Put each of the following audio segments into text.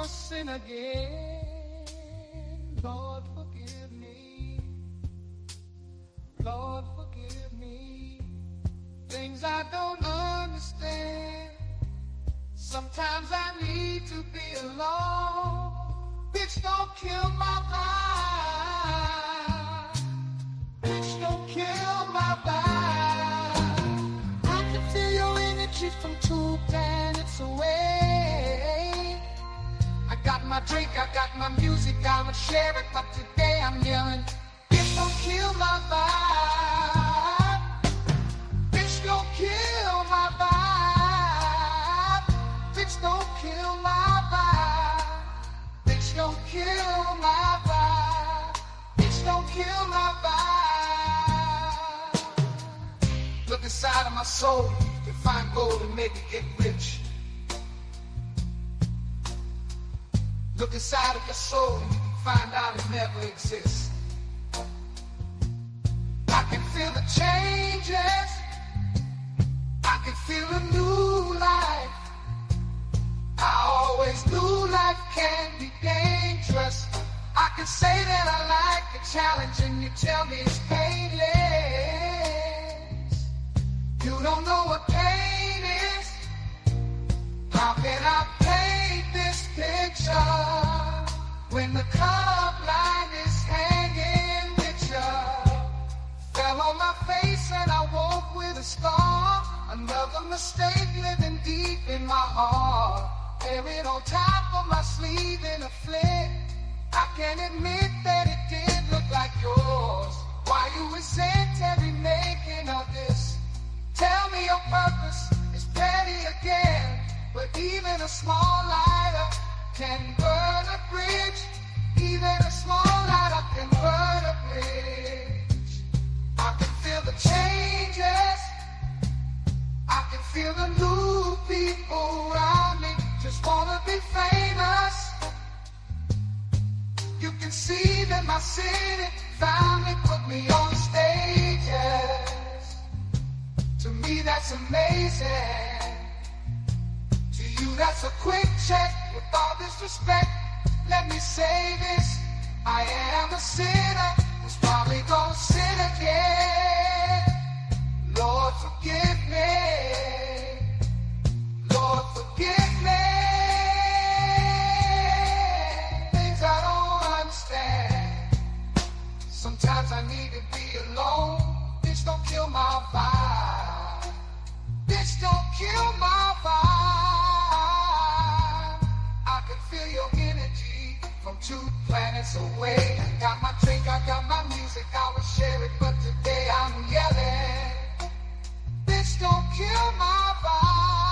Sin again. Lord, forgive me. Lord, forgive me. Things I don't understand. Sometimes I need to be alone. Bitch, don't kill my vibe. Bitch, don't kill my vibe. I can feel your energy from 2 planets away. I got my drink, I got my music, I'ma share it, but today I'm yelling, bitch, don't kill my vibe. Bitch, don't kill my vibe. Bitch, don't kill my vibe. Bitch, don't kill my vibe. Bitch, don't kill my vibe. Look inside of my soul, to find gold and maybe get rich. Look inside of your soul and you can find out it never exists. I can feel the changes. I can feel a new life. I always knew life can be dangerous. I can say that I like the challenge and you tell me it's painless. You don't know what pain is. How can I paint this picture when the color line is hanging with you? Fell on my face and I woke with a scar. Another mistake living deep in my heart. Buried on top of my sleeve in a flick. I can admit that it did look like yours. Why you resent every making of this? Tell me your purpose is petty again. But even a small lighter can burn a bridge. Even a small lighter can burn a bridge. I can feel the changes. I can feel the new people around me. Just wanna be famous. You can see that my city finally put me on stages. To me that's amazing. That's a quick check. With all this respect, let me say this. I am a sinner who's probably gonna sin again. Lord, forgive me. Lord, forgive me. Things I don't understand. Sometimes I need to be alone. Bitch, don't kill my vibe. Bitch, don't kill my vibe. Feel your energy from 2 planets away. I got my drink, I got my music, I will share it, but today I'm yelling, bitch, don't kill my vibe.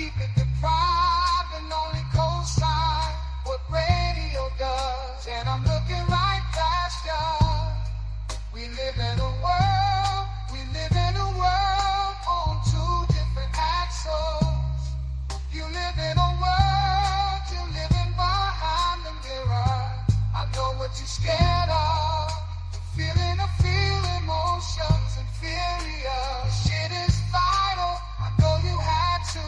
keep it deprived and only co-sign what radio does. And I'm looking right past ya. We live in a world on two different axles. You live in a world, you living behind the mirror. I know what you're scared of. The feel emotions inferior. This shit is vital. I know you had to.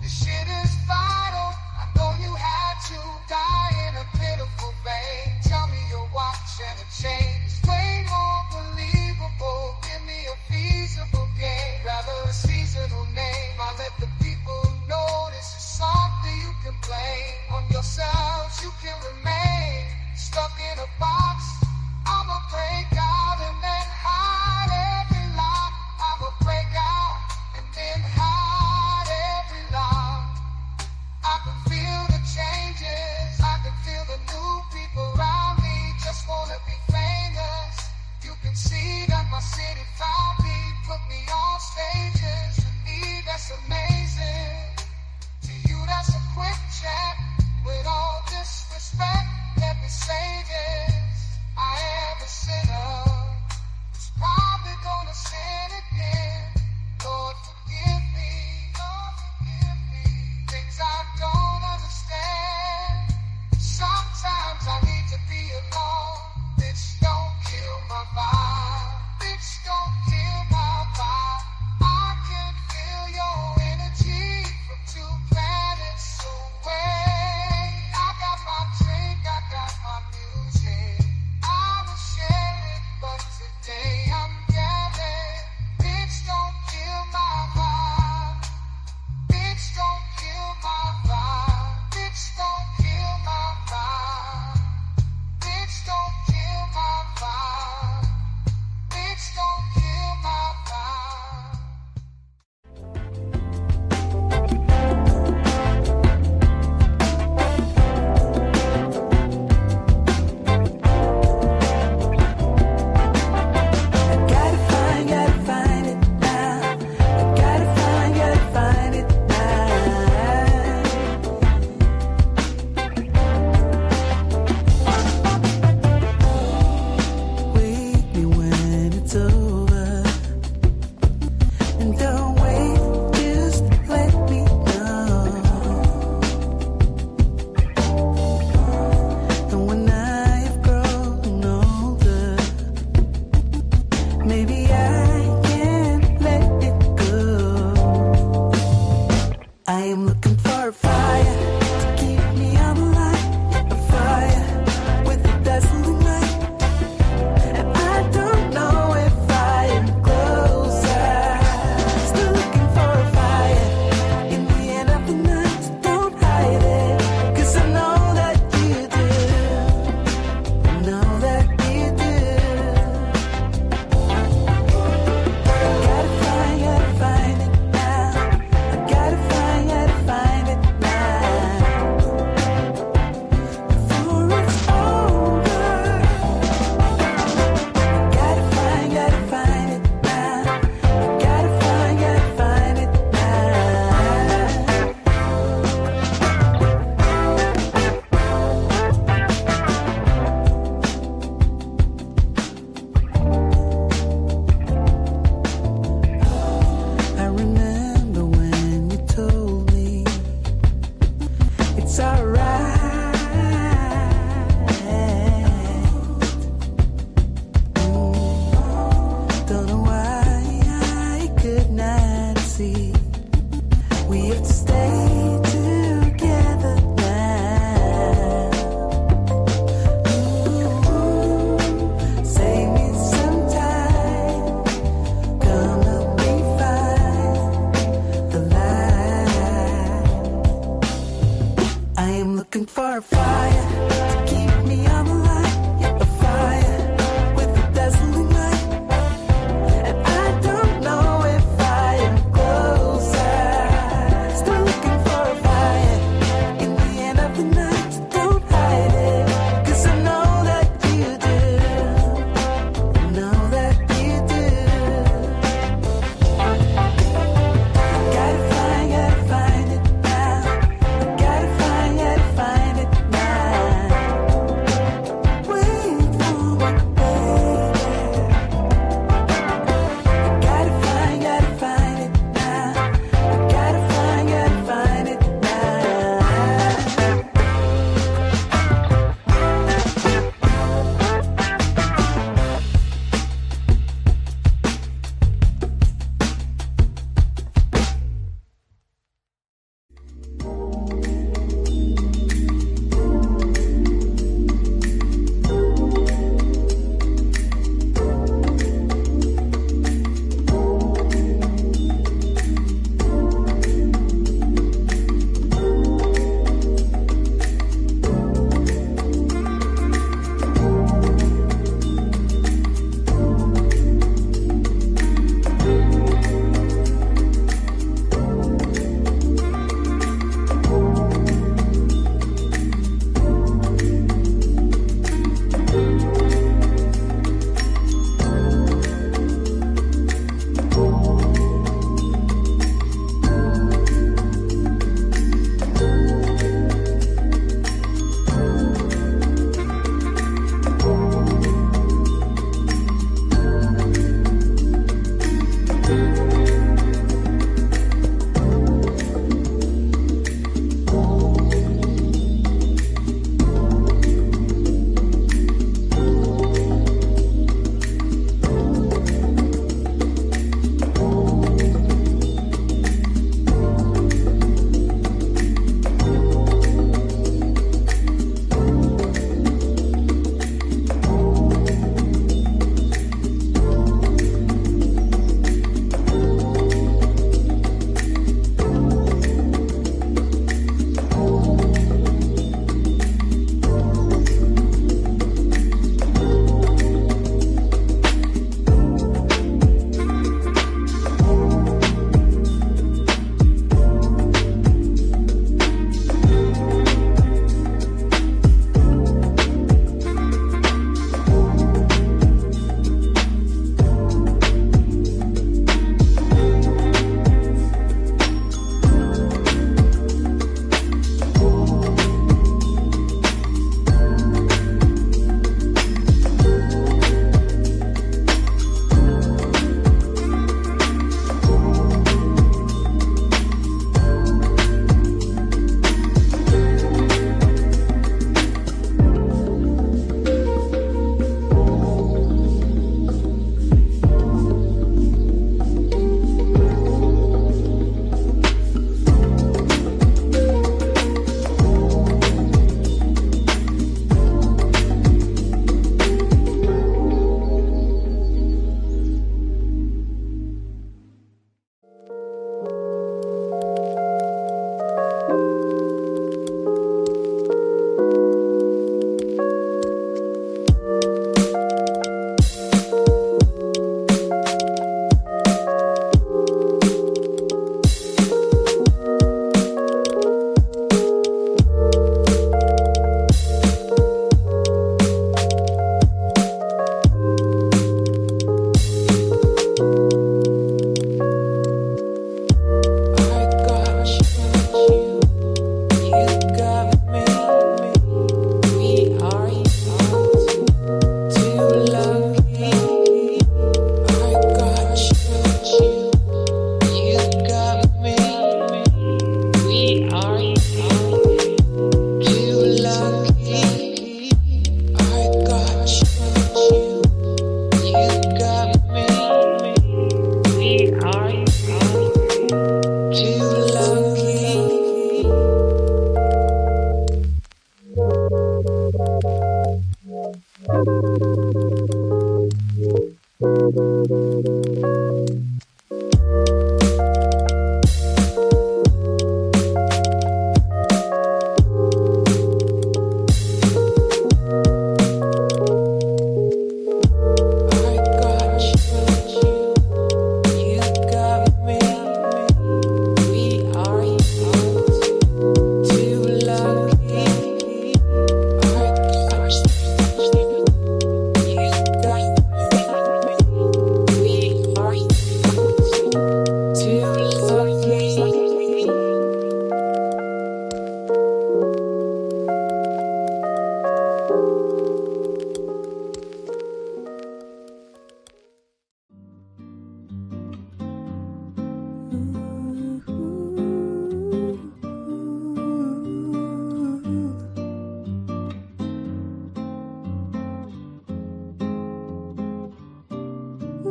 This shit is vital. I know you had to die in a pitiful vein. Tell me you're watching a change. Way more believable. Give me a feasible game. Rather a seasonal name. I let the people know this is something you can blame. On yourselves you can remain stuck in a box. I'ma break out and then hide every lie. I'ma break out and then hide every lie. I can feel the changes. I can feel the new people around me. Just wanna be famous. You can see that my city found me. Put me on stages. To me that's amazing. To you that's a quick chat. With all disrespect, let me say this. I am a sinner, who's probably gonna sin again. Lord, forgive me, things I don't understand. Sometimes I need to be alone. Bitch, don't kill my vibe. Bitch, don't kill my vibe. I can feel your energy from 2 planets away. I got my drink, I got my music. But today I'm yelling, bitch don't kill my vibe, bitch don't kill my vibe, bitch don't kill my vibe, bitch don't kill my vibe, bitch don't kill my vibe.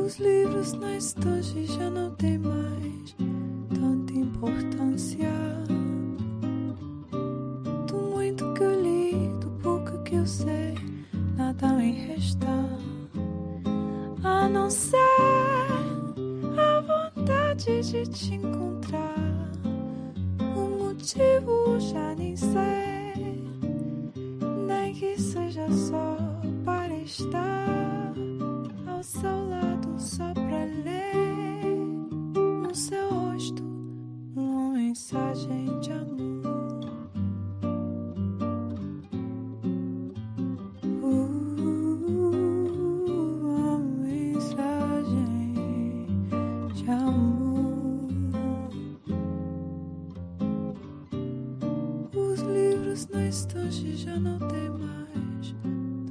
Os livros na estante já não têm mais tanta importância. Do muito que eu li, do pouco que eu sei, nada me resta, a não ser a vontade de te encontrar. O motivo já nem sei, nem que seja só para estar ao seu lado, só pra ler no seu rosto uma mensagem de amor. Uma mensagem de amor. Os livros na estante já não têm mais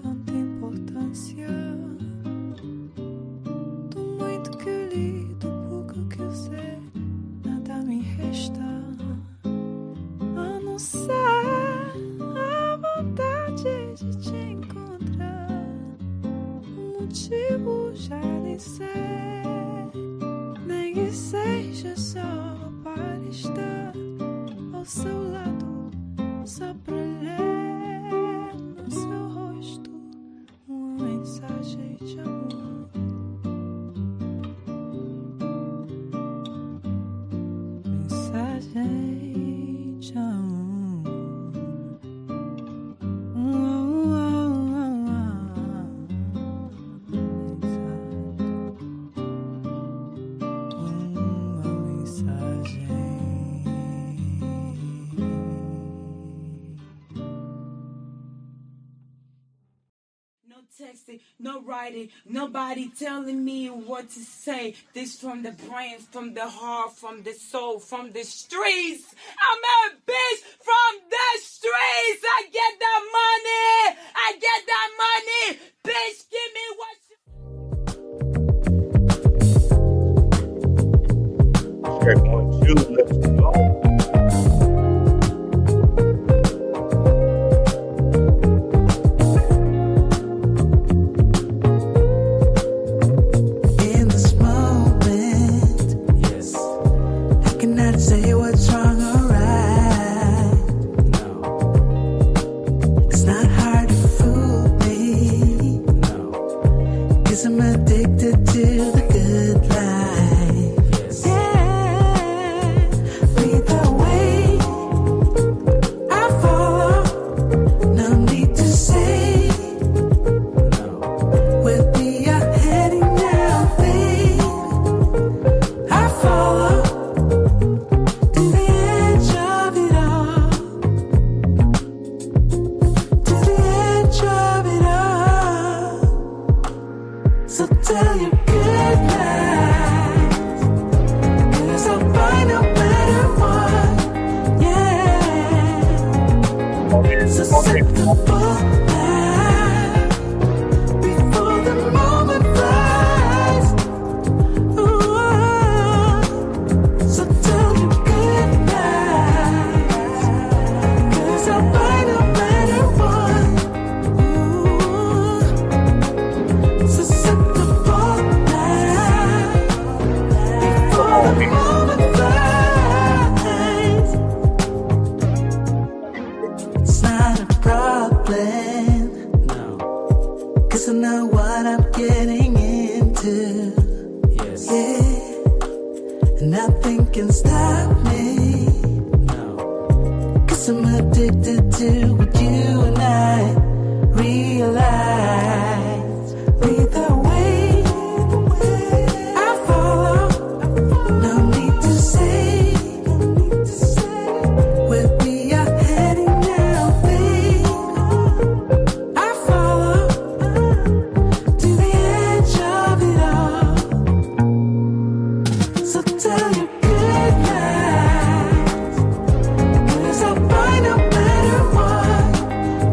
tanta importância. Do muito que eu li, do pouco que eu sei, nada me resta, a não ser a vontade de te encontrar. O motivo já nem sei, nem que seja só para estar ao seu lado, só pra ler no seu rosto uma mensagem de amor. Mensagem de amor. No texting, no writing, nobody telling me what to say. This from the brain, from the heart, from the soul, from the streets. I'm a bitch from the streets. I get that money. I get that money. Bitch, give me what you... Check 1, 2, let's go.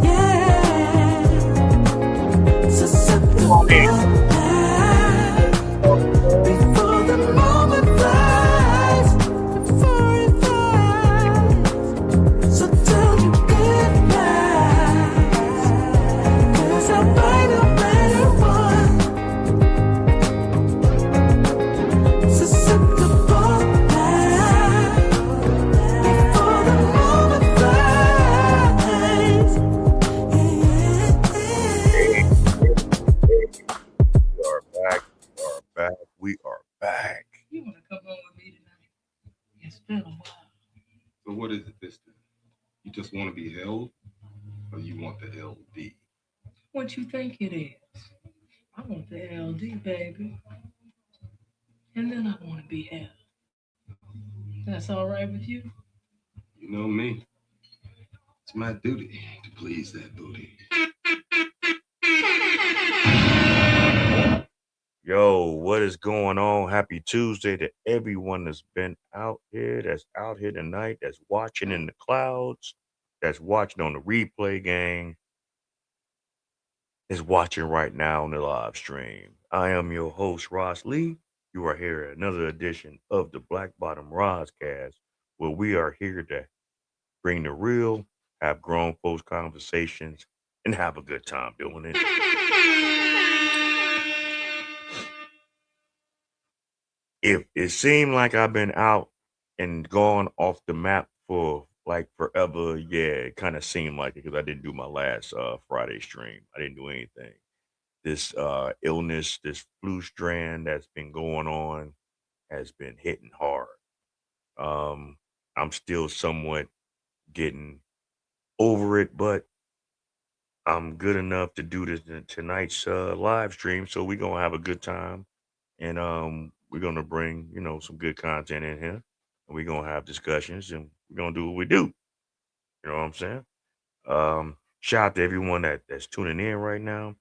Yeah. or you want the LD? What you think it is? I want the LD, baby. And then I want to be held. That's all right with you? You know me. It's my duty to please that booty. Yo, what is going on? Happy Tuesday to everyone that's been that's out here tonight, that's watching in the clouds, that's watching on the replay gang, is watching right now on the live stream. I am your host, Ross Lee. You are here at another edition of the Black Bottom Roscast, where we are here to bring the real, have grown folks conversations, and have a good time doing it. If it seemed like I've been out and gone off the map for like forever, yeah, it kind of seemed like it because I didn't do my last Friday stream. I didn't do anything. This illness, this flu strand that's been going on has been hitting hard. Um, I'm still somewhat getting over it, but I'm good enough to do this tonight's live stream. So we're gonna have a good time, and we're gonna bring some good content in here, and we're gonna have discussions, and we're gonna do what we do. You know what I'm saying? Shout out to everyone that's tuning in right now,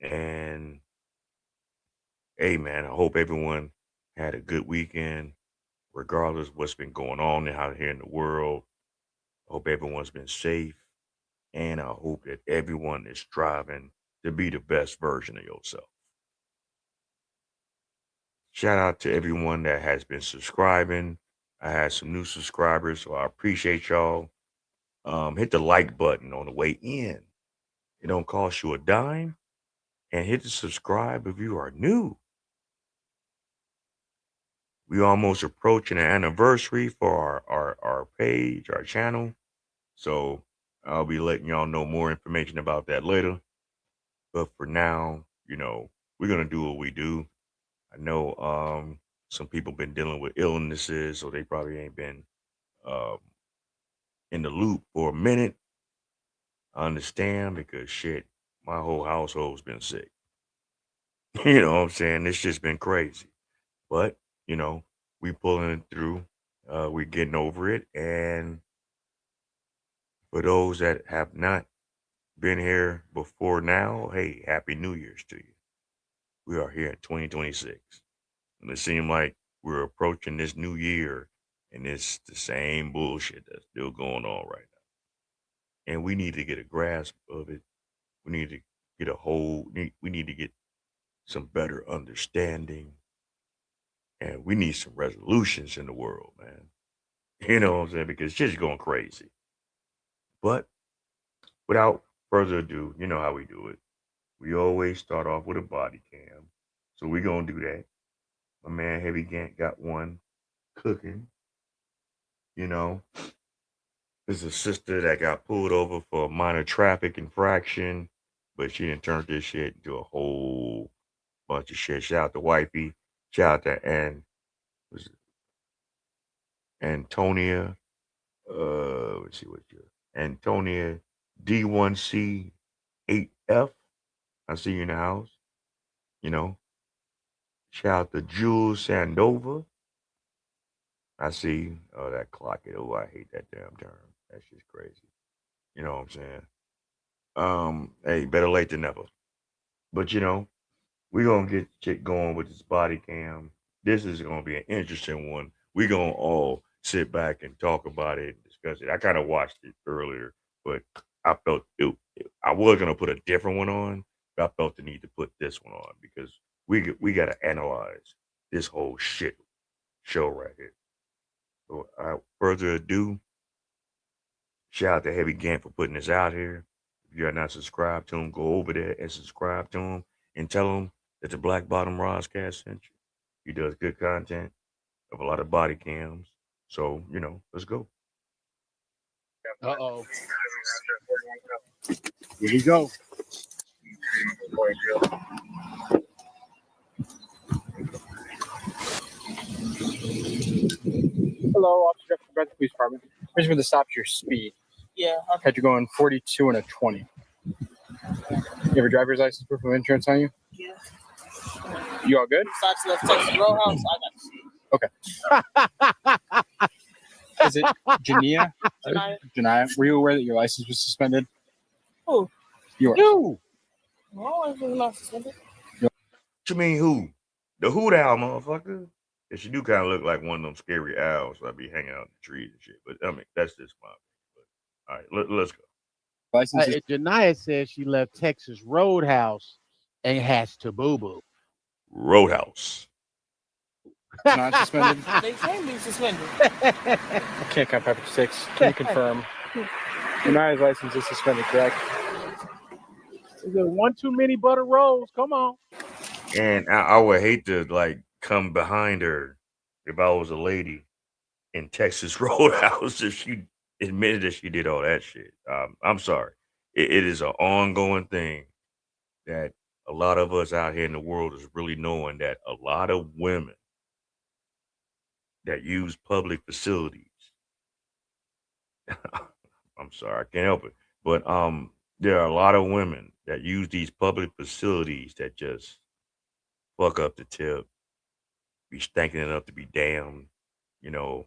and hey, man, I hope everyone had a good weekend, regardless of what's been going on out here in the world. I hope everyone's been safe, and I hope that everyone is striving to be the best version of yourself. Shout out to everyone that has been subscribing. I had some new subscribers, so I appreciate y'all. Hit the like button on the way in. It don't cost you a dime. And hit the subscribe if you are new. We almost approaching an anniversary for our page, our channel. So I'll be letting y'all know more information about that later. But for now, we're gonna do what we do. I know some people been dealing with illnesses, so they probably ain't been um, in the loop for a minute. I understand because shit, my whole household's been sick. You know what I'm saying? It's just been crazy. But, we pulling it through. We're getting over it. And for those that have not been here before now, hey, Happy New Year's to you. We are here in 2026. And it seems like we're approaching this new year and it's the same bullshit that's still going on right now. And we need to get a grasp of it. We need to get we need to get some better understanding. And we need some resolutions in the world, man. You know what I'm saying? Because shit's going crazy. But without further ado, you know how we do it. We always start off with a body cam. So we're going to do that. My man Heavy Gant got one cooking. There's a sister that got pulled over for a minor traffic infraction, but she didn't turn this shit into a whole bunch of shit. Shout out to Wifey. Shout out to Antonia. Let's see what you Antonia D1C8F. I see you in the house. Shout out to Jules Sandova. I see. Oh, that clock it. Oh, I hate that damn term. That's just crazy. You know what I'm saying? Hey, better late than never. But we're gonna get shit going with this body cam. This is gonna be an interesting one. We're gonna all sit back and talk about it and discuss it. I kind of watched it earlier, but I felt I was gonna put a different one on, but I felt the need to put this one on because we gotta analyze this whole shit show right here. So without further ado, shout out to Heavy Gant for putting this out here. If you are not subscribed to him, go over there and subscribe to him and tell him that the Black Bottom Roscast sent you. He does good content of a lot of body cams. So, let's go. Uh-oh. Here we go. Hello, Officer Jeff from the Police Department. Here's where to stop your speed. Yeah. Had you going 42 and a 20. You have a driver's license, proof of insurance on you? Yeah. You all good? So I just left Texas Roadhouse. I got Okay. Is it Jania? Janiyah. Janiyah, were you aware that your license was suspended? Who? Yours. You. No, I was not suspended. What you mean who? The hoot owl, motherfucker. Yeah, she do kind of look like one of them scary owls that be hanging out in the trees and shit. But I mean, that's just my. But, all right, let's go. License is Janiyah says she left Texas Roadhouse and has to boo boo. Roadhouse. not suspended. They can be suspended. Can't count 5 to 6. Can you confirm? Janiah's license is suspended, correct? Is there one too many butter rolls? Come on. And I would hate to like come behind her if I was a lady in Texas Roadhouse if she admitted that she did all that shit. I'm sorry. It is an ongoing thing that a lot of us out here in the world is really knowing that a lot of women that use public facilities. I'm sorry, I can't help it. But there are a lot of women that use these public facilities that just fuck up the tip, be stinking enough to be damned. You know,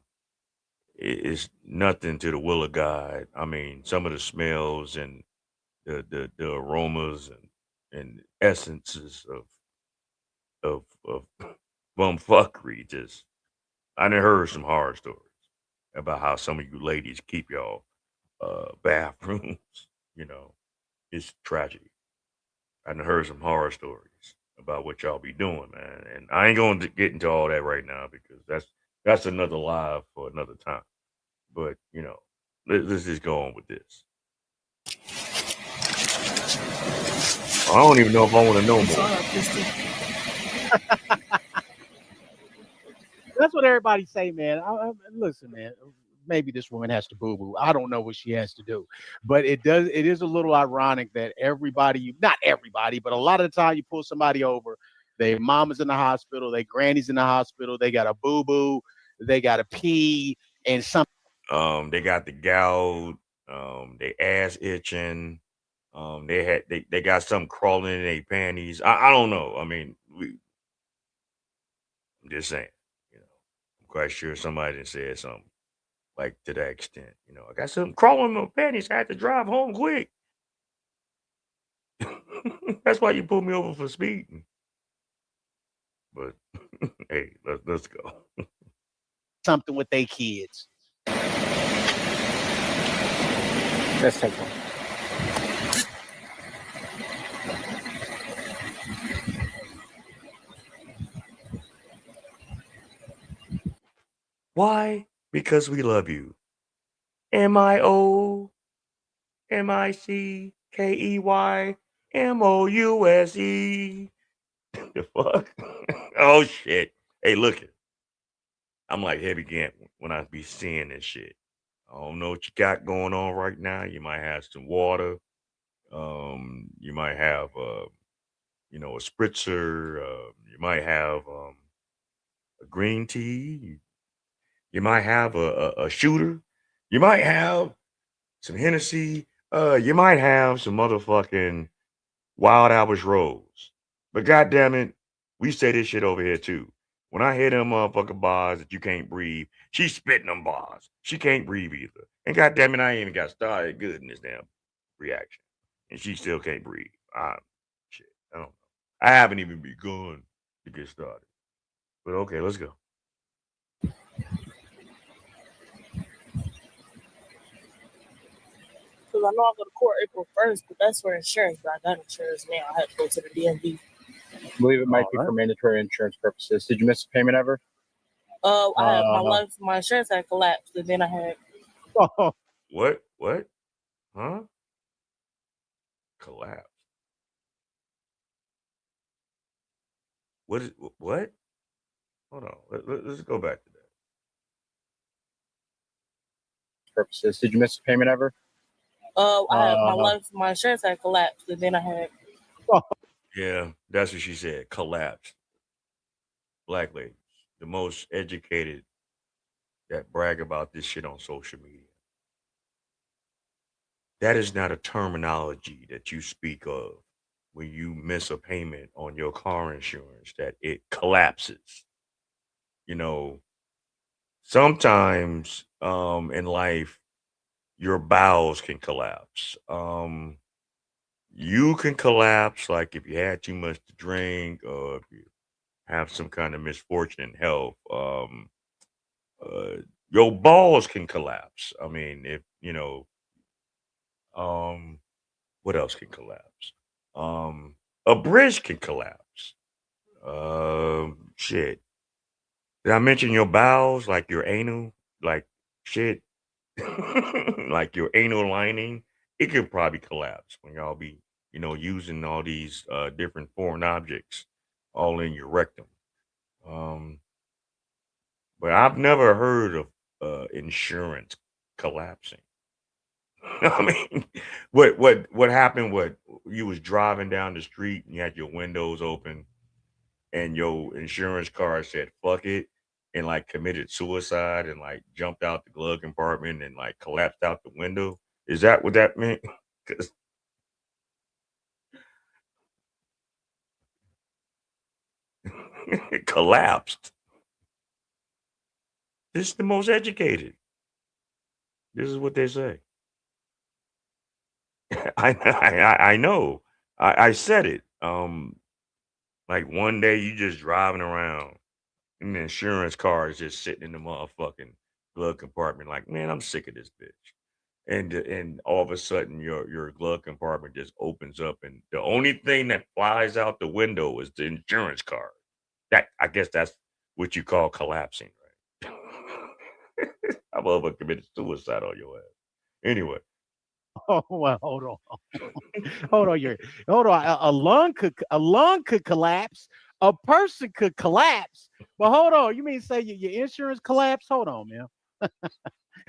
it's nothing to the will of God. I mean, some of the smells and the aromas and essences of bumfuckery. Just I done heard some horror stories about how some of you ladies keep y'all bathrooms. You know, it's tragedy. I done heard some horror stories about what y'all be doing, man. And I ain't going to get into all that right now because that's another live for another time. But you know, let's just go on with this. I don't even know if I want to know more. That's what everybody say, man. Listen, man. Maybe this woman has to boo boo. I don't know what she has to do, but it does. It is a little ironic that everybody, not everybody, but a lot of the time you pull somebody over, their mama's in the hospital, their granny's in the hospital, they got a boo boo, they got to pee, and something. They got the gout. They ass itching. They got something crawling in their panties. I don't know. I mean, I'm just saying. You know, I'm quite sure somebody done said something like to that extent. You know, I got something crawling in my panties. I had to drive home quick. That's why you pulled me over for speeding. But hey, let's go. Something with their kids. Let's take one. Why? Because we love you. MIOMICKEYMOUSE. The fuck? Oh shit. Hey, look it. I'm like heavy Gant when I be seeing this shit. I don't know what you got going on right now. You might have some water. You might have you know, a spritzer. You might have a green tea. You might have a shooter. You might have some Hennessy. You might have some motherfucking Wild Hours Rose. But goddamn it, we say this shit over here too. When I hear them motherfucking bars that you can't breathe, she's spitting them bars. She can't breathe either. And goddamn it, I ain't even got started good in this damn reaction. And she still can't breathe. Shit. I don't know. I haven't even begun to get started. But okay, let's go. Because I know I go to court April 1st, but that's for insurance. But I got insurance now. I have to go to the DMV. I believe it might be for mandatory insurance purposes. Did you miss a payment ever? I had my insurance had collapsed, and then I had. What? Huh? Collapse. What? Hold on. Let's go back to that. Purposes. Did you miss a payment ever? I had my insurance had collapsed, and then I had. Yeah, that's what she said. Collapsed. Black ladies, the most educated that brag about this shit on social media. That is not a terminology that you speak of when you miss a payment on your car insurance, that it collapses. You know, sometimes in life, your bowels can collapse. You can collapse like if you had too much to drink or if you have some kind of misfortune in health. Uh, your balls can collapse. I mean, if um, what else can collapse? Um, a bridge can collapse. Shit. Did I mention your bowels, like your anal, like shit, like your anal lining? It could probably collapse when y'all be, using all these different foreign objects all in your rectum. Um, but I've never heard of insurance collapsing. I mean, what happened? What you was driving down the street and you had your windows open, and your insurance card said "fuck it" and like committed suicide and like jumped out the glove compartment and like collapsed out the window. Is that what that meant? 'Cause it collapsed. This is the most educated. This is what they say. I know. I said it. Like one day you just driving around and the insurance card is just sitting in the motherfucking glove compartment. Like, man, I'm sick of this bitch. And all of a sudden your glove compartment just opens up, and the only thing that flies out the window is the insurance card. That I guess that's what you call collapsing, right? I motherfucker committed suicide on your ass. Anyway, Oh well, hold on, hold on. Hold on. A lung could collapse. A person could collapse. But hold on, you mean say your insurance collapsed? Hold on, man.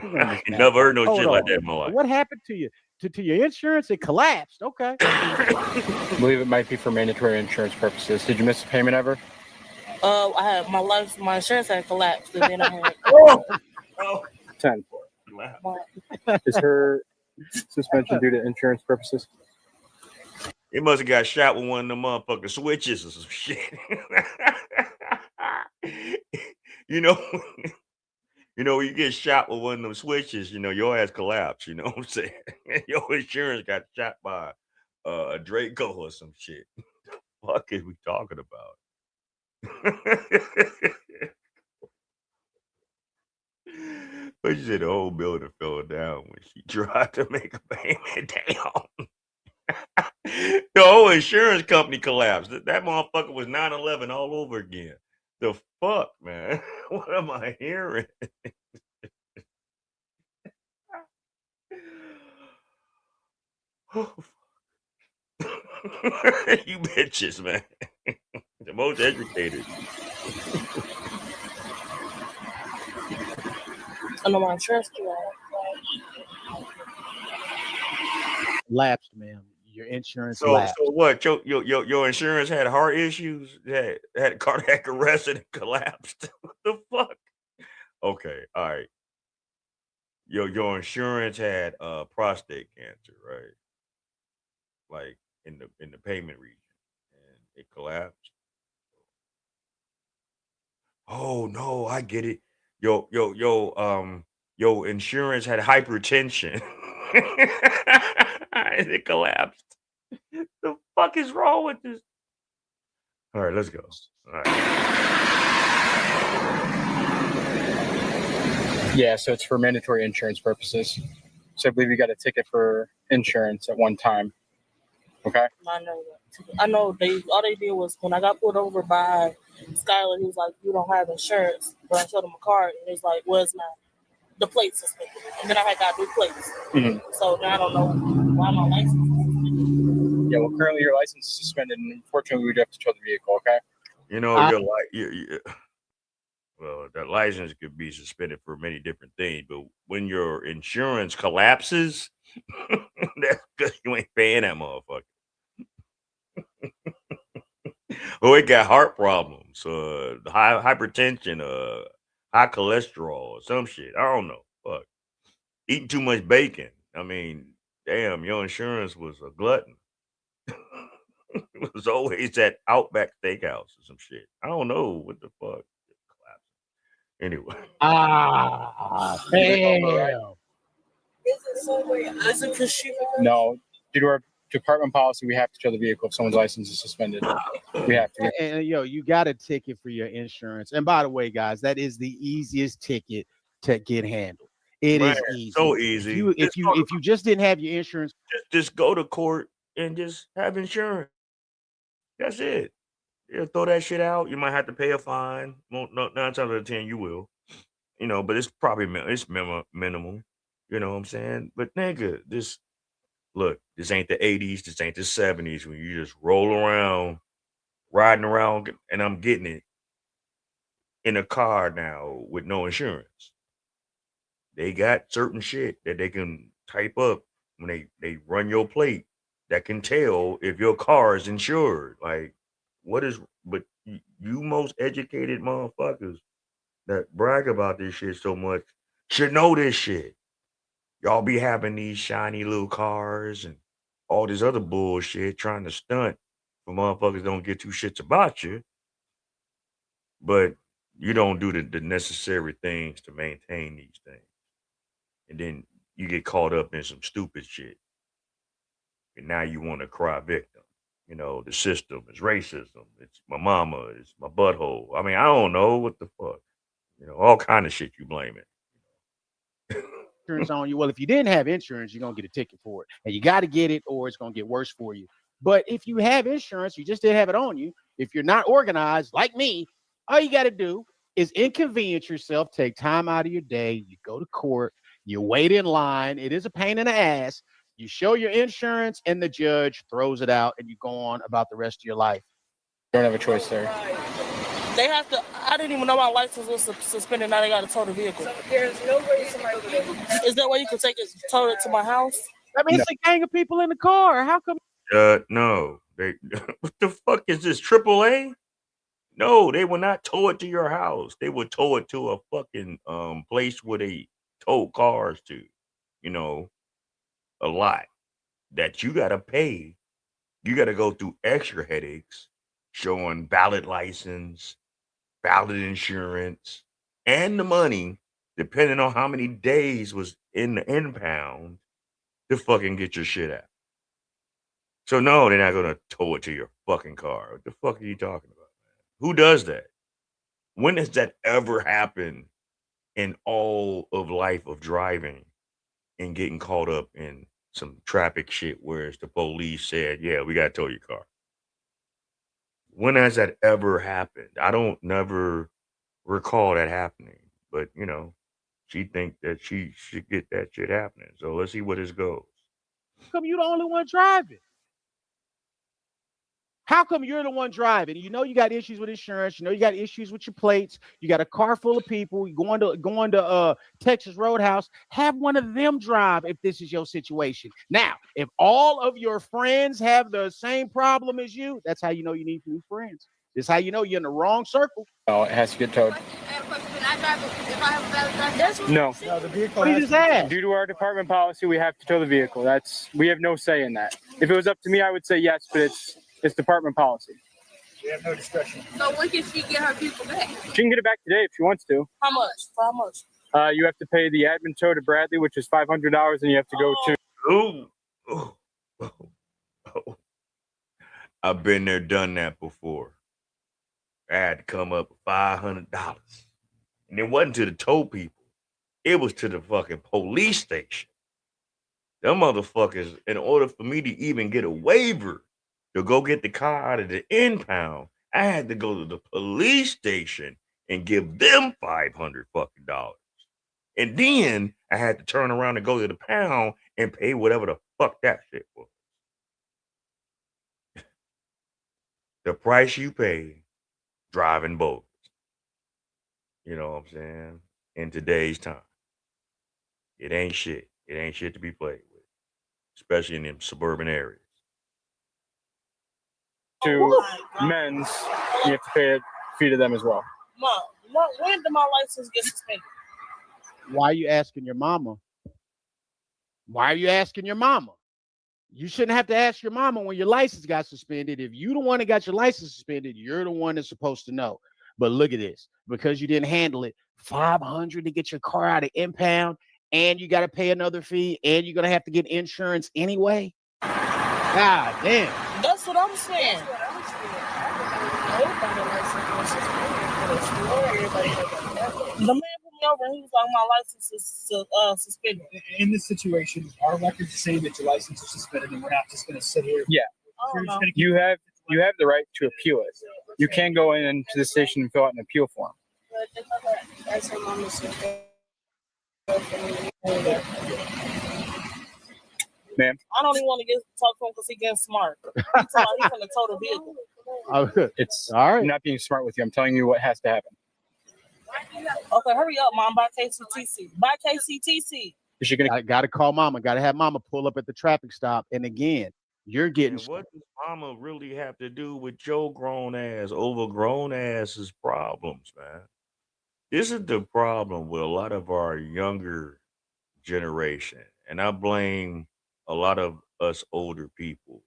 You run I this ain't back. never heard no Hold shit like on. that in my life. What happened to you? To your insurance? It collapsed. Okay. I believe it might be for mandatory insurance purposes. Did you miss a payment ever? I had my insurance had collapsed, and then I had Oh, oh, 10. collapse. my, Is her suspension due to insurance purposes? He must have got shot with one of them motherfucking switches or some shit. you know, you get shot with one of them switches, your ass collapse, you know what I'm saying? Your insurance got shot by a Draco or some shit. Fuck is we talking about? But you said the whole building fell down when she tried to make a payment. Damn. The whole insurance company collapsed. That motherfucker was 9/11 all over again. The fuck, man? What am I hearing? You bitches, man. The most educated. I know my insurance collapsed. Lapsed, ma'am. Your insurance So lapsed. what? Your insurance had heart issues, had cardiac arrest, and it collapsed. What the fuck? Okay, all right. Your insurance had prostate cancer, right? Like in the payment region, and it collapsed. Oh no, I get it. Your insurance had hypertension. And it collapsed. The fuck is wrong with this? All right, let's go. All right. Yeah, so it's for mandatory insurance purposes. So I believe you got a ticket for insurance at one time. Okay. I know that. I know all they did was when I got pulled over by Skylar, he was like, "You don't have insurance." But I showed him a card, and he's like, "Where's my the plates suspended?" And then I had got new plates, so now I don't know why my license is suspended. Yeah, well, currently your license is suspended, and unfortunately, we would have to tow the vehicle. Okay. I Your well, that license could be suspended for many different things, but when your insurance collapses, that's because you ain't paying that motherfucker. Oh, it got heart problems, high hypertension, high cholesterol, or some shit. I don't know. Fuck, eating too much bacon. I mean, damn. your insurance was a glutton. It was always at Outback Steakhouse or some shit. I don't know what the fuck. Anyway, Ah, You didn't know, right? damn. Is it somewhere? Is it because she? No, due to our department policy, we have to tow the vehicle if someone's license is suspended. We have to. And yo, you got a ticket for your insurance. And by the way, guys, that is the easiest ticket to get handled. It man, is easy. so If easy. you if Just you go to, if you just didn't have your insurance, just go to court and just have insurance. That's it. You throw that shit out. You might have to pay a fine. Nine times out of 10, you will. But it's probably minimal. You know what I'm saying? But nigga, this ain't the 80s. This ain't the 70s when you just roll around, riding around, and I'm getting it in a car now with no insurance. They got certain shit that they can type up when they run your plate that can tell if your car is insured. Like, what is? But you most educated motherfuckers that brag about this shit so much should know this shit. Y'all be having these shiny little cars and all this other bullshit trying to stunt for motherfuckers don't get two shits about you, but you don't do the necessary things to maintain these things. And then you get caught up in some stupid shit. And now you want to cry victim. The system is racism. It's my mama. It's my butthole. I mean, I don't know what the fuck. All kind of shit you blame it. insurance on you. Well, if you didn't have insurance, you're gonna get a ticket for it, and you got to get it, or it's gonna get worse for you. But if you have insurance, you just didn't have it on you. If you're not organized like me, all you got to do is inconvenience yourself, take time out of your day. You go to court, you wait in line. It is a pain in the ass. You show your insurance, and the judge throws it out, and you go on about the rest of your life. Don't have a choice there. They have to. I didn't even know my license was suspended. Now they got to tow the vehicle. So there's no way somebody. Is there a way you can take it, tow it to my house? I mean, it's a gang of people in the car. How come? No. They what the fuck is this? AAA? No, they will not tow it to your house. They will tow it to a fucking place where they tow cars to, a lot that you gotta pay. You gotta go through extra headaches showing valid license, valid insurance, and the money, depending on how many days was in the impound, to fucking get your shit out. So no, they're not gonna tow it to your fucking car. What the fuck are you talking about, man? Who does that? When has that ever happened in all of life of driving and getting caught up in some traffic shit where it's the police said, yeah, we gotta tow your car? When has that ever happened? I don't never recall that happening. But she think that she should get that shit happening. So let's see where this goes. How come you the only one driving? How come you're the one driving? You know you got issues with insurance. You know you got issues with your plates. You got a car full of people. You're going to Texas Roadhouse. Have one of them drive if this is your situation. Now, if all of your friends have the same problem as you, that's how you know you need new friends. That's how you know you're in the wrong circle. No, it has to get towed. No. No, the vehicle. What is that? Due to our department policy, we have to tow the vehicle. We have no say in that. If it was up to me, I would say yes, but it's department policy. We have no discretion. So when can she get her people back? She can get it back today if she wants to. How much? For how much? You have to pay the admin tow to Bradley, which is $500, and you have to go to. Oh. I've been there, done that before. I had to come up with $500. And it wasn't to the tow people. It was to the fucking police station. Them motherfuckers, in order for me to even get a waiver to go get the car out of the impound, I had to go to the police station and give them $500 fucking dollars. And then I had to turn around and go to the pound and pay whatever the fuck that shit was. The price you pay driving boats. You know what I'm saying? In today's time. It ain't shit. It ain't shit to be played with. Especially in them suburban areas. To men's, you have to pay a fee to them as well. Mom, when did my license get suspended? Why are you asking your mama? Why are you asking your mama? You shouldn't have to ask your mama when your license got suspended. If you the one that got your license suspended, you're the one that's supposed to know. But look at this, because you didn't handle it, $500 to get your car out of impound, and you got to pay another fee, and you're gonna have to get insurance anyway. God damn. That's what I'm saying. The man put me over and he was like, my license is suspended. In this situation, our records say that your license is suspended, and we're not just going to sit here. Yeah, you have the right to appeal it. You can go into the station and fill out an appeal form. Ma'am, I don't even want to talk to him because he getting smart. He told me he's going to tow the vehicle. It's all right. I'm not being smart with you. I'm telling you what has to happen. Okay, hurry up, Mom. By KCTC. By KCTC. I got to call Mama. Got to have Mama pull up at the traffic stop. And again, you're getting. And what does Mama really have to do with your grown ass, overgrown ass's problems, man? This is the problem with a lot of our younger generation, and I blame a lot of us older people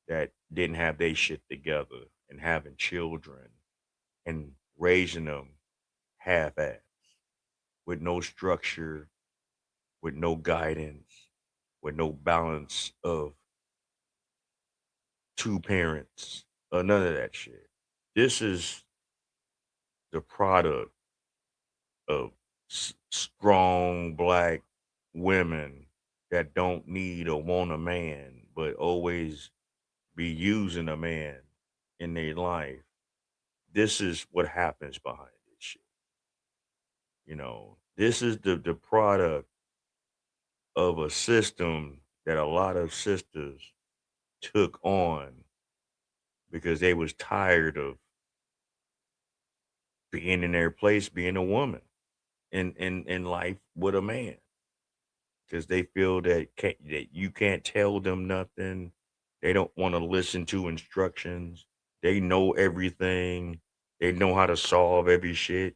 that didn't have their shit together and having children and raising them half-ass with no structure, with no guidance, with no balance of two parents, or none of that shit. This is the product of strong black women that don't need or want a man, but always be using a man in their life. This is what happens behind this shit. You know, this is the product of a system that a lot of sisters took on because they was tired of being in their place, being a woman in life with a man. Because they feel that you can't tell them nothing. They don't want to listen to instructions. They know everything. They know how to solve every shit.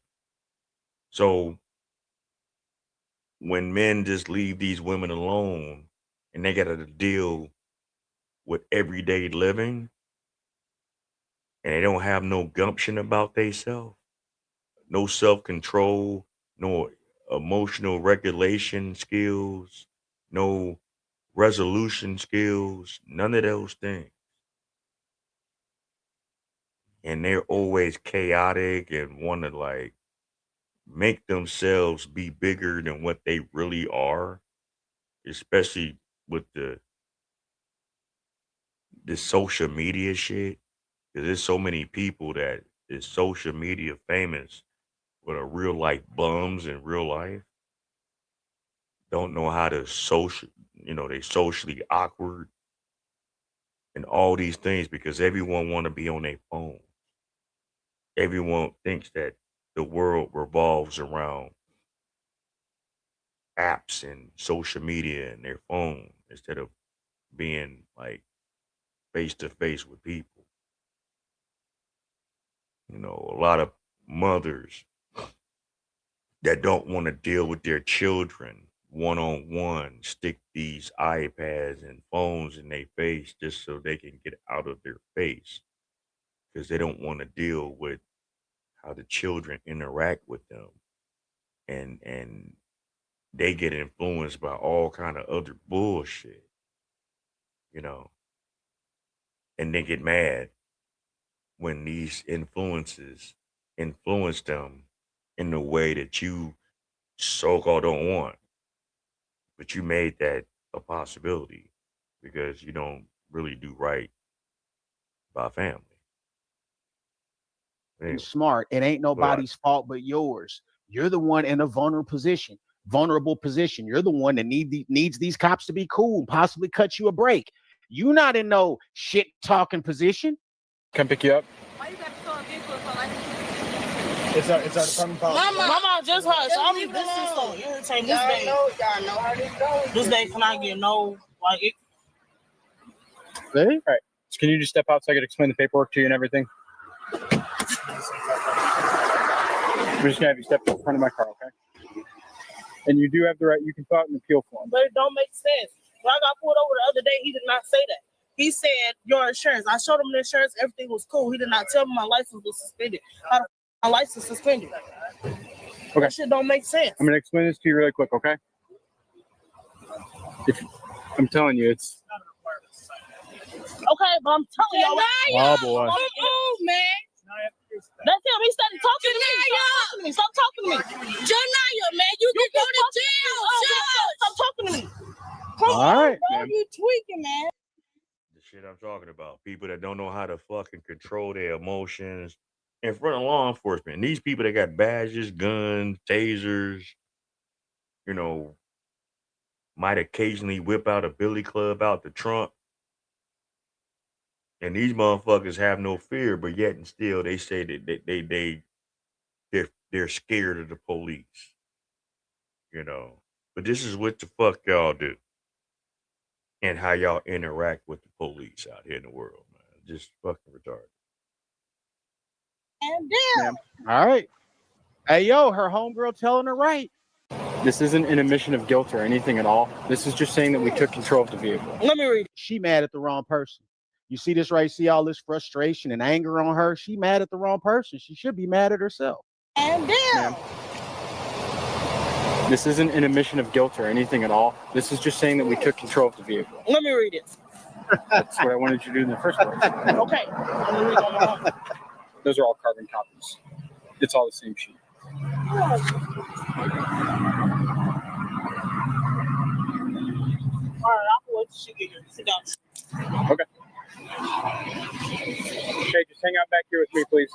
So when men just leave these women alone and they got to deal with everyday living and they don't have no gumption about themselves, no self-control, no emotional regulation skills, no resolution skills, none of those things. And they're always chaotic and want to like make themselves be bigger than what they really are, especially with the social media shit. Because there's so many people that is social media famous but are real life bums in real life. Don't know how to they socially awkward and all these things because everyone want to be on their phone. Everyone thinks that the world revolves around apps and social media and their phone instead of being like face to face with people. You know, a lot of mothers that don't want to deal with their children one on one stick these iPads and phones in their face just so they can get out of their face because they don't want to deal with how the children interact with them and they get influenced by all kind of other bullshit, you know, and they get mad when these influences influence them in the way that you so-called don't want, but you made that a possibility because you don't really do right by family. Anyway, Smart. It ain't but nobody's fault but yours. You're the one in a vulnerable position. You're the one that needs these cops to be cool, possibly cut you a break. You not in no shit talking position. Come pick you up. Why you got to tell a vehicle for like It's our department policy. Mama, just hush. This is so irritating. This day. Y'all know how this goes. This day can I get no like it? Really? All right. So can you just step out so I can explain the paperwork to you and everything? We're just gonna have you step in front of my car, okay? And you do have the right. You can fill out an appeal form. But it don't make sense. When I got pulled over the other day, he did not say that. He said, your insurance. I showed him the insurance. Everything was cool. He did not tell me my license was suspended. How the my license suspended? Okay. That shit don't make sense. I'm going to explain this to you really quick, okay? I'm telling you, it's... Okay, but I'm telling y'all. Oh, boy. Come on, man. That's him. He started talking to me. Stop talking to me. Janaya, man, you can go to jail. Stop talking to me. Come All on, right, bro. man. You tweaking, man. The shit I'm talking about. People that don't know how to fucking control their emotions in front of law enforcement. And these people that got badges, guns, tasers, you know, might occasionally whip out a billy club out the trunk. And these motherfuckers have no fear, but yet and still they say that they're scared of the police. You know. But this is what the fuck y'all do. And how y'all interact with the police out here in the world, man. Just fucking retarded. And Ma'am, All right. Hey, yo, her homegirl telling her right. this isn't an admission of guilt or anything at all. This is just saying that we took control of the vehicle. let me read. She mad at the wrong person. You see this right? See all this frustration and anger on her? She mad at the wrong person. She should be mad at herself. And Ma'am, this isn't an admission of guilt or anything at all. This is just saying that we took control of the vehicle. let me read it. That's what I wanted you to do in the first place. Okay. Let me read on my own. Those are all carbon copies. It's all the same sheet. All right, I'll wait till she get here. Sit down. Okay. Hey, just hang out back here with me, please.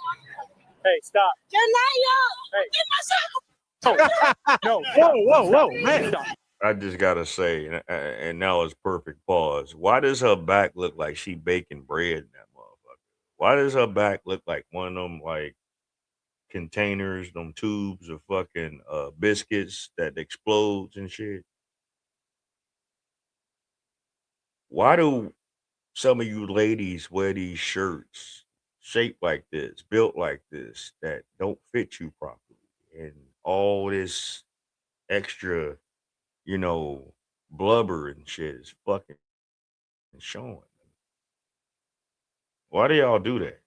Hey, stop. Janaya! Hey. Get myself! No. Whoa, man. Stop. I just gotta say, and now it's perfect pause. Why does her back look like she baking bread in that motherfucker? Why does her back look like one of them like containers, them tubes of fucking biscuits that explodes and shit? Why do some of you ladies wear these shirts shaped like this, built like this, that don't fit you properly? And all this extra, you know, blubber and shit is fucking showing. Why do y'all do that?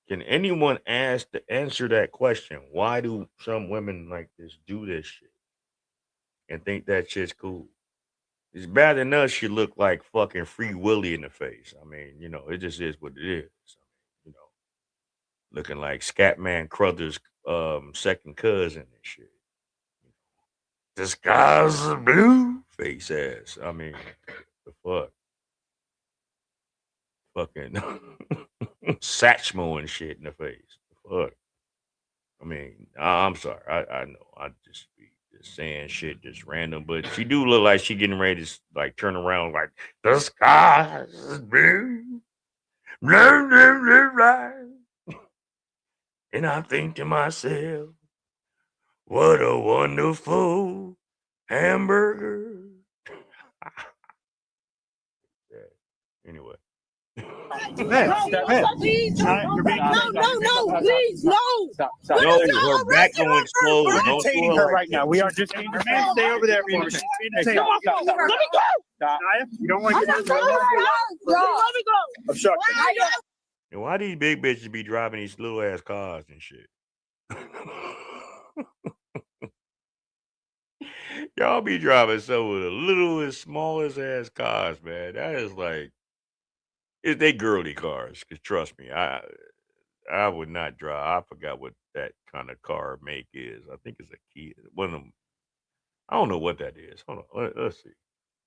Can anyone answer that question? Why do some women like this do this shit and think that shit's cool? It's bad enough she look like fucking Free Willy in the face. I mean, you know, it just is what it is. You know, looking like Scatman Crothers' second cousin and shit. The skies are blue, face ass. I mean, the fuck, fucking Satchmo and shit in the face. The fuck. I mean, I'm sorry. I know. I just be just saying shit just random, but she do look like she getting ready to like turn around like the sky is blue, blue, blue, blue, blue. And I think to myself, what a wonderful hamburger. Yeah. Anyway. Man, Please, You're being- no, please, no. Stop. No, her back gonna explode. We're Don't do detaining it her like right that. now. We are just being detained. Stay over there for me. Hey, stop. Let me go. Stop. You don't want to get Let me go. obstruction. And why these big bitches be driving these little ass cars and shit? Y'all be driving some of the littlest, smallest ass cars, man. That is like, they girly cars. Cause trust me, I would not drive. I forgot what that kind of car make is. I think it's a Kia. One of them. I don't know what that is. Hold on. Let's see.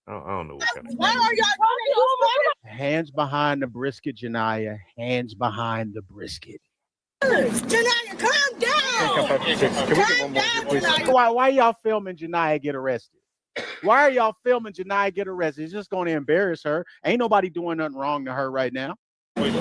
I don't know what kind of. Why are y'all Hands behind the brisket, Janaya. Hands behind the brisket. Janaya, calm down. Can we get one more, please? Why y'all filming Janaya get arrested? Why are y'all filming Janaya get arrested? It's just going to embarrass her. Ain't nobody doing nothing wrong to her right now. Calm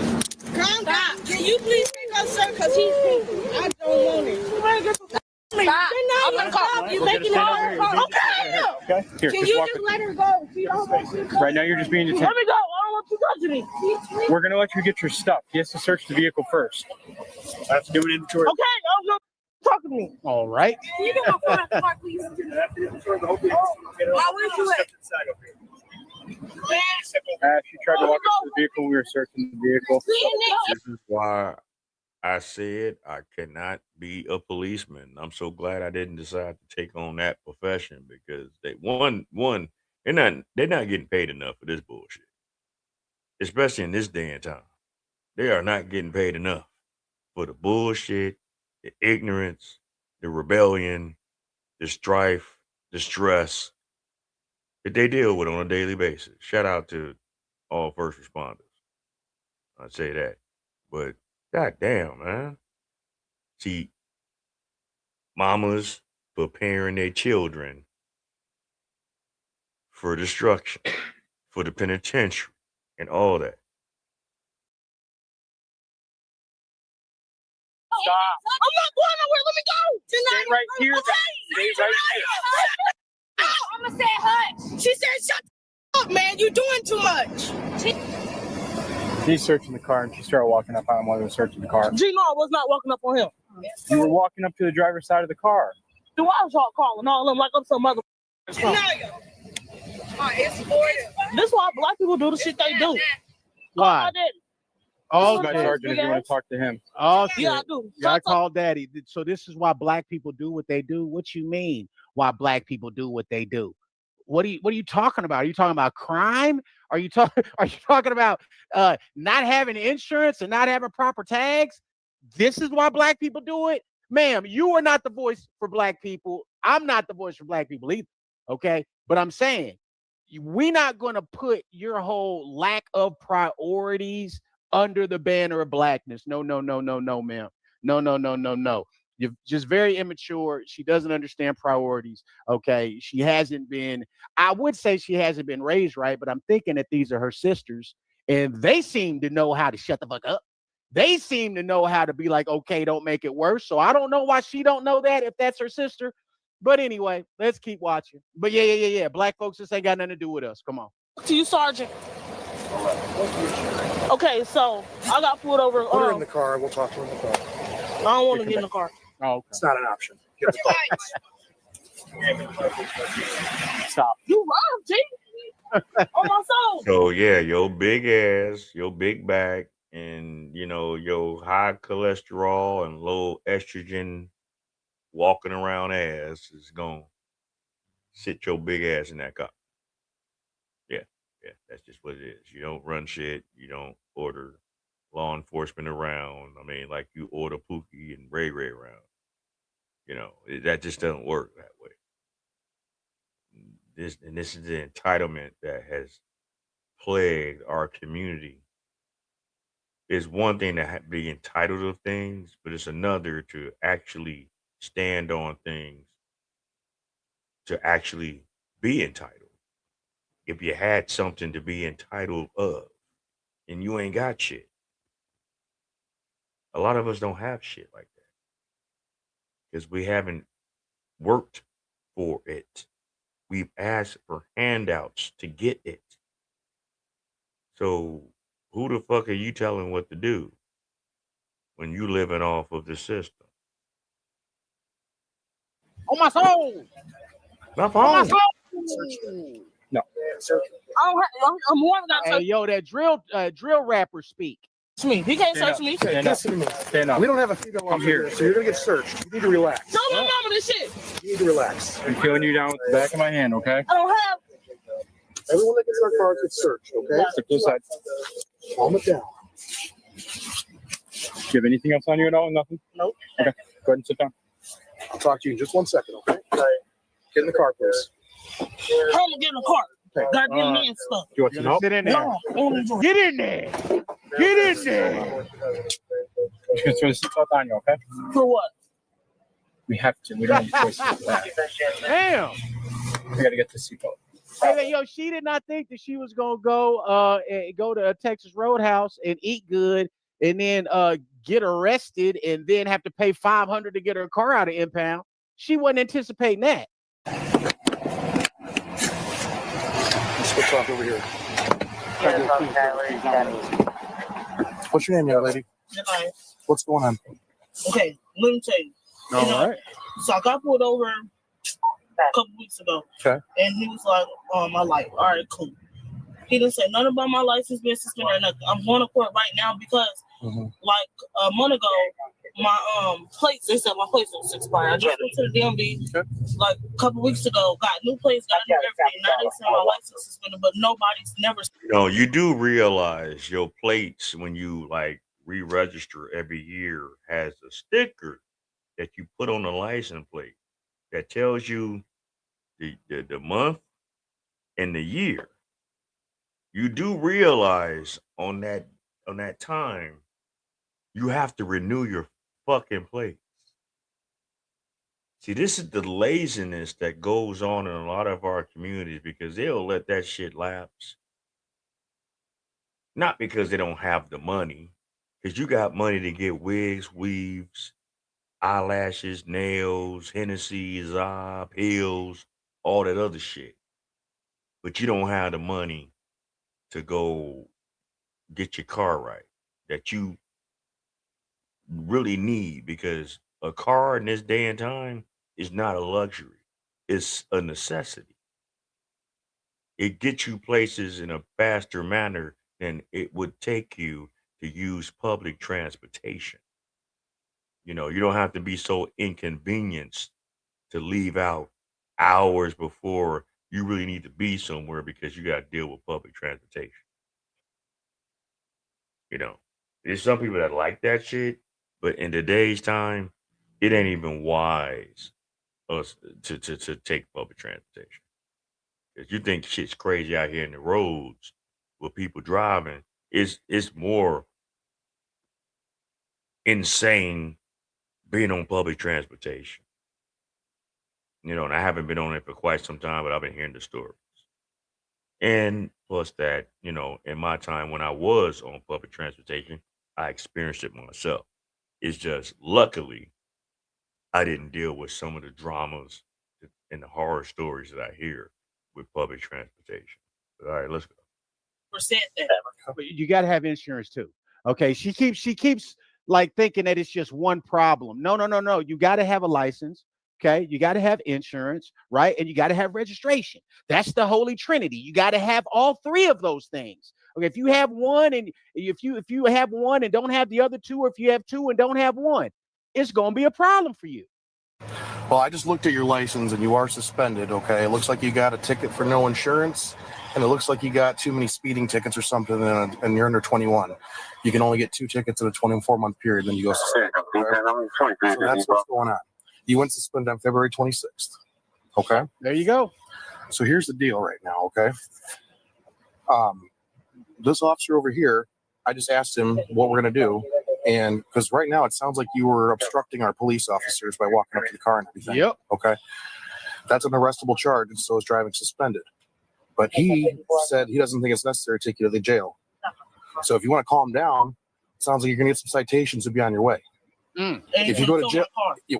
down. Can you please pick up, sir? Because he's pink. I don't want it. Stop. I'm gonna call. You making it hard. Okay. Okay. Here, Can just you walk just with let her go? She don't want you to go. Right now, you're just being detained. Let me go. I don't want you touching me. We're going to let you get your stuff. He has to search the vehicle first. I have to do an inventory. Okay, I was talk to me. All right. Can you get my phone out the car, please? Why Why would you at? She tried to walk up to the vehicle. We were searching the vehicle. This is why I said I cannot be a policeman. I'm so glad I didn't decide to take on that profession because they're not getting paid enough for this bullshit. Especially in this day and time. They are not getting paid enough for the bullshit, the ignorance, the rebellion, the strife, the stress that they deal with on a daily basis. Shout out to all first responders. I'd say that. But goddamn, man. See, mamas preparing their children for destruction, for the penitentiary, and all that. Stop. I'm not going nowhere. Let me go. Stay right here. Stay right here. I'm gonna say hush. She said, "Shut up, man. You're doing too much." She's searching the car, and she started walking up on him while we were searching the car. Gino, I was not walking up on him. You were walking up to the driver's side of the car. Do I was y'all calling all them like I'm some mother? This why black people do the shit they do. Why? I did. Oh, Got Sergeant, if you want to talk to him. Oh, Yeah, I do. Yeah, I called Daddy. So this is why black people do what they do. What you mean? Why black people do what they do? What are you talking about? Are you talking about crime? Are you talking about not having insurance and not having proper tags? This is why black people do it, ma'am. You are not the voice for black people. I'm not the voice for black people either. Okay, but I'm saying we're not going to put your whole lack of priorities under the banner of blackness. No, ma'am. No. You're just very immature. She doesn't understand priorities. Okay. I would say she hasn't been raised right, but I'm thinking that these are her sisters and they seem to know how to shut the fuck up. They seem to know how to be like, okay, don't make it worse. So I don't know why she don't know that if that's her sister. But anyway, let's keep watching. But yeah. Black folks, this ain't got nothing to do with us. Come on. To you, Sergeant. Okay, so I got pulled over. Put her in the car and we'll talk to her in the car. I don't want to get in the car. Oh, okay. It's not an option. Get the car. Stop. You wrong, G. On my soul. So yeah, your big ass, your big back, and your high cholesterol and low estrogen walking around ass is gonna sit your big ass in that car. Yeah, that's just what it is. You don't run shit. You don't order law enforcement around. I mean, like you order Pookie and Ray Ray around. That just doesn't work that way. This is the entitlement that has plagued our community. It's one thing to be entitled to things, but it's another to actually stand on things, to actually be entitled. If you had something to be entitled of, and you ain't got shit. A lot of us don't have shit like that because we haven't worked for it. We've asked for handouts to get it. So who the fuck are you telling what to do when you living off of the system? On my soul. My phone. On my soul. No. I'm more than Hey, yo, that drill rapper speak. me. He can't search me. Listen to me. Stand up. We don't have a female on here, so you're gonna get searched. You need to relax. Tell my mama this shit. You need to relax. I'm feeling you down with the back of my hand, okay? I don't have. Everyone that gets in our car gets searched, okay? Step to the side. Calm it down. Do you have anything else on you at all? Nothing? Nope. Okay. Go ahead and sit down. I'll talk to you in just 1 second, okay? Get in the car, please. I'm gonna get in the car. Gotta get me and stuff. Do you want some help? Sit in there. No, Get in there. Get in there. Just gonna throw the seatbelt on you, okay? for what? We have to. We don't have a choice. Damn. We gotta get the seatbelt. Hey, yo, she did not think that she was gonna go to a Texas Roadhouse and eat good and then get arrested and then have to pay $500 to get her car out of impound. She wasn't anticipating that. Let's talk over here. What's your name, young lady? What's going on? Okay, let me tell you. All right. So I got pulled over a couple weeks ago. Okay. And he was like, my life. All right, cool. He didn't say nothing about my license being suspended or nothing. I'm going to court right now because, like a month ago, my plates, they said my plates was expired. I just went to the DMV like a couple weeks ago, got new plates, got new everything. Now they say my license suspended, but nobody's never. You do realize your plates when you like re-register every year has a sticker that you put on the license plate that tells you the month and the year. You do realize on that time you have to renew your fucking plate. See, this is the laziness that goes on in a lot of our communities because they'll let that shit lapse. Not because they don't have the money, because you got money to get wigs, weaves, eyelashes, nails, Hennessy, Zob, pills, all that other shit. But you don't have the money to go get your car right that you really need because a car in this day and time is not a luxury. It's a necessity. It gets you places in a faster manner than it would take you to use public transportation. You don't have to be so inconvenienced to leave out hours before you really need to be somewhere because you got to deal with public transportation. There's some people that like that shit, but in today's time, it ain't even wise us to take public transportation. Because you think shit's crazy out here in the roads with people driving. It's more insane being on public transportation. And I haven't been on it for quite some time, but I've been hearing the stories. And plus that, in my time when I was on public transportation, I experienced it myself. It's just luckily I didn't deal with some of the dramas and the horror stories that I hear with public transportation. But, all right, let's go. But you got to have insurance too. Okay, she keeps like thinking that it's just one problem. No. You got to have a license. Okay, you got to have insurance, right? And you got to have registration. That's the holy trinity. You got to have all three of those things. Okay, if you have one and if you have one and don't have the other two, or if you have two and don't have one, it's going to be a problem for you. Well, I just looked at your license and you are suspended, okay? It looks like you got a ticket for no insurance, and it looks like you got too many speeding tickets or something, and you're under 21. You can only get 2 tickets in a 24-month period, then you go suspended. Okay? So that's what's going on. You went suspended on February 26th, okay? There you go. So here's the deal right now, okay? This officer over here, I just asked him what we're going to do. And because right now it sounds like you were obstructing our police officers by walking up to the car and everything. Yep. Okay. That's an arrestable charge, and so is driving suspended. But he said he doesn't think it's necessary to take you to the jail. So if you want to calm down, it sounds like you're going to get some citations to be on your way. If you go to jail,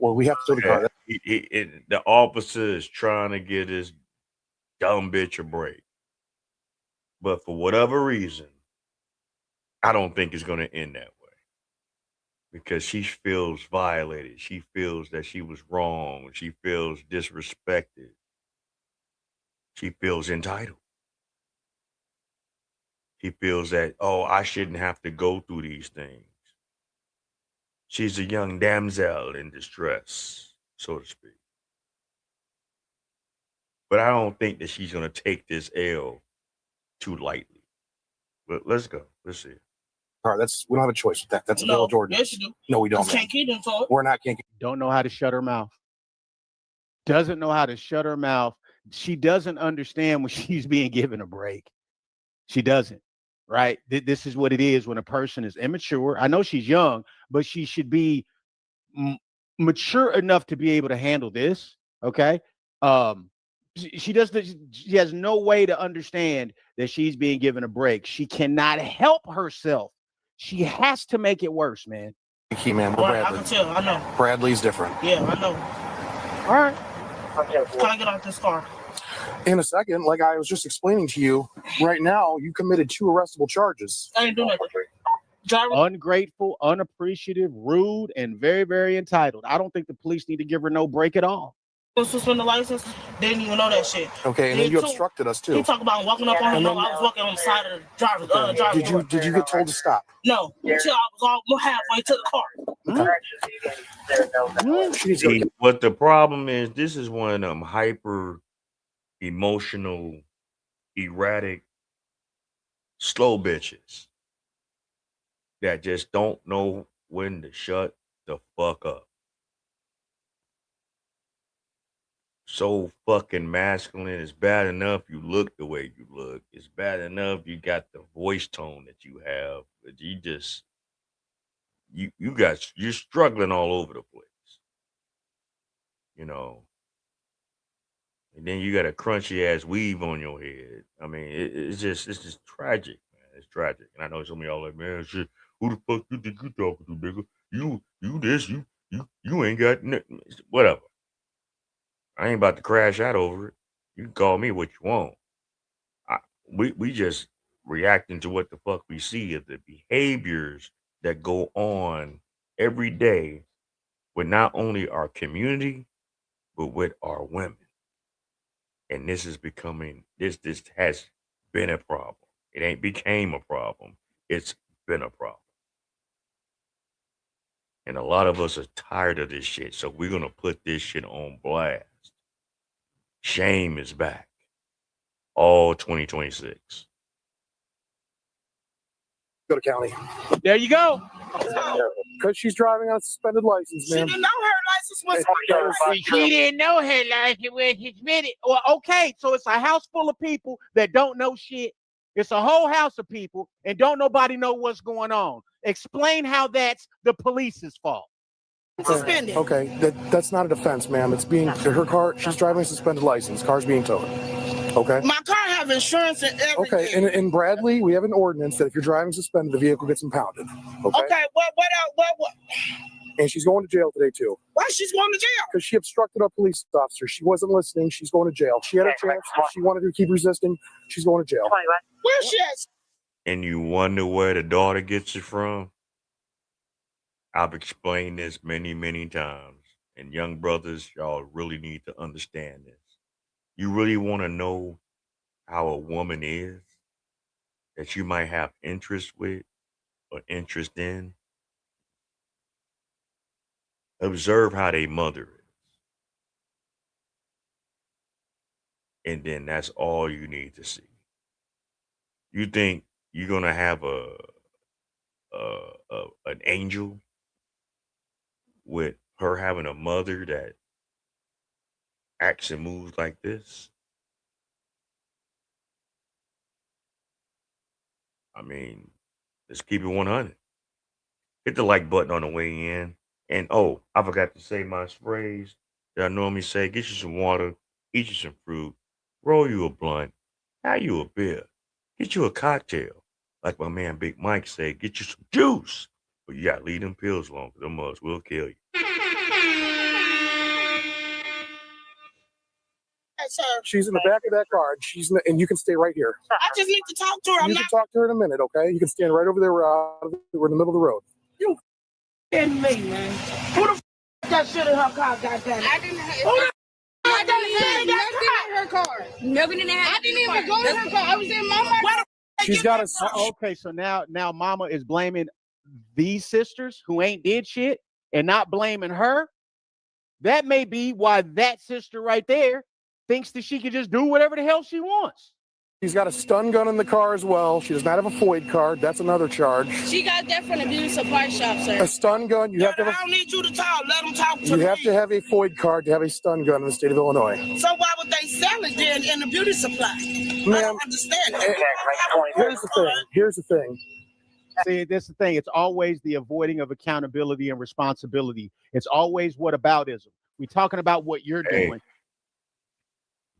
well, we have to tow the car. The officer is trying to get his dumb bitch a break. But for whatever reason, I don't think it's going to end that way. Because she feels violated. She feels that she was wrong. She feels disrespected. She feels entitled. She feels that, I shouldn't have to go through these things. She's a young damsel in distress, so to speak. But I don't think that she's going to take this L too lightly. But let's go. Let's see. All right, we don't have a choice with that. That's a village ordinance. Yes, you do. No, we don't. Can't keep them told. We're not can't. Don't know how to shut her mouth. Doesn't know how to shut her mouth. She doesn't understand when she's being given a break. She doesn't, right? This is what it is when a person is immature. I know she's young, but she should be mature enough to be able to handle this. Okay. She has no way to understand that she's being given a break. She cannot help herself. She has to make it worse, man. Key man, we're Right, Bradley. I can tell. I know. Bradley's different. Yeah, I know. All right. Can I get out this car? In a second, like I was just explaining to you, right now you committed 2 arrestable charges. I ain't doing nothing. Driver. Ungrateful, unappreciative, rude, and very, very entitled. I don't think the police need to give her no break at all. suspend the license. They didn't even know that shit. Okay, and then you obstructed us too. He talked about walking up on him. No, I was walking on the side of the driver. Did you get told to stop? No, until I was all halfway to the car. See, what the problem is, this is one of them hyper emotional, erratic, slow bitches that just don't know when to shut the fuck up. So fucking masculine. It's bad enough you look the way you look. It's bad enough you got the voice tone that you have. But you're struggling all over the place. You know. And then you got a crunchy ass weave on your head. I mean, it's just tragic, man. It's tragic. And I know some of y'all like, man, shit, who the fuck you think you talking to, nigga? You this, you ain't got nothing. Whatever. I ain't about to crash out over it. You can call me what you want. We just reacting to what the fuck we see of the behaviors that go on every day with not only our community, but with our women. And this is becoming this has been a problem. It ain't became a problem. It's been a problem. And a lot of us are tired of this shit. So we're gonna put this shit on blast. Shame is back. All 2026. Go to county. There you go. Because she's driving on a suspended license, man. She didn't know her license was She didn't know her license was suspended. Well, okay, so it's a house full of people that don't know shit. It's a whole house of people and don't nobody know what's going on. Explain how that's the police's fault. suspended. Okay, that's not a defense, ma'am. It's being her car. She's driving a suspended license. Car's being towed. Okay. My car have insurance and everything. Okay, in Bradley, we have an ordinance that if you're driving suspended, the vehicle gets impounded. Okay. Okay. What? And she's going to jail today too. Why she's going to jail? Because she obstructed a police officer. She wasn't listening. She's going to jail. She had a chance. She wanted to keep resisting. She's going to jail. Where's she at? And you wonder where the daughter gets it from? I've explained this many, many times. And young brothers, y'all really need to understand this. You really want to know how a woman is that you might have interest with or interest in? Observe how they mother is. And then that's all you need to see. You think you're gonna have an angel with her having a mother that acts and moves like this? I mean, let's keep it 100. Hit the like button on the way in. And oh, I forgot to say my phrase that I normally say: get you some water, eat you some fruit, roll you a blunt, have you a beer, get you a cocktail. Like my man Big Mike said, get you some juice. But you gotta leave them pills alone, because them mugs will kill you. Sir. She's in the back of that car, and you can stay right here. I just need to talk to her. You can talk to her in a minute, okay? You can stand right over there. We're in the middle of the road. You kidding me, man? Who the got shit in her car? Goddamn! I didn't have. I didn't have nothing in her car. Nobody didn't have. I didn't even go in her car. I was in Mama. She's got a. Okay, so now Mama is blaming these sisters who ain't did shit and not blaming her. That may be why that sister right there thinks that she can just do whatever the hell she wants. She's got a stun gun in the car as well. She does not have a FOID card. That's another charge. She got that from the beauty supply shop, sir. A stun gun. You have to. I don't need you to talk. Let them talk to me. You have to have a FOID card to have a stun gun in the state of Illinois. So why would they sell it then in the beauty supply? I don't understand it. Here's the thing. See, that's the thing. It's always the avoiding of accountability and responsibility. It's always whataboutism. We're talking about what you're doing.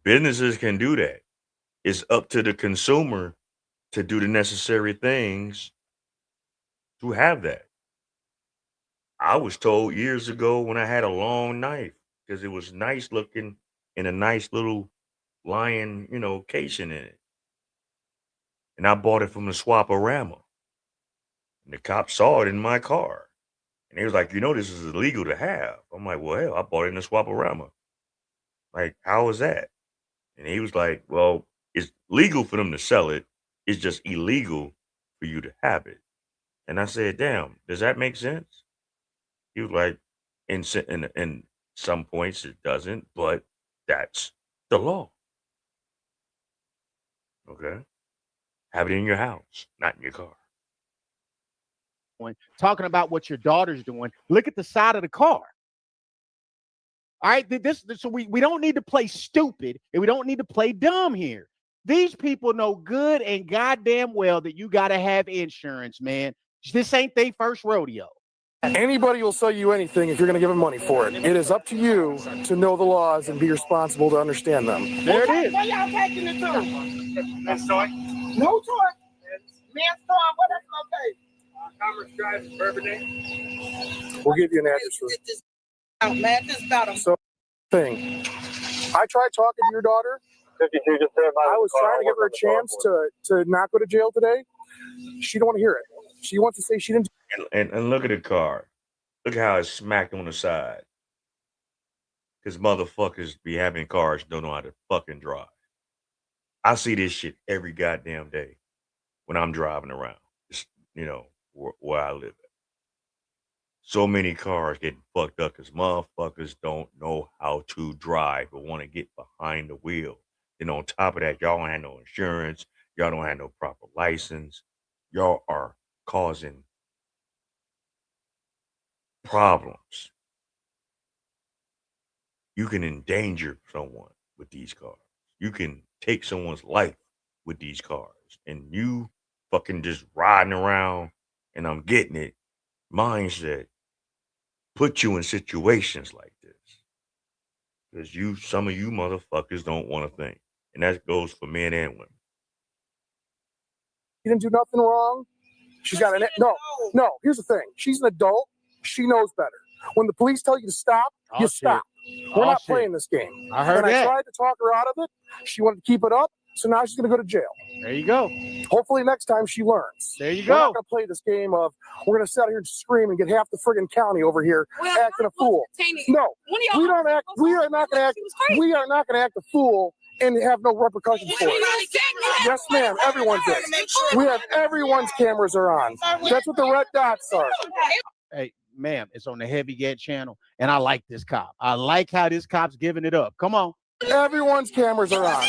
Businesses can do that. It's up to the consumer to do the necessary things to have that. I was told years ago when I had a long knife, because it was nice looking and a nice little lion, casing in it. And I bought it from the Swaparama. And the cop saw it in my car. And he was like, this is illegal to have. I'm like, well, hell, I bought it in the Swaparama. Like, how is that? And he was like, well, it's legal for them to sell it. It's just illegal for you to have it. And I said, damn, does that make sense? He was like, in some points it doesn't, but that's the law. Okay. Have it in your house, not in your car. Talking about what your daughter's doing. Look at the side of the car. All right, so we don't need to play stupid and we don't need to play dumb here. These people know good and goddamn well that you got to have insurance, man. This ain't their first rodeo. Anybody will sell you anything if you're going to give them money for it. It is up to you to know the laws and be responsible to understand them. There it is. Where y'all taking it to? That's toy. No toy. Man's toy. What is located? Commerce Drive, Bourbon Day. We'll give you an address for it. Man, this about So, thing. I tried talking to your daughter. I was trying to give her a chance to not go to jail today. She don't want to hear it. She wants to say she didn't. And look at the car. Look at how it's smacked on the side. Because motherfuckers be having cars don't know how to fucking drive. I see this shit every goddamn day when I'm driving around, where I live at. So many cars getting fucked up because motherfuckers don't know how to drive or want to get behind the wheel. And on top of that, y'all don't have no insurance. Y'all don't have no proper license. Y'all are causing problems. You can endanger someone with these cars. You can take someone's life with these cars. And you fucking just riding around and I'm getting it mindset put you in situations like this. Because some of you motherfuckers don't want to think. And that goes for men and women. She didn't do nothing wrong. She's got no. Here's the thing. She's an adult. She knows better. When the police tell you to stop, you stop. We're not playing this game. I heard that. I tried to talk her out of it. She wanted to keep it up. So now she's going to go to jail. There you go. Hopefully next time she learns. There you We're go. not going to play this game of we're going to sit out here and scream and get half the friggin' county over here acting a fool. No, we don't act. We are not going to act. We are not going to act a fool and have no repercussions for it. Yes, ma'am. Everyone's there. We have everyone's cameras are on. That's what the red dots are. Hey, ma'am, it's on the Heavy Get channel, and I like this cop. I like how this cop's giving it up. Come on. Everyone's cameras are on.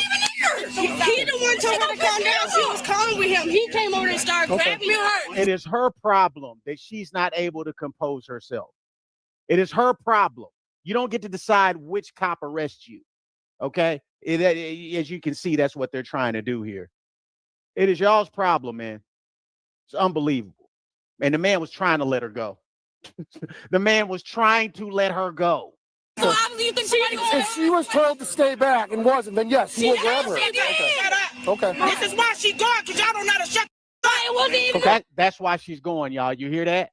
He the one told her to calm down. She was calling with him. He came over and started grabbing her. It is her problem that she's not able to compose herself. It is her problem. You don't get to decide which cop arrests you. Okay? As you can see, that's what they're trying to do here. It is y'all's problem, man. It's unbelievable. And the man was trying to let her go. The man was trying to let her go. So if she was told to stay back and wasn't, then yes, he will grab her. Okay. This is why she gone, because y'all don't know how to shut the That's why she's going, y'all. You hear that?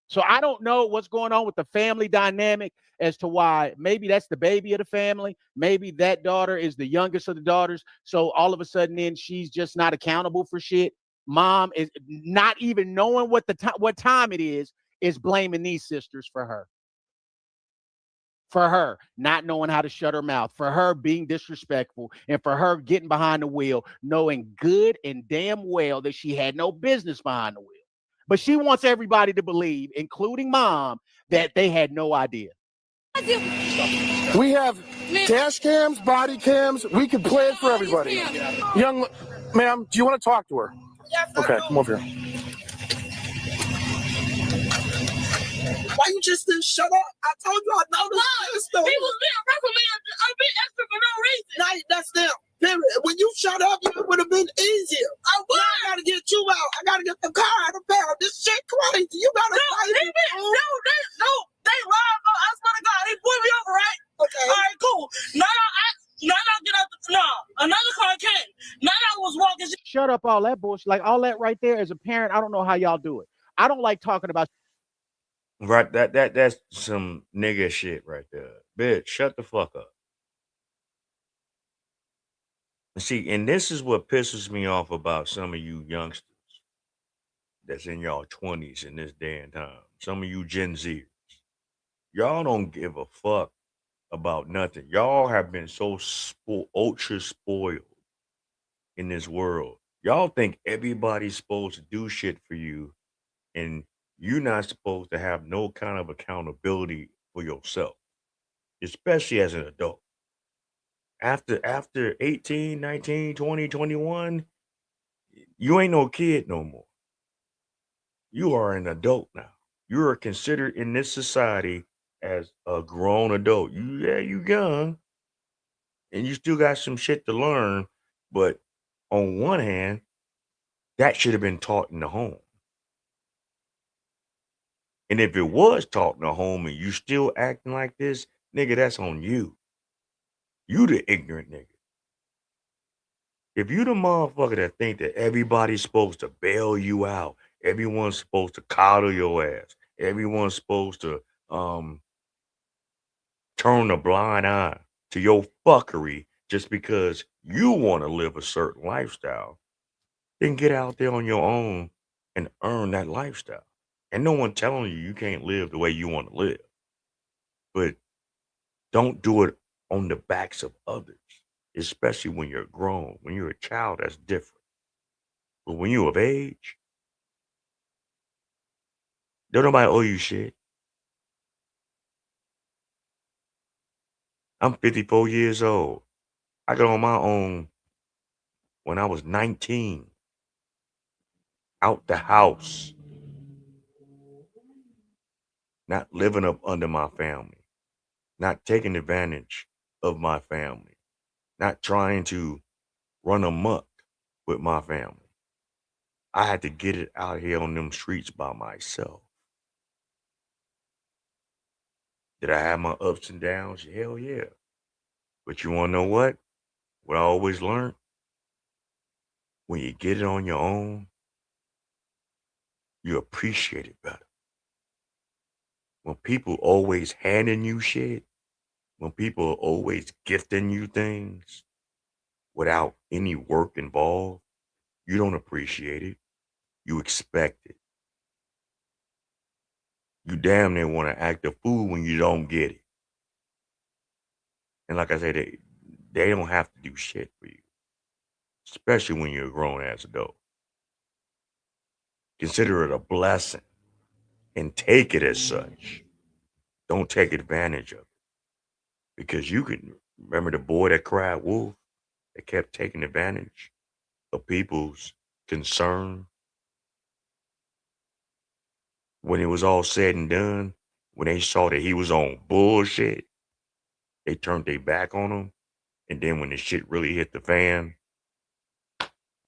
So I don't know what's going on with the family dynamic as to why maybe that's the baby of the family. Maybe that daughter is the youngest of the daughters. So all of a sudden then she's just not accountable for shit. Mom is not even knowing what time it is blaming these sisters for her. For her not knowing how to shut her mouth, for her being disrespectful, and for her getting behind the wheel, knowing good and damn well that she had no business behind the wheel. But she wants everybody to believe, including mom, that they had no idea. We have dash cams, body cams. We can play it for everybody. Young ma'am, do you want to talk to her? Yes, okay, come over here. Why you just didn't shut up? I told you I noticed this stuff. He was being reprimanded a bit extra for no reason. Now that's them. Period. When you shut up, it would have been easier. I gotta get you out. I gotta get the car out of town. This shit crazy. You gotta fight it. No, they lied. I swear to God, he pulled me over, right? Okay. All right, cool. Now I get out another car came. Now I was walking. Shut up, all that bullshit. Like all that right there. As a parent, I don't know how y'all do it. I don't like talking about. Right, that's some nigga shit right there. Bitch, shut the fuck up. See, and this is what pisses me off about some of you youngsters that's in y'all 20s in this day and time. Some of you Gen Zers. Y'all don't give a fuck about nothing. Y'all have been so ultra spoiled in this world. Y'all think everybody's supposed to do shit for you, and you're not supposed to have no kind of accountability for yourself, especially as an adult. After 18, 19, 20, 21, you ain't no kid no more. You are an adult now. You are considered in this society as a grown adult. You young, and you still got some shit to learn. But on one hand, that should have been taught in the home. And if it was taught in the home and you still acting like this, nigga, that's on you. You the ignorant nigga. If you the motherfucker that think that everybody's supposed to bail you out, everyone's supposed to coddle your ass, everyone's supposed to turn a blind eye to your fuckery just because you want to live a certain lifestyle, then get out there on your own and earn that lifestyle. And no one telling you can't live the way you want to live. But don't do it on the backs of others, especially when you're grown. When you're a child, that's different. But when you're of age, don't nobody owe you shit. I'm 54 years old. I got on my own when I was 19, out the house, not living up under my family, not taking advantage of my family, not trying to run amok with my family. I had to get it out here on them streets by myself. Did I have my ups and downs? Hell yeah. But you want to know what? What I always learned? When you get it on your own, you appreciate it better. When people always handing you shit, when people are always gifting you things without any work involved, you don't appreciate it. You expect it. You damn near want to act a fool when you don't get it. And like I said, they don't have to do shit for you, especially when you're a grown ass adult. Consider it a blessing and take it as such. Don't take advantage of it. Because you can remember the boy that cried wolf, that kept taking advantage of people's concern. When it was all said and done, when they saw that he was on bullshit, they turned their back on him. And then when the shit really hit the fan,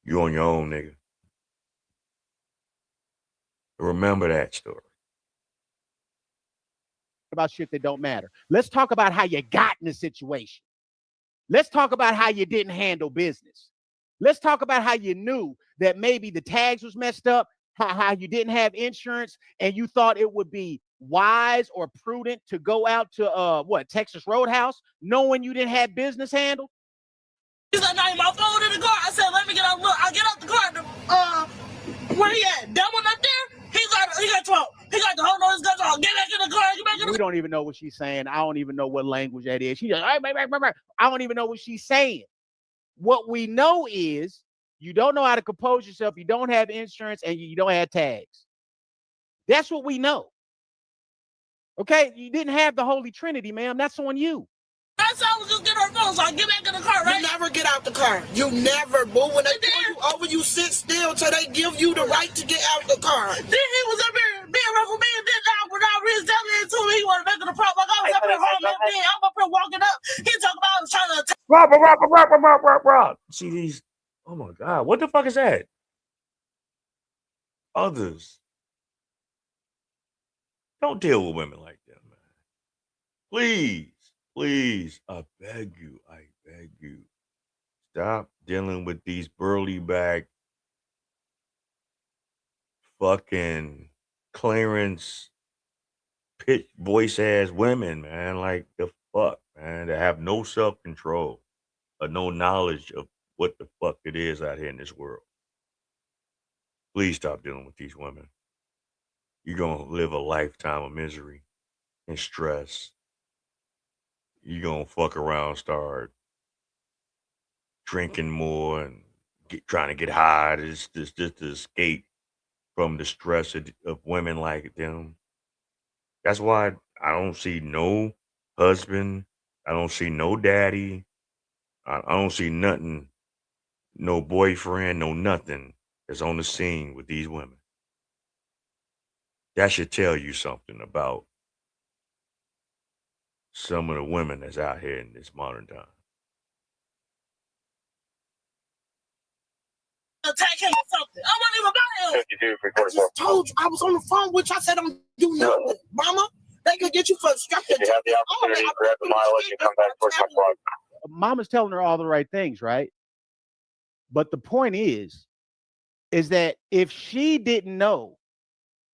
you on your own, nigga. Remember that story. About shit that don't matter. Let's talk about how you got in the situation. Let's talk about how you didn't handle business. Let's talk about how you knew that maybe the tags was messed up, how you didn't have insurance, and you thought it would be wise or prudent to go out to Texas Roadhouse, knowing you didn't have business handled. He's like, "Now my phone in the car." I said, "Let me get out." Look, I get out the car. Where he at? That one up there? He got 12. He got the whole nose guns on. Get back in the car. Get back in the car. We don't even know what she's saying. I don't even know what language that is. She just, I don't even know what she's saying. What we know is you don't know how to compose yourself. You don't have insurance and you don't have tags. That's what we know. Okay? You didn't have the Holy Trinity, ma'am. That's on you. That's how I was just getting her phone, so I get back in the car, right? You never get out the car. You never, boo. When they pull you over, you sit still till they give you the right to get out the car. Then he was up here being rough with me, and then now without reason telling it to me, he wanted to make it a problem. Like I was up here home that day, I'm up here walking up. He talking about I was trying to attack. Rob. See these? Oh my God. What the fuck is that? Others. Don't deal with women like that, man. Please, I beg you. Stop dealing with these burly back fucking clearance pitch voice ass women, man. Like the fuck, man. That have no self-control or no knowledge of what the fuck it is out here in this world. Please stop dealing with these women. You're gonna live a lifetime of misery and stress. you gonna fuck around, start drinking more and trying to get high just to escape from the stress of women like them. That's why I don't see no husband. I don't see no daddy. I don't see nothing, no boyfriend, no nothing that's on the scene with these women. That should tell you something about some of the women that's out here in this modern time. Attack him or something. I wasn't even by him. I just told you I was on the phone, which I said I'm doing nothing. Mama, they could get you for obstructing. You have the opportunity to grab the mileage and come back towards my car. Mama's telling her all the right things, right? But the point is that if she didn't know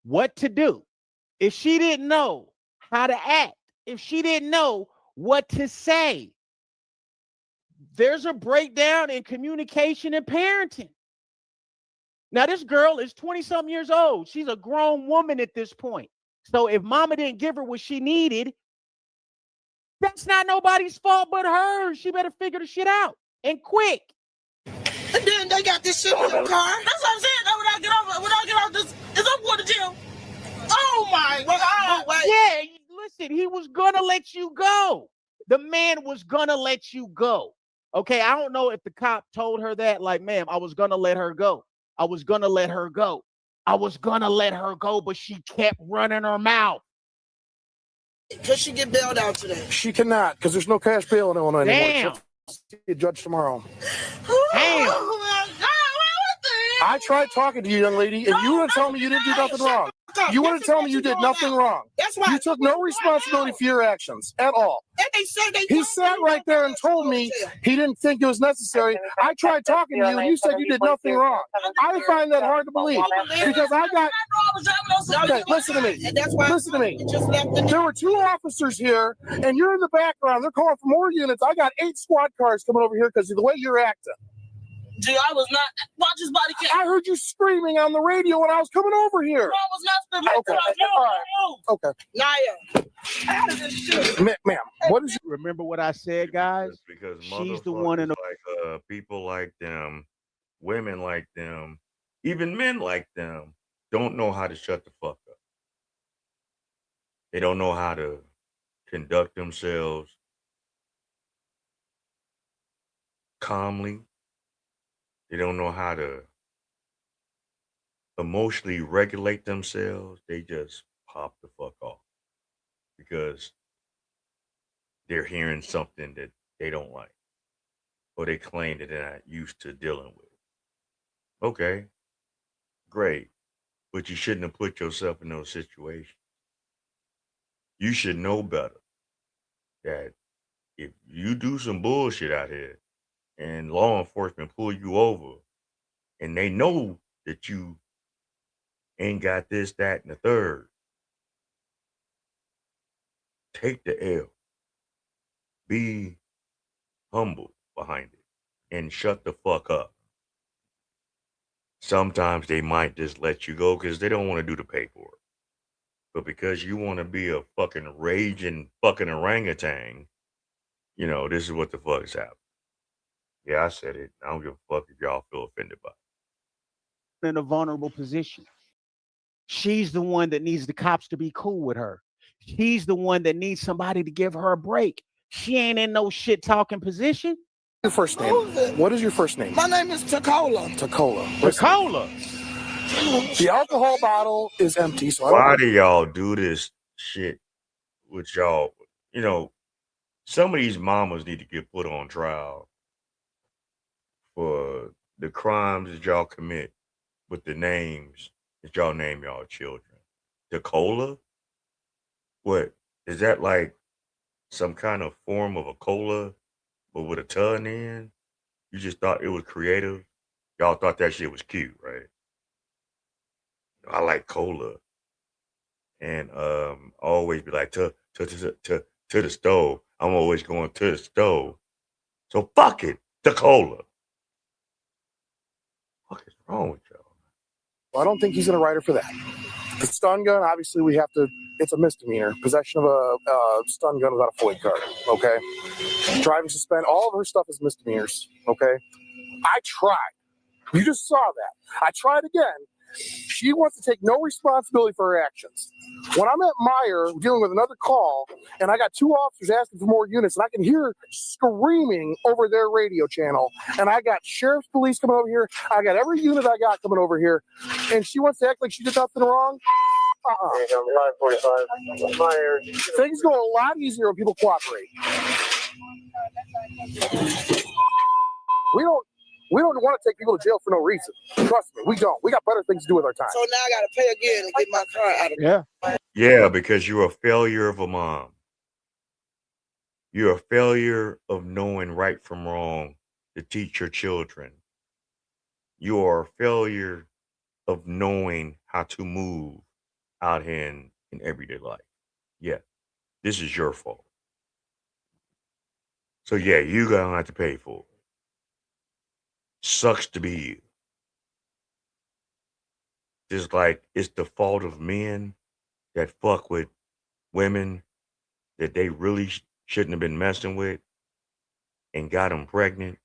what to do, if she didn't know how to act, if she didn't know what to say, there's a breakdown in communication and parenting. Now, this girl is 20-something years old. She's a grown woman at this point. So if mama didn't give her what she needed, that's not nobody's fault but hers. She better figure the shit out and quick. And then they got this shit in the car. That's what I'm saying. When I get off this, it's up for the gym. Oh my God. Yeah, listen, he was gonna let you go. The man was gonna let you go. Okay, I don't know if the cop told her that, like, ma'am, I was gonna let her go. I was gonna let her go. I was gonna let her go, but she kept running her mouth. Could she get bailed out today? She cannot, because there's no cash bail in Illinois anymore. She'll see a judge tomorrow. Damn. Oh my God. What the hell? I tried talking to you, young lady, and you want to tell me you didn't do nothing wrong. You want to tell me you did nothing wrong. That's why you took no responsibility for your actions at all. And they said He sat right there and told me he didn't think it was necessary. I tried talking to you, and you said you did nothing wrong. I find that hard to believe because I got. Okay, listen to me. Listen to me. There were 2 officers here, and you're in the background. They're calling for more units. I got 8 squad cars coming over here because of the way you're acting. Gee, I was not. Watch his body cam. I heard you screaming on the radio when I was coming over here. I was not screaming. Okay. Okay. Naya, out of this shit. Ma'am, what is? Remember what I said, guys? Because she's the one in the like people like them, women like them, even men like them don't know how to shut the fuck up. They don't know how to conduct themselves calmly. They don't know how to emotionally regulate themselves. They just pop the fuck off because they're hearing something that they don't like, or they claim that they're not used to dealing with. Okay, great, but you shouldn't have put yourself in those situations. You should know better that if you do some bullshit out here and law enforcement pull you over and they know that you ain't got this, that, and the third, take the L. Be humble behind it and shut the fuck up. Sometimes they might just let you go because they don't want to do the paperwork. But because you want to be a fucking raging fucking orangutan, you know, this is what the fuck is happening. Yeah, I said it. I don't give a fuck if y'all feel offended by it. In a vulnerable position. She's the one that needs the cops to be cool with her. She's the one that needs somebody to give her a break. She ain't in no shit talking position. Your first name? What is your first name? My name is Tacola. Tacola. Tacola. The alcohol bottle is empty. So why do y'all do this shit with y'all? You know, some of these mamas need to get put on trial for the crimes that y'all commit with the names that y'all name y'all children. Tacola? What? Is that like some kind of form of a cola, but with a ton in? You just thought it was creative? Y'all thought that shit was cute, right? I like cola. And always be like, to the stove. I'm always going to the stove. So fuck it, the cola. What is wrong with y'all? I don't think he's going to write her for that. The stun gun, obviously, it's a misdemeanor. Possession of a stun gun without a FOID card, okay? Driving suspend, all of her stuff is misdemeanors, okay? I tried. You just saw that. I tried again. She wants to take no responsibility for her actions. When I'm at Meyer dealing with another call, and I got 2 officers asking for more units, and I can hear screaming over their radio channel, and I got sheriff's police coming over here, I got every unit I got coming over here, and she wants to act like she did nothing wrong. Things go a lot easier when people cooperate. We don't want to take people to jail for no reason. Trust me, we don't. We got better things to do with our time. So now I got to pay again and get my car out of Yeah. Yeah, because you're a failure of a mom. You're a failure of knowing right from wrong to teach your children. You are a failure of knowing how to move out here in everyday life. Yeah, this is your fault. So yeah, you're gonna have to pay for it. Sucks to be you. Just like it's the fault of men that fuck with women that they really shouldn't have been messing with and got them pregnant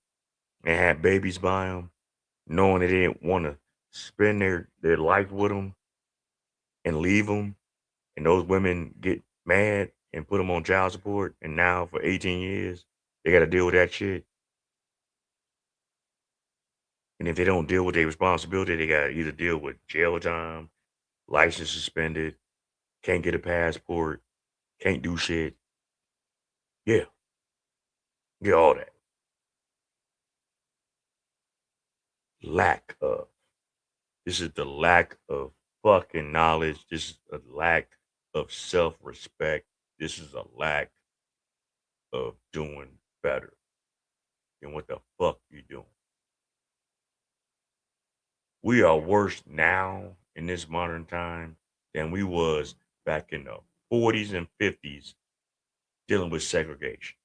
and had babies by them, knowing they didn't want to spend their life with them and leave them. And those women get mad and put them on child support. And now for 18 years, they got to deal with that shit. And if they don't deal with their responsibility, they got to either deal with jail time, license suspended, can't get a passport, can't do shit. Yeah. Get all that. Lack of. This is the lack of fucking knowledge. This is a lack of self-respect. This is a lack of doing better than what the fuck you doing. We are worse now in this modern time than we was back in the 40s and 50s dealing with segregation.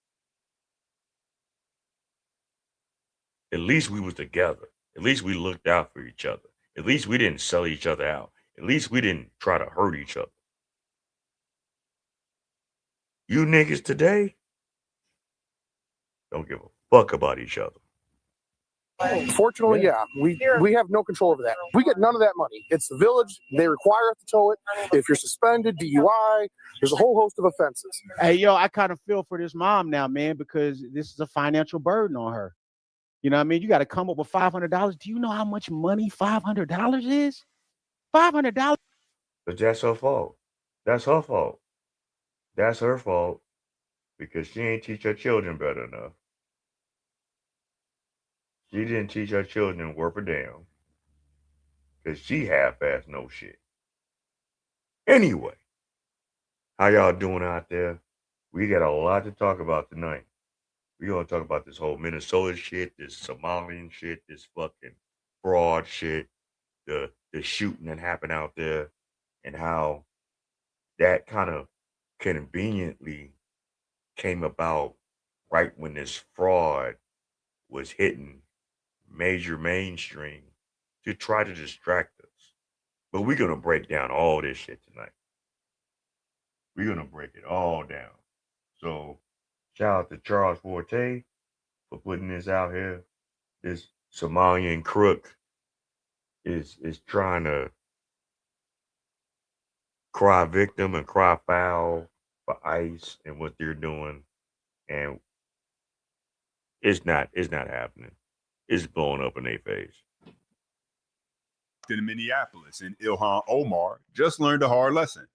At least we was together. At least we looked out for each other. At least we didn't sell each other out. At least we didn't try to hurt each other. You niggas today don't give a fuck about each other. Fortunately, yeah, we have no control over that. We get none of that money. It's the village. They require us to tow it. If you're suspended, DUI, there's a whole host of offenses. Hey, yo, I kind of feel for this mom now, man, because this is a financial burden on her. You know what I mean? You got to come up with $500. Do you know how much money $500 is? $500. But that's her fault. That's her fault. That's her fault because she ain't teach her children better enough. She didn't teach her children worth a damn because she half-assed no shit. Anyway, how y'all doing out there? We got a lot to talk about tonight. We're going to talk about this whole Minnesota shit, this Somalian shit, this fucking fraud shit, the shooting that happened out there, and how that kind of conveniently came about right when this fraud was hitting major mainstream to try to distract us. But we're going to break down all this shit tonight. We're going to break it all down. So shout out to Charles Forte for putting this out here. This Somalian crook is trying to cry victim and cry foul for ICE and what they're doing. And it's not happening. It's blowing up in their face. In Minneapolis, and Ilhan Omar just learned a hard lesson.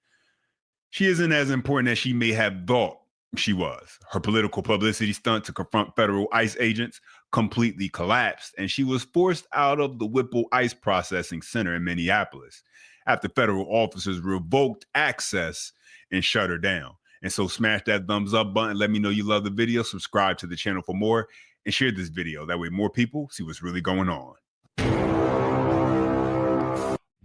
She isn't as important as she may have thought she was. Her political publicity stunt to confront federal ICE agents completely collapsed, and she was forced out of the Whipple ICE processing center in Minneapolis after federal officers revoked access and shut her down. And so smash that thumbs up button. Let me know you love the video. Subscribe to the channel for more and share this video. That way more people see what's really going on.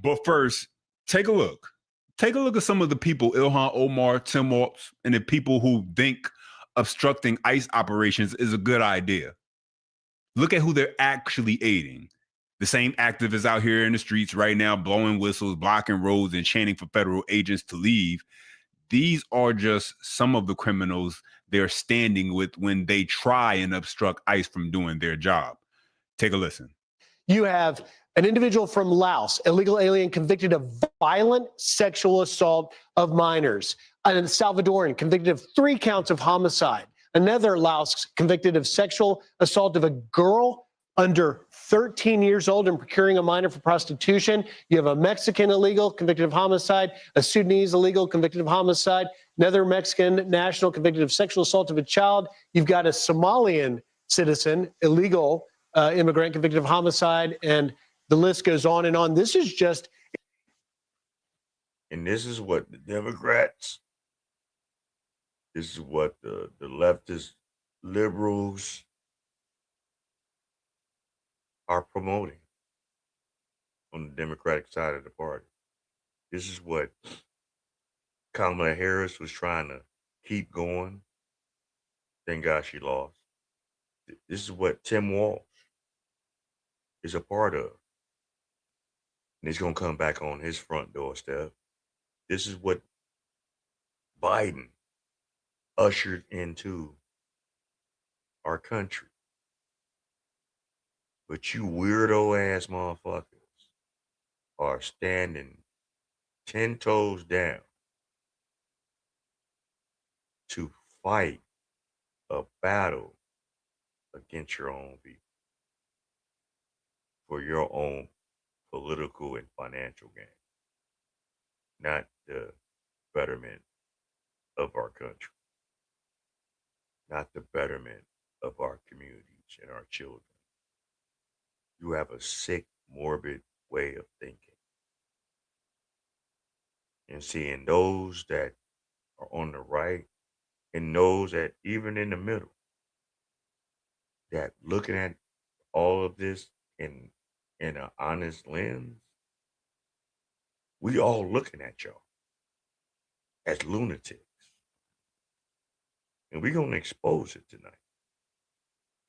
But first, take a look. Take a look at some of the people, Ilhan Omar, Tim Walz, and the people who think obstructing ICE operations is a good idea. Look at who they're actually aiding. The same activists out here in the streets right now blowing whistles, blocking roads, and chanting for federal agents to leave. These are just some of the criminals they're standing with when they try and obstruct ICE from doing their job. Take a listen. You have an individual from Laos, illegal alien convicted of violent sexual assault of minors. A Salvadoran convicted of 3 counts of homicide. Another Laos convicted of sexual assault of a girl under 13 years old and procuring a minor for prostitution. You have a Mexican illegal convicted of homicide, a Sudanese illegal convicted of homicide, another Mexican national convicted of sexual assault of a child. You've got a Somalian citizen, illegal immigrant convicted of homicide, and the list goes on and on. This is just... And this is what the Democrats, this is what the leftist liberals are promoting on the Democratic side of the party. This is what Kamala Harris was trying to keep going. Thank God she lost. This is what Tim Walsh is a part of. And he's going to come back on his front doorstep. This is what Biden ushered into our country. But you weirdo ass motherfuckers are standing 10 toes down to fight a battle against your own people for your own political and financial gain, not the betterment of our country, not the betterment of our communities and our children. You have a sick, morbid way of thinking. And seeing those that are on the right and those that even in the middle, that looking at all of this in an honest lens, we all looking at y'all as lunatics. And we're going to expose it tonight.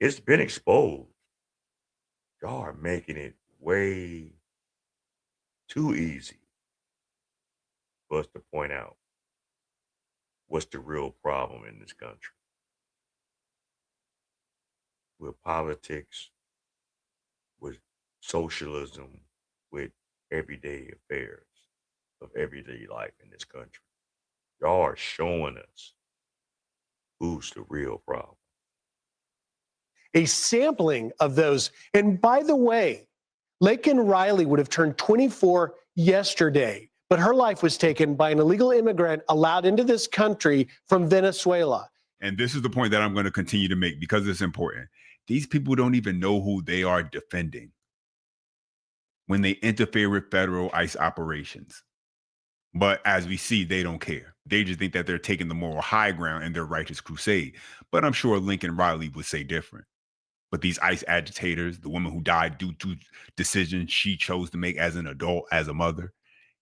It's been exposed. Y'all are making it way too easy for us to point out what's the real problem in this country. With politics, with socialism, with everyday affairs of everyday life in this country. Y'all are showing us who's the real problem. A sampling of those. And by the way, Laken Riley would have turned 24 yesterday, but her life was taken by an illegal immigrant allowed into this country from Venezuela. And this is the point that I'm going to continue to make because it's important. These people don't even know who they are defending when they interfere with federal ICE operations. But as we see, they don't care. They just think that they're taking the moral high ground in their righteous crusade. But I'm sure Lincoln Riley would say different. But these ICE agitators, the woman who died due to decisions she chose to make as an adult, as a mother,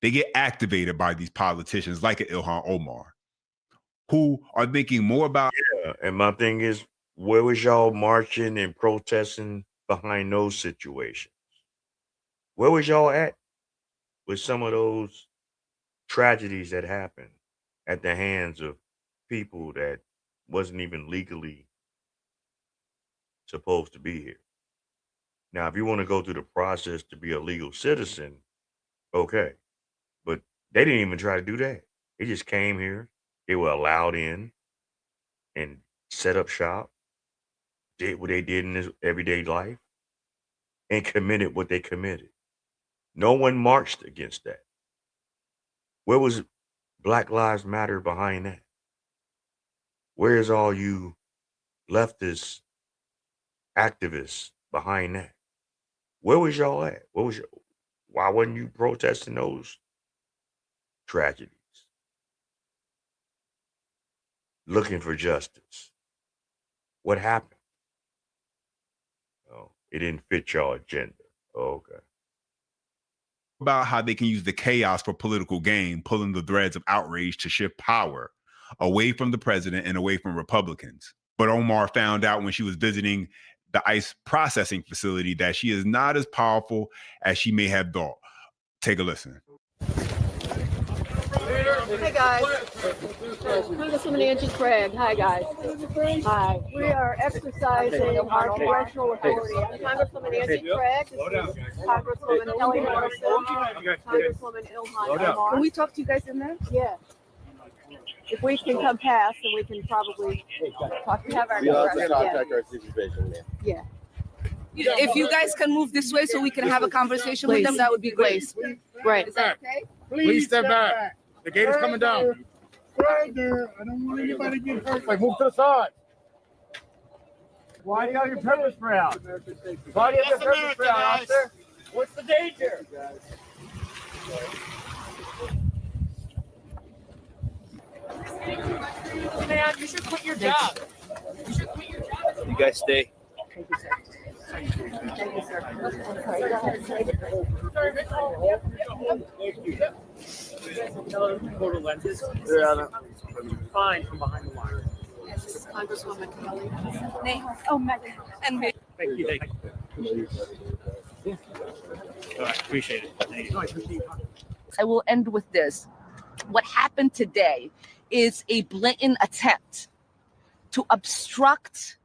they get activated by these politicians like Ilhan Omar, who are thinking more about... Yeah, and my thing is, where was y'all marching and protesting behind those situations? Where was y'all at with some of those tragedies that happened at the hands of people that wasn't even legally supposed to be here? Now, if you want to go through the process to be a legal citizen, okay. But they didn't even try to do that. They just came here. They were allowed in and set up shop, did what they did in this everyday life, and committed what they committed. No one marched against that. Where was Black Lives Matter behind that? Where's all you leftist activists behind that? Where was y'all at? Why wasn't you protesting those tragedies? Looking for justice. What happened? Oh, it didn't fit your agenda. Okay. About how they can use the chaos for political gain, pulling the threads of outrage to shift power away from the president and away from Republicans. But Omar found out when she was visiting the ICE processing facility that she is not as powerful as she may have thought. Take a listen. Hi guys, Congresswoman Angie Craig. Hi guys. Hi. We are exercising our congressional authority. I'm Congresswoman Angie Craig. This is Congresswoman Kelly Morrison. Congresswoman Ilhan Omar. Can we talk to you guys in there? Yeah. If we can come past, then we can probably talk. We have our yeah. If you guys can move this way so we can have a conversation with them, that would be great. Right. Is that okay? Please step back. The gate is coming down. Right there. I don't want anybody to get hurt. Like, move to the side. Why do you have your pepper spray out? Why do you have your pepper spray out, officer? What's the danger? Man, you should quit your job. You should quit your job. You guys stay. Thank you, sir. Thank you, sir. Total lenses. Fine from behind the wire. Yes, this is Congresswoman Kelly. Oh, Megan. And me. Thank you. Thank you. All right, appreciate it. Thank you. I will end with this. What happened today is a blatant attempt to obstruct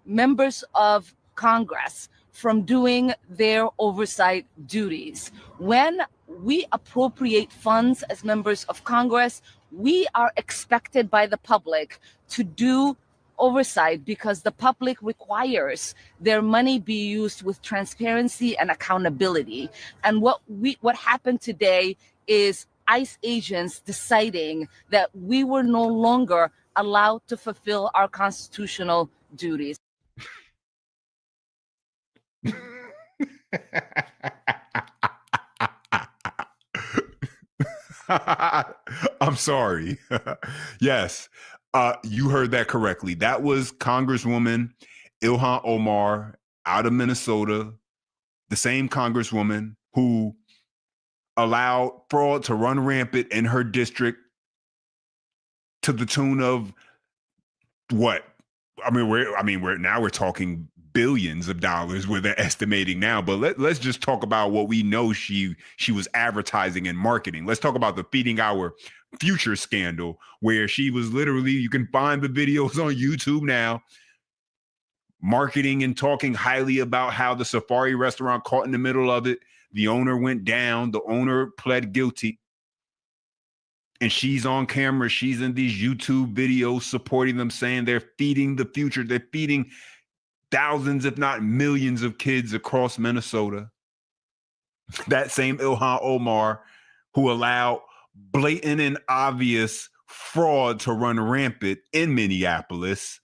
members of Congress from doing their oversight duties. When we appropriate funds as members of Congress, we are expected by the public to do oversight because the public requires their money be used with transparency and accountability. And what happened today is ICE agents deciding that we were no longer allowed to fulfill our constitutional duties. I'm sorry. Yes, you heard that correctly. That was Congresswoman Ilhan Omar out of Minnesota, the same Congresswoman who allowed fraud to run rampant in her district to the tune of what? We're talking billions of dollars where they're estimating now, but let's just talk about what we know she was advertising and marketing. Let's talk about the Feeding Our Future scandal, where she was literally, you can find the videos on YouTube now, marketing and talking highly about how the Safari restaurant caught in the middle of it. The owner went down, the owner pled guilty. And she's on camera, she's in these YouTube videos supporting them, saying they're feeding the future. They're feeding thousands, if not millions of kids across Minnesota. That same Ilhan Omar who allowed blatant and obvious fraud to run rampant in Minneapolis.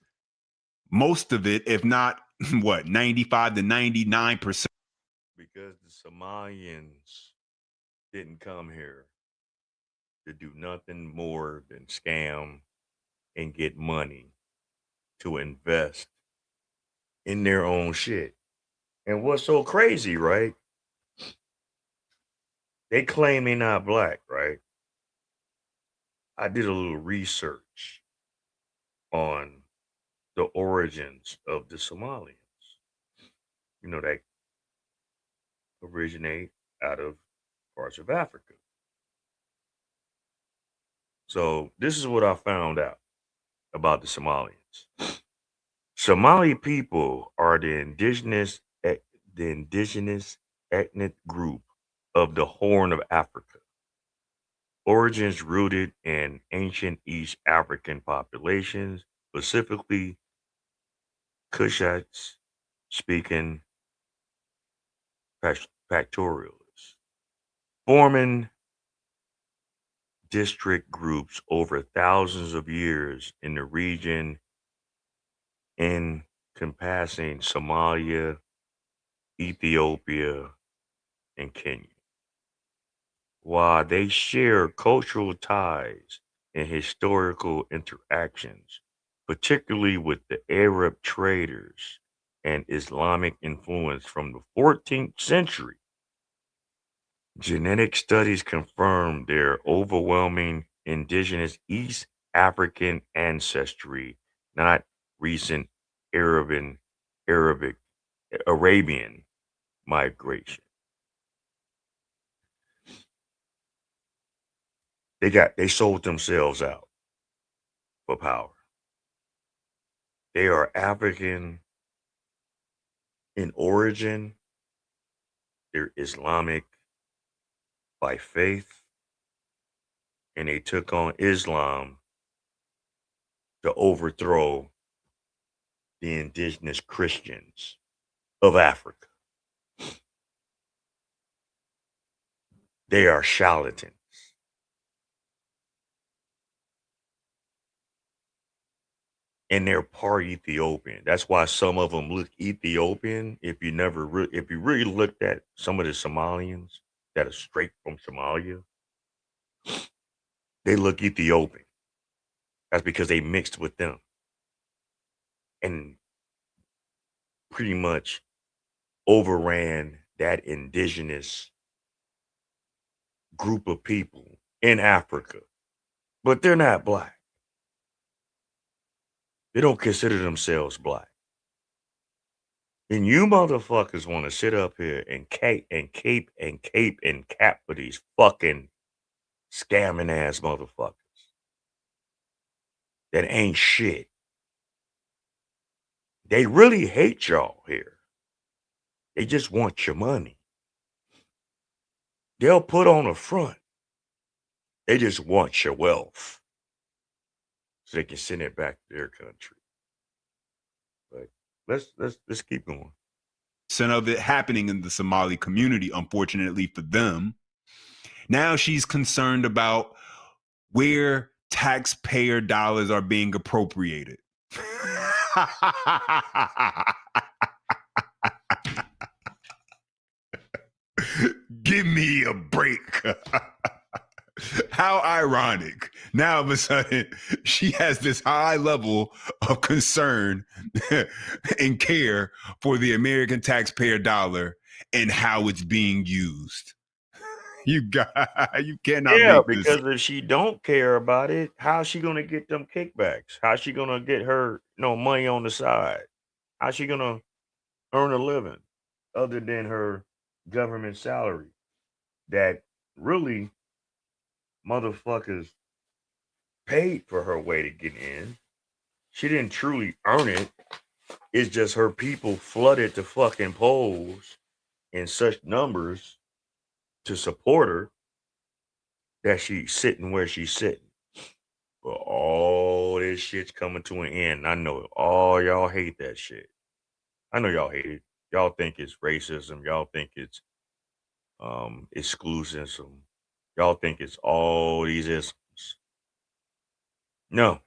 Most of it, if not, 95 to 99%. Because the Somalians didn't come here to do nothing more than scam and get money to invest in their own shit. And what's so crazy, right? They claim they're not black, right? I did a little research on the origins of the Somalians. You know, they originate out of parts of Africa. So this is what I found out about the Somalians. Somali people are the indigenous ethnic group of the Horn of Africa. Origins rooted in ancient East African populations, specifically Kushites speaking Pactorials, forming district groups over thousands of years in the region encompassing Somalia, Ethiopia, and Kenya. While they share cultural ties and historical interactions, particularly with the Arab traders and Islamic influence from the 14th century, genetic studies confirm their overwhelming indigenous East African ancestry, not recent Arabian Arabian migration. They sold themselves out for power. They are African in origin. They're Islamic by faith, and they took on Islam to overthrow the indigenous Christians of Africa. They are charlatans. And they're part Ethiopian. That's why some of them look Ethiopian. If you really looked at some of the Somalians that are straight from Somalia, they look Ethiopian. That's because they mixed with them and pretty much overran that indigenous group of people in Africa. But they're not black. They don't consider themselves black. And you motherfuckers want to sit up here and cape and cap for these fucking scamming ass motherfuckers that ain't shit. They really hate y'all here. They just want your money. They'll put on a front. They just want your wealth so they can send it back to their country. But let's keep going. Some of it happening in the Somali community, unfortunately for them. Now she's concerned about where taxpayer dollars are being appropriated. Give me a break. How ironic. Now, all of a sudden, she has this high level of concern and care for the American taxpayer dollar and how it's being used. You cannot. Yeah, because if she don't care about it, how's she gonna get them kickbacks? How's she gonna get her money on the side? How's she gonna earn a living other than her government salary that really motherfuckers paid for her way to get in? She didn't truly earn it. It's just her people flooded the fucking polls in such numbers to support her that she's sitting where she's sitting. But all this shit's coming to an end. I know all y'all hate that shit. I know y'all hate it. Y'all think it's racism. Y'all think it's exclusionism. Y'all think it's all these isms. No.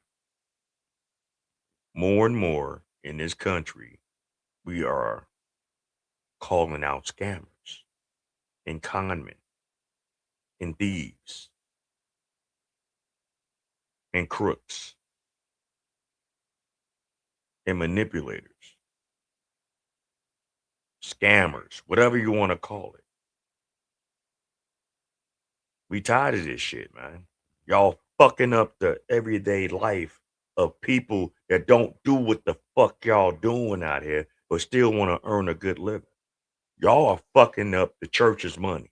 More and more in this country, we are calling out scammers and conmen and thieves and crooks and manipulators, scammers, whatever you want to call it. We tired of this shit, man. Y'all fucking up the everyday life of people that don't do what the fuck y'all doing out here, but still want to earn a good living. Y'all are fucking up the church's money.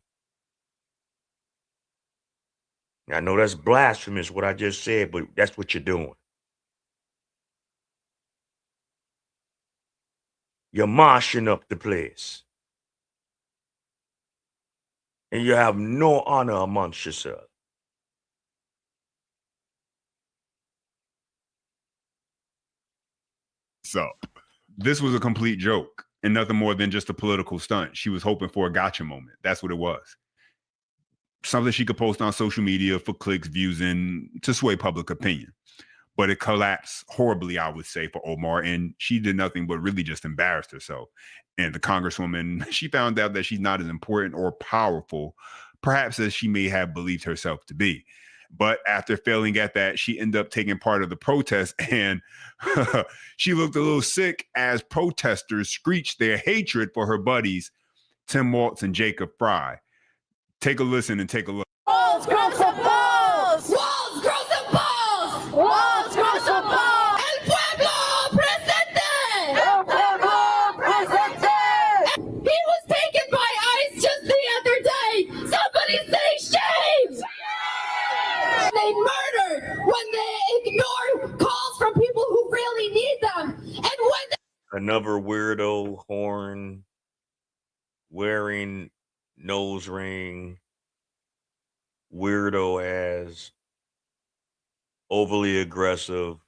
I know that's blasphemous what I just said, but that's what you're doing. You're moshing up the place. And you have no honor amongst yourself. So this was a complete joke and nothing more than just a political stunt. She was hoping for a gotcha moment. That's what it was. Something she could post on social media for clicks, views, and to sway public opinion. But it collapsed horribly, I would say, for Omar. And she did nothing but really just embarrassed herself. And the congresswoman, she found out that she's not as important or powerful, perhaps as she may have believed herself to be. But after failing at that, she ended up taking part of the protest, and she looked a little sick as protesters screeched their hatred for her buddies, Tim Waltz and Jacob Fry. Take a listen and take a look. Walls, girls, and balls! Walls, girls, and balls! Walls, girls, and balls! El pueblo presente! El pueblo they murdered when they ignore calls from people who really need them. And when Another weirdo horn wearing nose ring, weirdo ass, overly aggressive,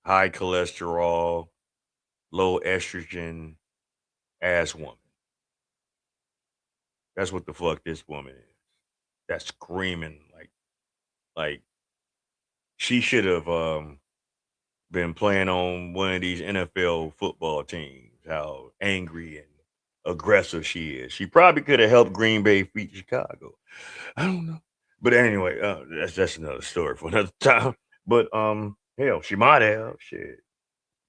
high cholesterol, low estrogen ass woman. That's what the fuck this woman is. That's screaming like she should have been playing on one of these NFL football teams. How angry and aggressive she is. She probably could have helped Green Bay beat Chicago. I don't know. But anyway, that's another story for another time. But hell, she might have. Shit.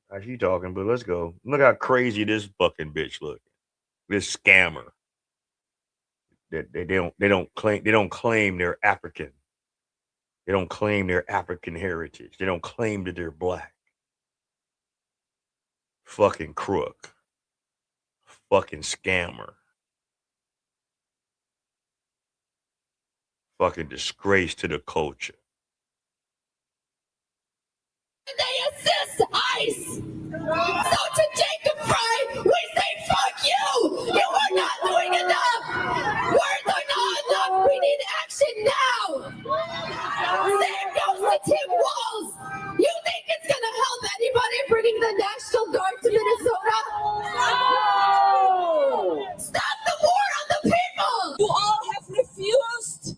How she talking? But let's go. Look how crazy this fucking bitch looking. This scammer. That they don't claim they're African. They don't claim their African heritage. They don't claim that they're black. Fucking crook. Fucking scammer. Fucking disgrace to the culture. they assist ICE. So to Jacob Fry, we say fuck you. You are not doing enough. Words are not enough. We need action now. Same goes to Tim Walz. You think it's gonna help anybody bringing the National Guard to Minnesota? No. Stop the war on the people. You all have refused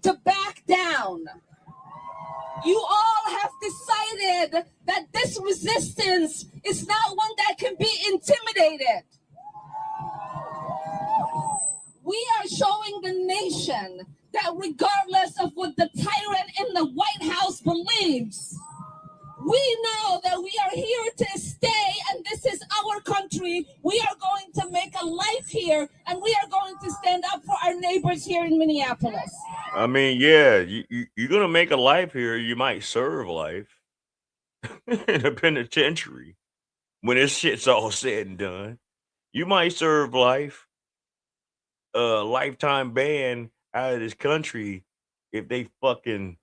to back down. You all have decided that this resistance is not one that can be intimidated. We are showing the nation that regardless of what the tyrant in the White House believes, we know that we are here to stay and this is our country. We are going to make a life here and we are going to stand up for our neighbors here in Minneapolis. I mean, yeah, you're gonna make a life here. You might serve life in a penitentiary when this shit's all said and done. You might serve life, a lifetime ban out of this country if they fucking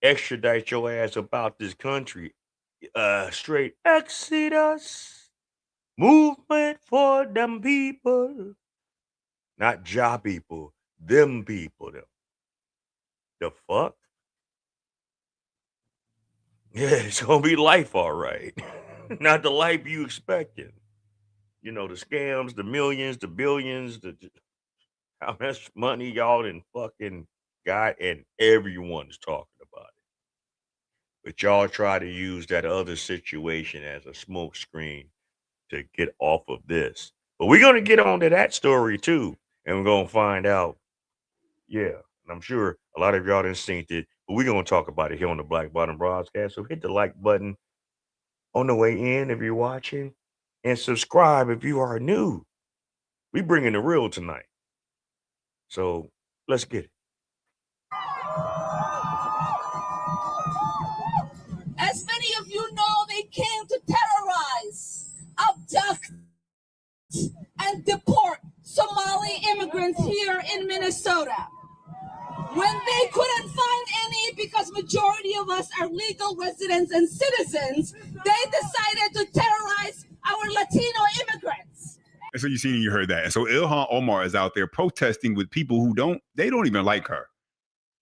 extradite your ass about this country. Straight exodus movement for them people, not job people, them people. Them. The fuck? Yeah, it's gonna be life, all right. Not the life you expecting. You know, the scams, the millions, the billions, how much money y'all done fucking got, and everyone's talking about it. But y'all try to use that other situation as a smoke screen to get off of this. But we're gonna get on to that story too, and we're gonna find out. Yeah, and I'm sure a lot of y'all done seen it, but we're gonna talk about it here on the Black Bottom Broadcast. So hit the like button on the way in if you're watching, and subscribe if you are new. We bringing the real tonight. So let's get it. As many of you know, they came to terrorize, abduct, and deport Somali immigrants here in Minnesota. When they couldn't find any because majority of us are legal residents and citizens, they decided to terrorize our Latino immigrants. And so you seen and you heard that. And so Ilhan Omar is out there protesting with people who don't even like her.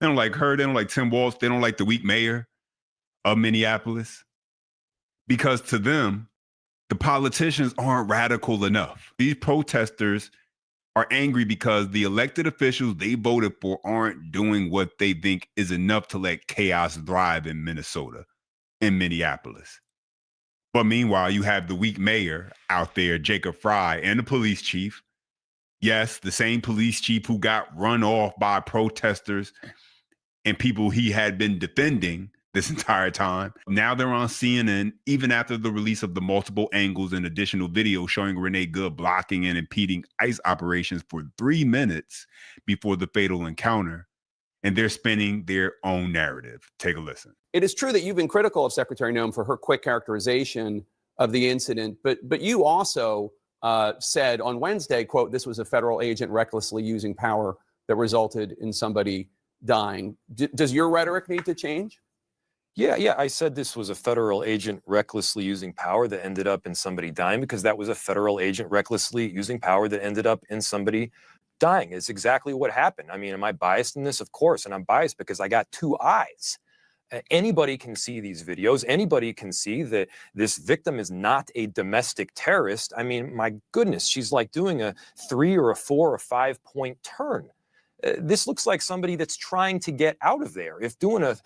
They don't like her. They don't like Tim Walz. They don't like the weak mayor of Minneapolis. Because to them, the politicians aren't radical enough. These protesters are angry because the elected officials they voted for aren't doing what they think is enough to let chaos thrive in Minnesota, in Minneapolis. But meanwhile, you have the weak mayor out there, Jacob Fry, and the police chief. Yes, the same police chief who got run off by protesters and people he had been defending this entire time. Now they're on CNN, even after the release of the multiple angles and additional video showing Renee Good blocking and impeding ICE operations for 3 minutes before the fatal encounter. And they're spinning their own narrative. Take a listen. It is true that you've been critical of Secretary Noem for her quick characterization of the incident, but you also said on Wednesday, quote, this was a federal agent recklessly using power that resulted in somebody dying. Does your rhetoric need to change? Yeah. I said this was a federal agent recklessly using power that ended up in somebody dying, because that was a federal agent recklessly using power that ended up in somebody dying. It's exactly what happened. I mean, am I biased in this? Of course. And I'm biased because I got two eyes. Anybody can see these videos. Anybody can see that this victim is not a domestic terrorist. I mean, my goodness, she's like doing a 3 or a 4 or 5 point turn. This looks like somebody that's trying to get out of there. If doing a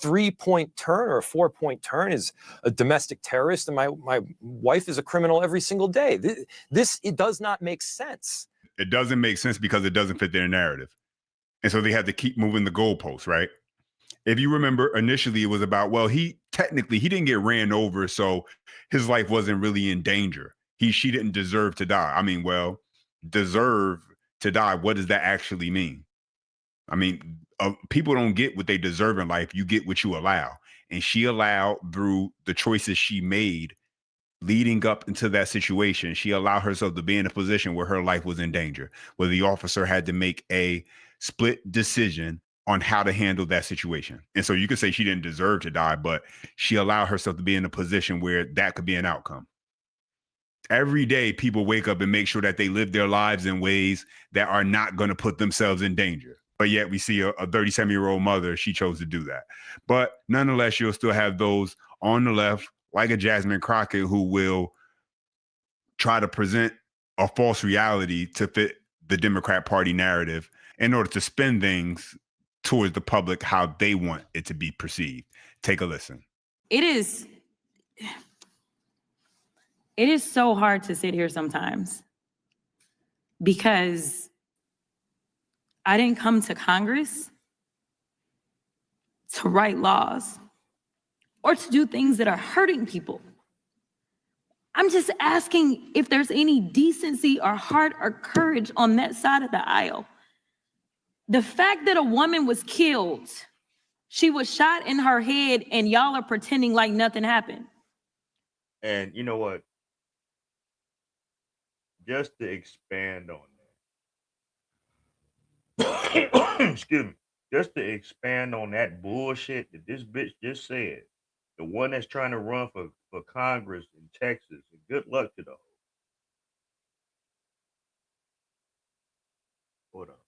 3 point turn or a 4 point turn is a domestic terrorist, and my wife is a criminal every single day, it does not make sense. It doesn't make sense because it doesn't fit their narrative. And so they have to keep moving the goalposts, right? If you remember, initially it was about, well, he didn't get ran over, so his life wasn't really in danger. She didn't deserve to die. I mean, well, deserve to die, what does that actually mean? I mean, people don't get what they deserve in life. You get what you allow. And she allowed, through the choices she made leading up into that situation, she allowed herself to be in a position where her life was in danger, where the officer had to make a split decision on how to handle that situation. And so you could say she didn't deserve to die, but she allowed herself to be in a position where that could be an outcome. Every day, people wake up and make sure that they live their lives in ways that are not going to put themselves in danger. But yet we see a 37-year-old mother, she chose to do that. But nonetheless, you'll still have those on the left, like a Jasmine Crockett, who will try to present a false reality to fit the Democrat Party narrative in order to spin things towards the public how they want it to be perceived. Take a listen. It is so hard to sit here sometimes because I didn't come to Congress to write laws or to do things that are hurting people. I'm just asking if there's any decency or heart or courage on that side of the aisle. The fact that a woman was killed, she was shot in her head, and y'all are pretending like nothing happened. And you know what? Just to expand on that. Excuse me. Just to expand on that bullshit that this bitch just said. The one that's trying to run for Congress in Texas. And good luck to the hoe. Hold up.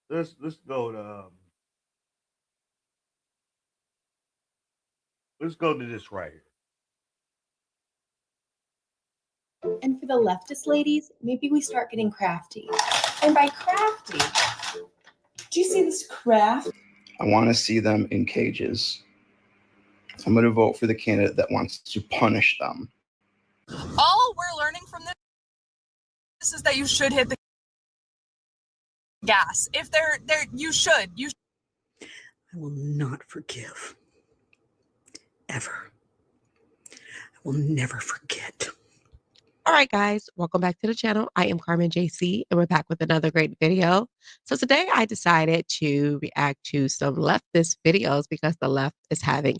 Let's go to let's go to this right here. And for the leftist ladies, maybe we start getting crafty. And by crafty, do you see this craft? I want to see them in cages. I'm going to vote for the candidate that wants to punish them. All we're learning from this is that you should hit the gas. If you should. I will not forgive. Ever. I will never forget. All right, guys, welcome back to the channel. I am Carmen JC, and we're back with another great video. So today I decided to react to some leftist videos because the left is having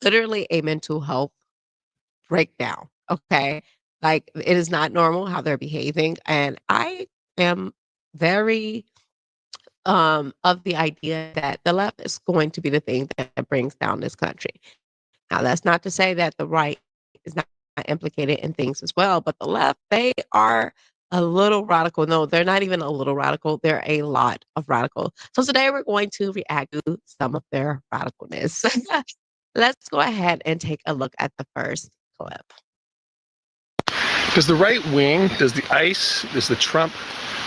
literally a mental health breakdown, okay? Like, it is not normal how they're behaving, and I am very of the idea that the left is going to be the thing that brings down this country. Now, that's not to say that the right is not implicated in things as well, but the left, they are a little radical. No, they're not even a little radical. They're a lot of radical. So today we're going to react to some of their radicalness. Let's go ahead and take a look at the first clip. Does the right wing, does the Trump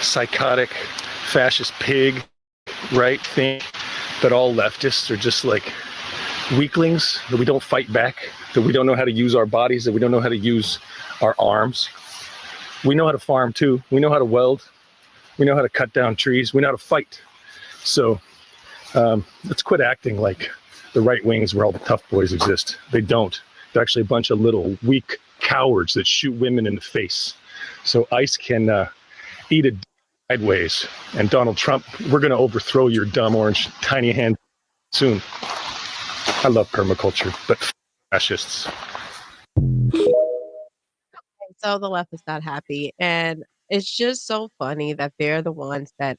psychotic fascist pig right think that all leftists are just like weaklings, that we don't fight back, that we don't know how to use our bodies, that we don't know how to use our arms? We know how to farm too. We know how to weld. We know how to cut down trees. We know how to fight. So let's quit acting like the right wing is where all the tough boys exist. They don't. They're actually a bunch of little weak cowards that shoot women in the face. So ICE can eat it sideways. And Donald Trump, we're going to overthrow your dumb orange tiny hand soon. I love permaculture, but fascists. So the left is not happy, and it's just so funny that they're the ones that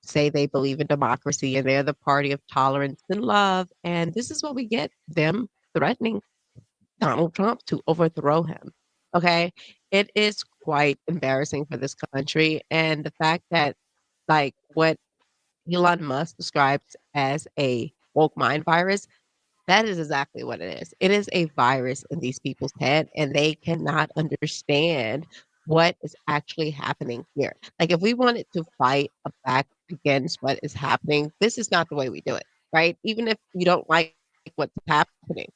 say they believe in democracy and they're the party of tolerance and love. And this is what we get them threatening Donald Trump to overthrow him. Okay. It is quite embarrassing for this country. And the fact that, like, what Elon Musk describes as a woke mind virus, that is exactly what it is. It is a virus in these people's head, and they cannot understand what is actually happening here. Like, if we wanted to fight back against what is happening, this is not the way we do it, right? Even if you don't like what's happening,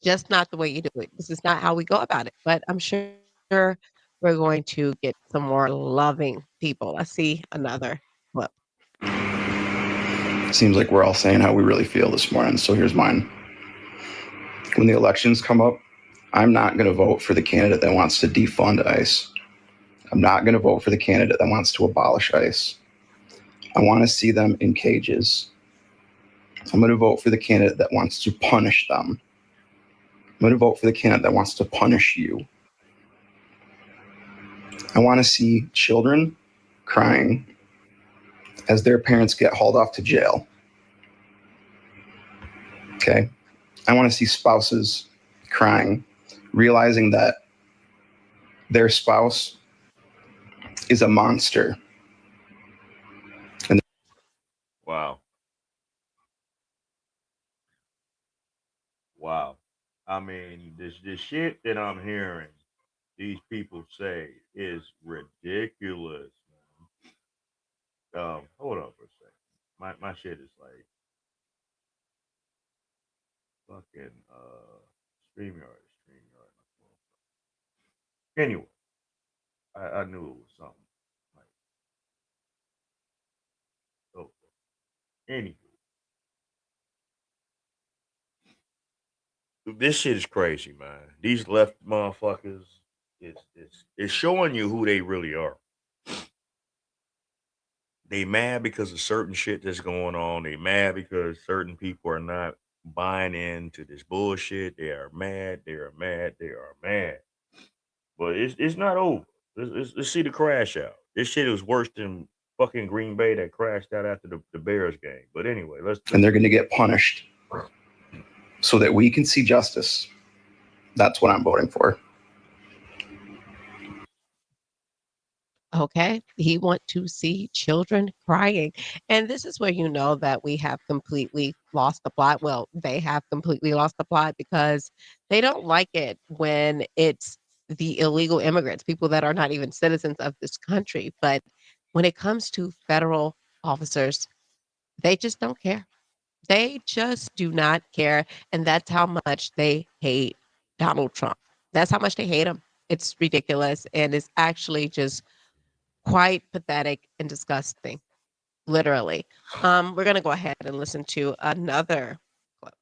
just not the way you do it. This is not how we go about it. But I'm sure we're going to get some more loving people. I see another clip. Seems like we're all saying how we really feel this morning. So here's mine. When the elections come up, I'm not going to vote for the candidate that wants to defund ICE. I'm not going to vote for the candidate that wants to abolish ICE. I want to see them in cages. I'm going to vote for the candidate that wants to punish them. I'm going to vote for the candidate that wants to punish you. I want to see children crying as their parents get hauled off to jail. Okay? I want to see spouses crying, realizing that their spouse is a monster. And Wow. Wow. I mean, this shit that I'm hearing these people say is ridiculous, man. Hold on for a second. My shit is like fucking StreamYard. Anyway, I knew it was something. Like, oh, anyway, this shit is crazy, man. These left motherfuckers is showing you who they really are. They mad because of certain shit that's going on. They mad because certain people are not buying into this bullshit. They are mad. They are mad. They are mad. But it's not over. Let's see the crash out. This shit is worse than fucking Green Bay that crashed out after the Bears game. But anyway, and they're going to get punished so that we can see justice. That's what I'm voting for. Okay. He want to see children crying. And this is where you know that we have completely lost the plot. Well, they have completely lost the plot because they don't like it when it's the illegal immigrants, people that are not even citizens of this country. But when it comes to federal officers, they just don't care. They just do not care. And that's how much they hate Donald Trump. That's how much they hate him. It's ridiculous. And it's actually just quite pathetic and disgusting, literally. We're going to go ahead and listen to another clip.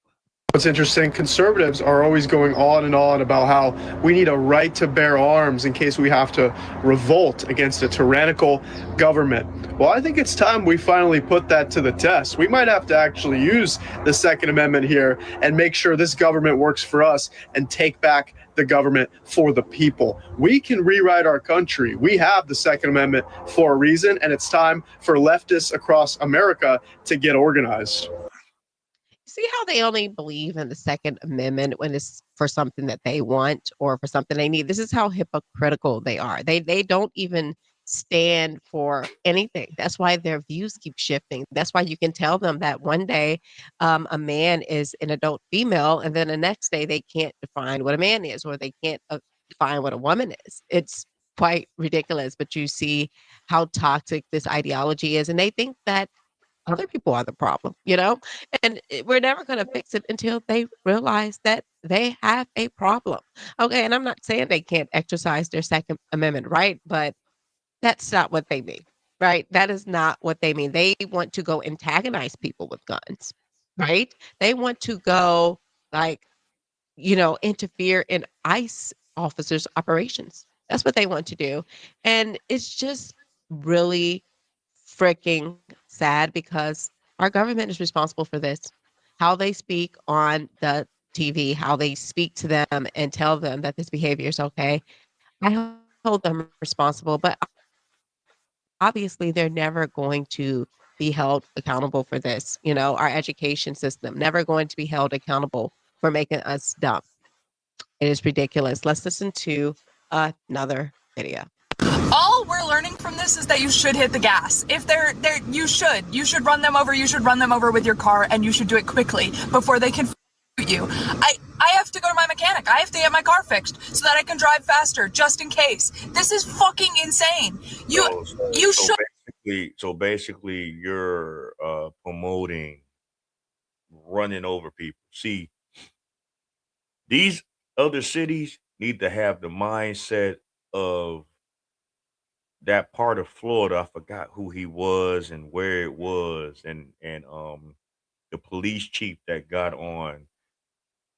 What's interesting, conservatives are always going on and on about how we need a right to bear arms in case we have to revolt against a tyrannical government. Well, I think it's time we finally put that to the test. We might have to actually use the Second Amendment here and make sure this government works for us and take back the government for the people. We can rewrite our country. We have the Second Amendment for a reason, and it's time for leftists across America to get organized. See how they only believe in the Second Amendment when it's for something that they want or for something they need. This is how hypocritical they are. They don't even stand for anything. That's why their views keep shifting. That's why you can tell them that one day a man is an adult female, and then the next day they can't define what a man is, or they can't define what a woman is. It's quite ridiculous. But you see how toxic this ideology is, and they think that other people are the problem, you know? And we're never going to fix it until they realize that they have a problem. Okay. And I'm not saying they can't exercise their Second Amendment right, but that's not what they mean, right? That is not what they mean. They want to go antagonize people with guns, right? They want to go, like, interfere in ICE officers' operations. That's what they want to do. And it's just really freaking sad because our government is responsible for this. How they speak on the TV, how they speak to them and tell them that this behavior is okay. I hold them responsible, but obviously they're never going to be held accountable for this. You know, our education system never going to be held accountable for making us dumb. It is ridiculous. Let's listen to another video. All we're learning from this is that you should hit the gas. If they're you should run them over. You should run them over with your car, and you should do it quickly before they can you. I have to go to my mechanic. I have to get my car fixed so that I can drive faster, just in case. This is fucking insane. You should. So basically, you're promoting running over people. See, these other cities need to have the mindset of that part of Florida. I forgot who he was and where it was, and the police chief that got on,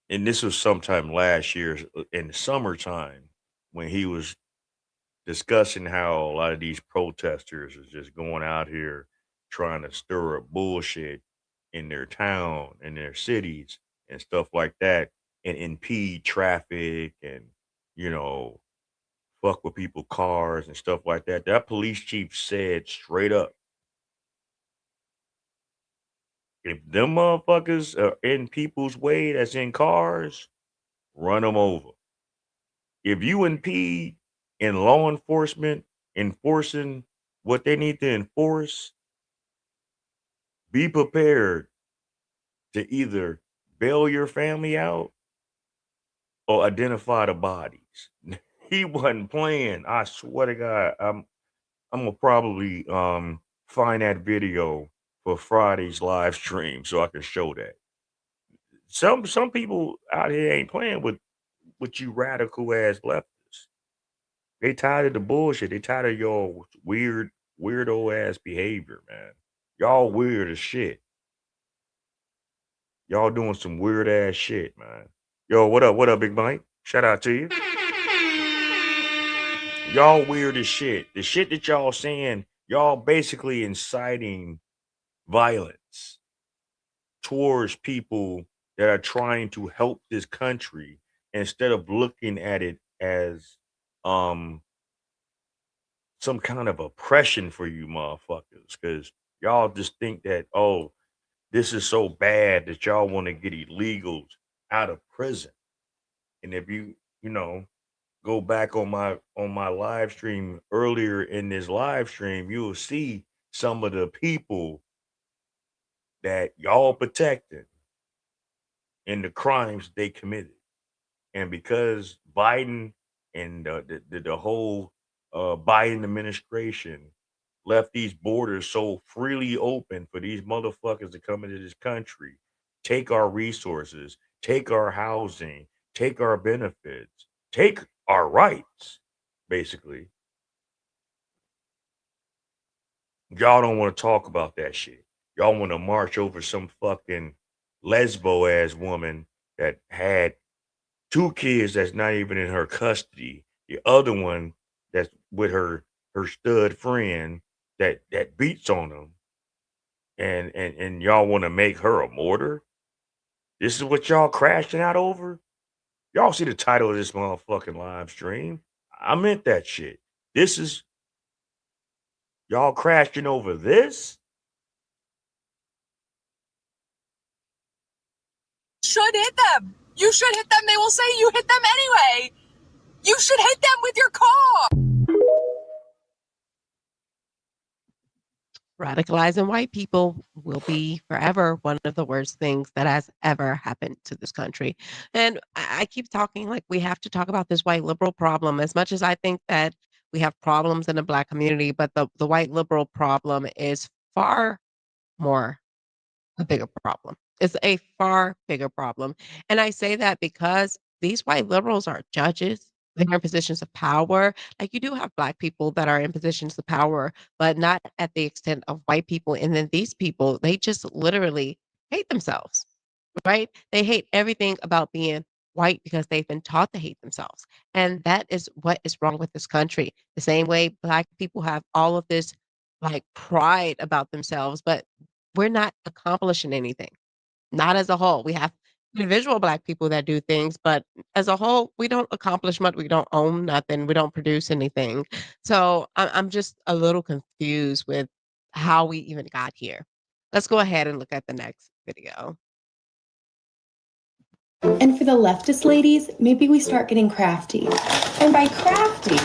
and this was sometime last year in the summertime when he was discussing how a lot of these protesters is just going out here trying to stir up bullshit in their town, in their cities, and stuff like that, and impede traffic and, you know, fuck with people cars and stuff like that. That police chief said straight up, if them motherfuckers are in people's way that's in cars, run them over. If you impede in law enforcement enforcing what they need to enforce, be prepared to either bail your family out or identify the bodies. He wasn't playing. I swear to God, I'm gonna probably find that video for Friday's live stream so I can show that. Some people out here ain't playing with you radical ass leftists. They tired of the bullshit. They tired of your weirdo ass behavior, man. Y'all weird as shit. Y'all doing some weird ass shit, man. Yo, what up? What up, Big Mike? Shout out to you. Y'all weird as shit. The shit that y'all saying, y'all basically inciting violence towards people that are trying to help this country instead of looking at it as some kind of oppression for you motherfuckers. Cause y'all just think that, oh, this is so bad that y'all want to get illegals out of prison. And if you know, go back on my live stream earlier in this live stream, you will see some of the people that y'all protected and the crimes they committed. And because Biden and the whole Biden administration left these borders so freely open for these motherfuckers to come into this country, take our resources, take our housing, take our benefits, take our rights, basically. Y'all don't want to talk about that shit. Y'all want to march over some fucking lesbo ass woman that had 2 kids that's not even in her custody. The other one that's with her stud friend that beats on them, and y'all want to make her a martyr. This is what y'all crashing out over. Y'all see the title of this motherfucking live stream. I meant that shit. This is y'all crashing over this. Should hit them. You should hit them. They will say you hit them anyway. You should hit them with your car. Radicalizing white people will be forever one of the worst things that has ever happened to this country. And I keep talking like we have to talk about this white liberal problem as much as I think that we have problems in the Black community, but the white liberal problem is far more a bigger problem. It's a far bigger problem. And I say that because these white liberals are judges. They're in positions of power. Like you do have Black people that are in positions of power, but not at the extent of white people. And then these people, they just literally hate themselves, right? They hate everything about being white because they've been taught to hate themselves. And that is what is wrong with this country. The same way Black people have all of this like pride about themselves, but we're not accomplishing anything. Not as a whole. We have individual Black people that do things, but as a whole, we don't accomplish much. We don't own nothing. We don't produce anything. So I'm just a little confused with how we even got here. Let's go ahead and look at the next video. And for the leftist ladies, maybe we start getting crafty. And by crafty,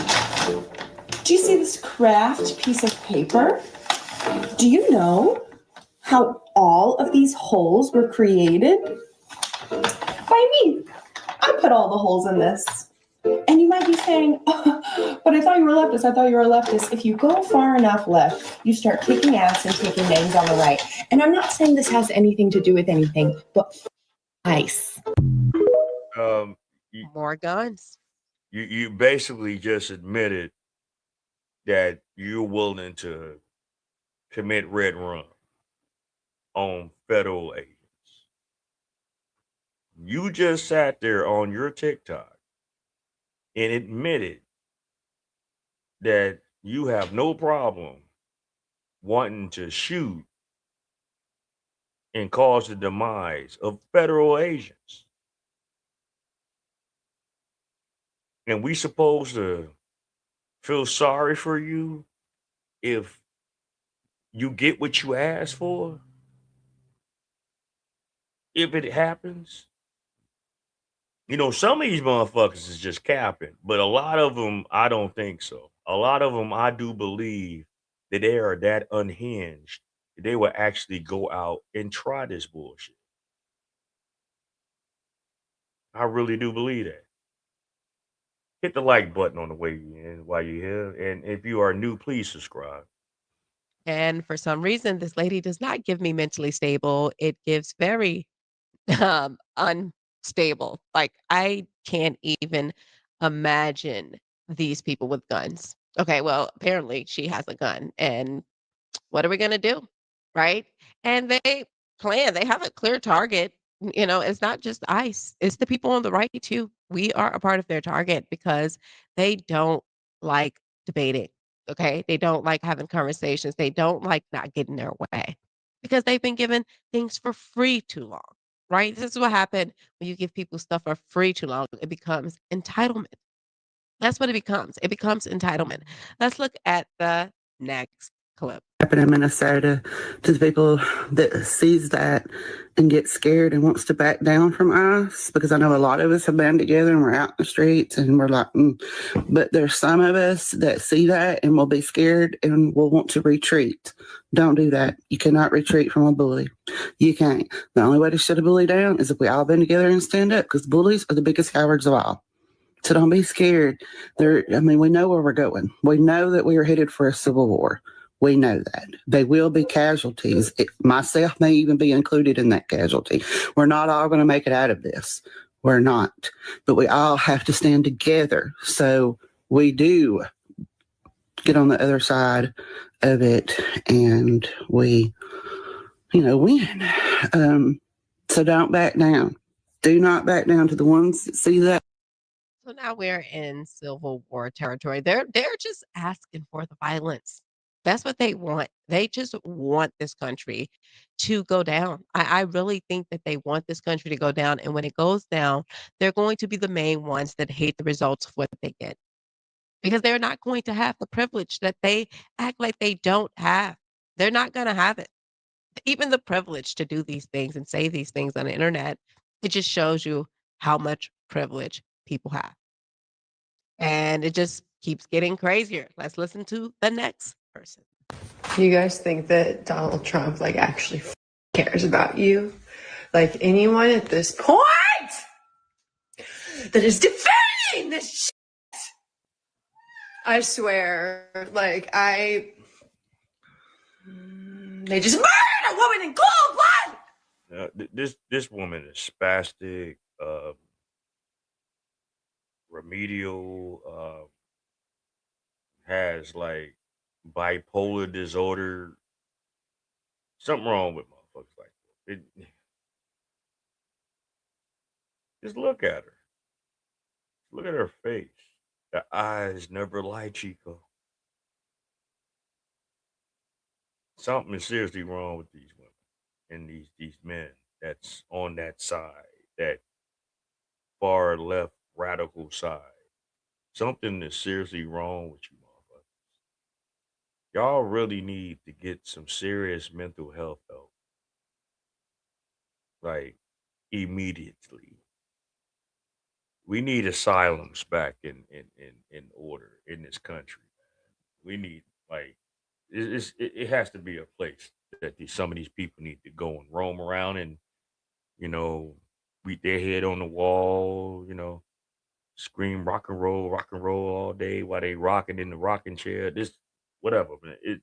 do you see this craft piece of paper? Do you know how all of these holes were created? By me. I put all the holes in this. And you might be saying, oh, but I thought you were a leftist. I thought you were a leftist. If you go far enough left, you start kicking ass and taking names on the right. And I'm not saying this has anything to do with anything, but ICE. More guns. You basically just admitted that you're willing to commit red run on federal agents. You just sat there on your TikTok and admitted that you have no problem wanting to shoot and cause the demise of federal agents. And we supposed to feel sorry for you if you get what you asked for? If it happens? You know, some of these motherfuckers is just capping, but a lot of them, I don't think so. A lot of them, I do believe that they are that unhinged that they will actually go out and try this bullshit. I really do believe that. Hit the like button on the way in while you're here. And if you are new, please subscribe. And for some reason, this lady does not give me mentally stable. It gives very unstable. Like I can't even imagine these people with guns. Okay, well, apparently she has a gun, and what are we gonna do, right? And they plan. They have a clear target. You know, it's not just ICE; it's the people on the right too. We are a part of their target because they don't like debating. Okay, they don't like having conversations. They don't like not getting their way because they've been given things for free too long. Right? This is what happened when you give people stuff for free too long. It becomes entitlement. That's what it becomes. It becomes entitlement. Let's look at the next clip. Happen in Minnesota to the people that sees that and gets scared and wants to back down from us, because I know a lot of us have been together and we're out in the streets and we're like, but there's some of us that see that and will be scared and will want to retreat. Don't do that. You cannot retreat from a bully. You can't. The only way to shut a bully down is if we all been together and stand up, because bullies are the biggest cowards of all. So don't be scared. We know where we're going. We know that we are headed for a civil war. We know that. They will be casualties. Myself may even be included in that casualty. We're not all going to make it out of this. We're not. But we all have to stand together. So we do get on the other side of it and we, win. So don't back down. Do not back down to the ones that see that. So now we're in Civil War territory. They're just asking for the violence. That's what they want. They just want this country to go down. I really think that they want this country to go down. And when it goes down, they're going to be the main ones that hate the results of what they get. Because they're not going to have the privilege that they act like they don't have. They're not going to have it. Even the privilege to do these things and say these things on the internet, it just shows you how much privilege people have. And it just keeps getting crazier. Let's listen to the next person. You guys think that Donald Trump actually cares about you? Like anyone at this point that is defending this shit? I swear, they just murdered a woman in cold blood. This woman is spastic, remedial, has bipolar disorder. Something wrong with motherfuckers like that. Just look at her. Look at her face. The eyes never lie, Chico. Something is seriously wrong with these women and these men that's on that side, that far left radical side. Something is seriously wrong with you, motherfuckers. Y'all really need to get some serious mental health help, like immediately. We need asylums back in order in this country. We need like it has to be a place that some of these people need to go and roam around and you know beat their head on the wall, scream rock and roll all day while they rocking in the rocking chair. This whatever, man.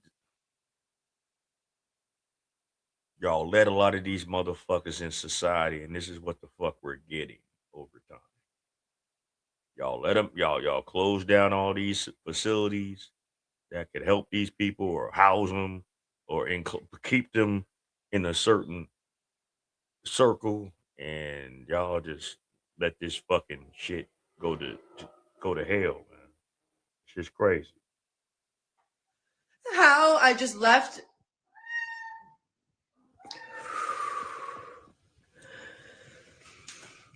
Y'all let a lot of these motherfuckers in society, and this is what the fuck we're getting over time. Y'all let them, y'all close down all these facilities that could help these people or house them or keep them in a certain circle, and y'all just let this fucking shit go to hell, man. It's just crazy. How I just left.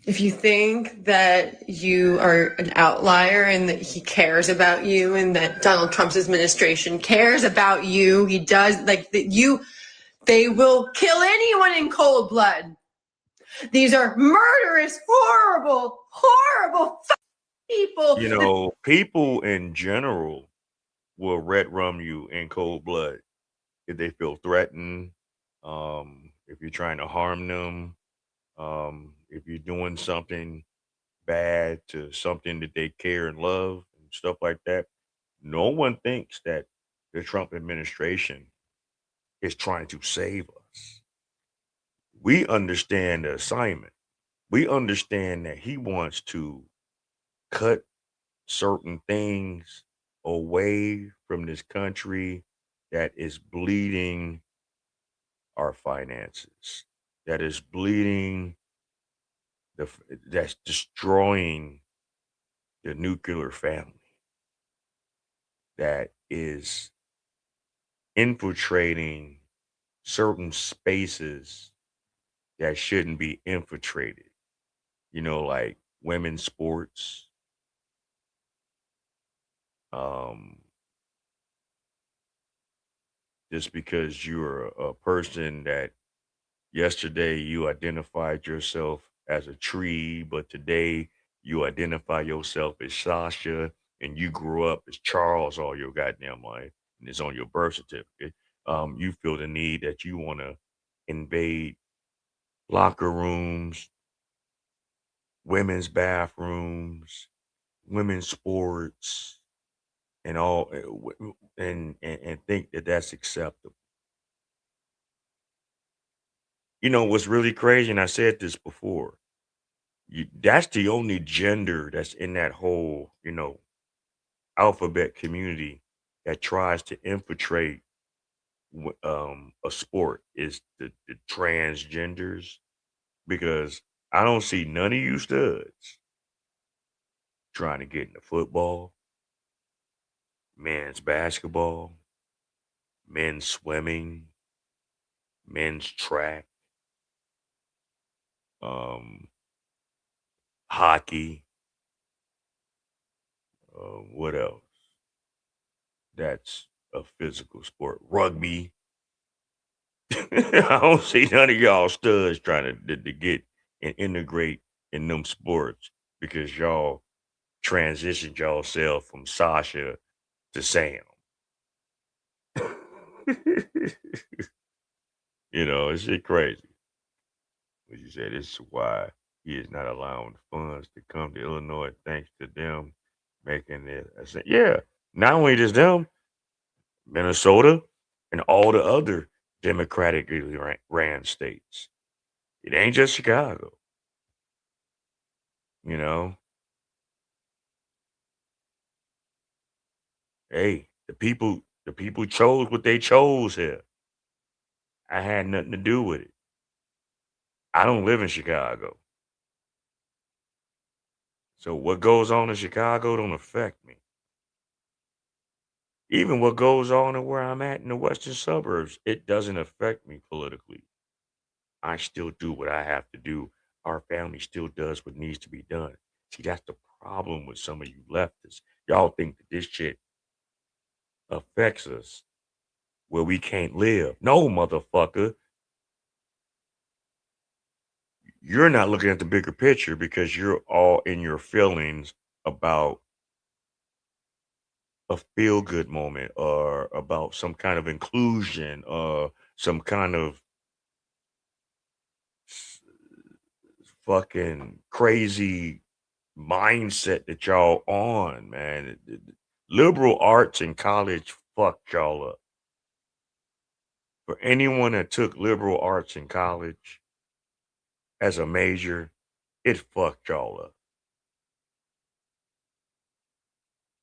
If you think that you are an outlier and that he cares about you and that Donald Trump's administration cares about you, he does, like that they will kill anyone in cold blood. These are murderous, horrible, horrible people. People in general will red rum you in cold blood if they feel threatened, if you're trying to harm them, if you're doing something bad to something that they care and love and stuff like that. No one thinks that the Trump administration is trying to save us. We understand the assignment. We understand that he wants to cut certain things away from this country that is bleeding our finances, that is bleeding that's destroying the nuclear family, that is infiltrating certain spaces that shouldn't be infiltrated, like women's sports, um, just because you're a person that yesterday you identified yourself as a tree, but today you identify yourself as Sasha and you grew up as Charles all your goddamn life and it's on your birth certificate. You feel the need that you want to invade locker rooms, women's bathrooms, women's sports, and all, and think that that's acceptable. What's really crazy, and I said this before, that's the only gender that's in that whole, alphabet community that tries to infiltrate a sport is the transgenders, because I don't see none of you studs trying to get into football, men's basketball, men's swimming, men's track, um, hockey, what else? That's a physical sport. Rugby. I don't see none of y'all studs trying to get and integrate in them sports because y'all transitioned y'allself from Sasha to Sam. It's shit crazy. But you said this is why he is not allowing funds to come to Illinois thanks to them making it. Yeah, not only just them, Minnesota and all the other democratically ran states. It ain't just Chicago, you know. Hey, the people chose what they chose here. I had nothing to do with it. I don't live in Chicago. So what goes on in Chicago don't affect me. Even what goes on in where I'm at in the western suburbs, it doesn't affect me politically. I still do what I have to do. Our family still does what needs to be done. See, that's the problem with some of you leftists. Y'all think that this shit affects us. where we can't live. No, motherfucker. You're not looking at the bigger picture because you're all in your feelings about a feel-good moment or about some kind of inclusion or some kind of fucking crazy mindset that y'all on, man. Liberal arts in college fucked y'all up. For anyone that took liberal arts in college as a major, it fucked y'all up.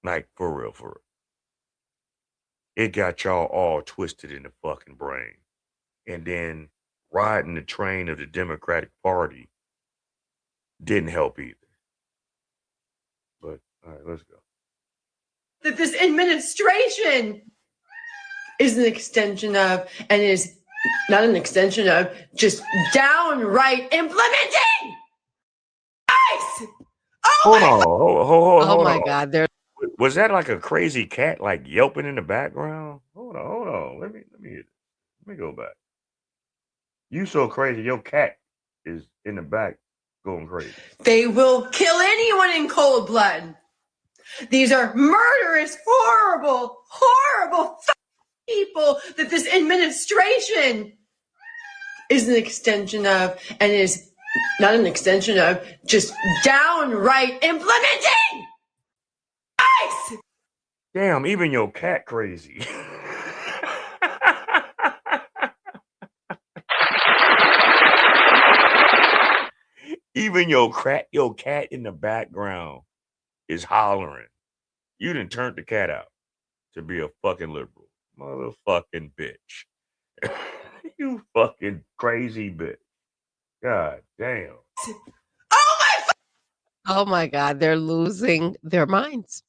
Like, for real, for real. It got y'all all twisted in the fucking brain. And then riding the train of the Democratic Party didn't help either. But, all right, let's go. That this administration is an extension of, and is not an extension of, just downright implementing ICE! Hold on. Hold Oh my on. God, there. Was that like a crazy cat like yelping in the background? Hold on. Let me go back. You so crazy, your cat is in the back going crazy. They will kill anyone in cold blood. These are murderous, horrible, horrible people that this administration is an extension of, and is not an extension of, just downright implementing ICE! Damn, even your cat crazy. Even your cat in the background is hollering. You done turned the cat out to be a fucking liberal. Motherfucking bitch. You fucking crazy bitch. God damn. Oh my God, they're losing their minds.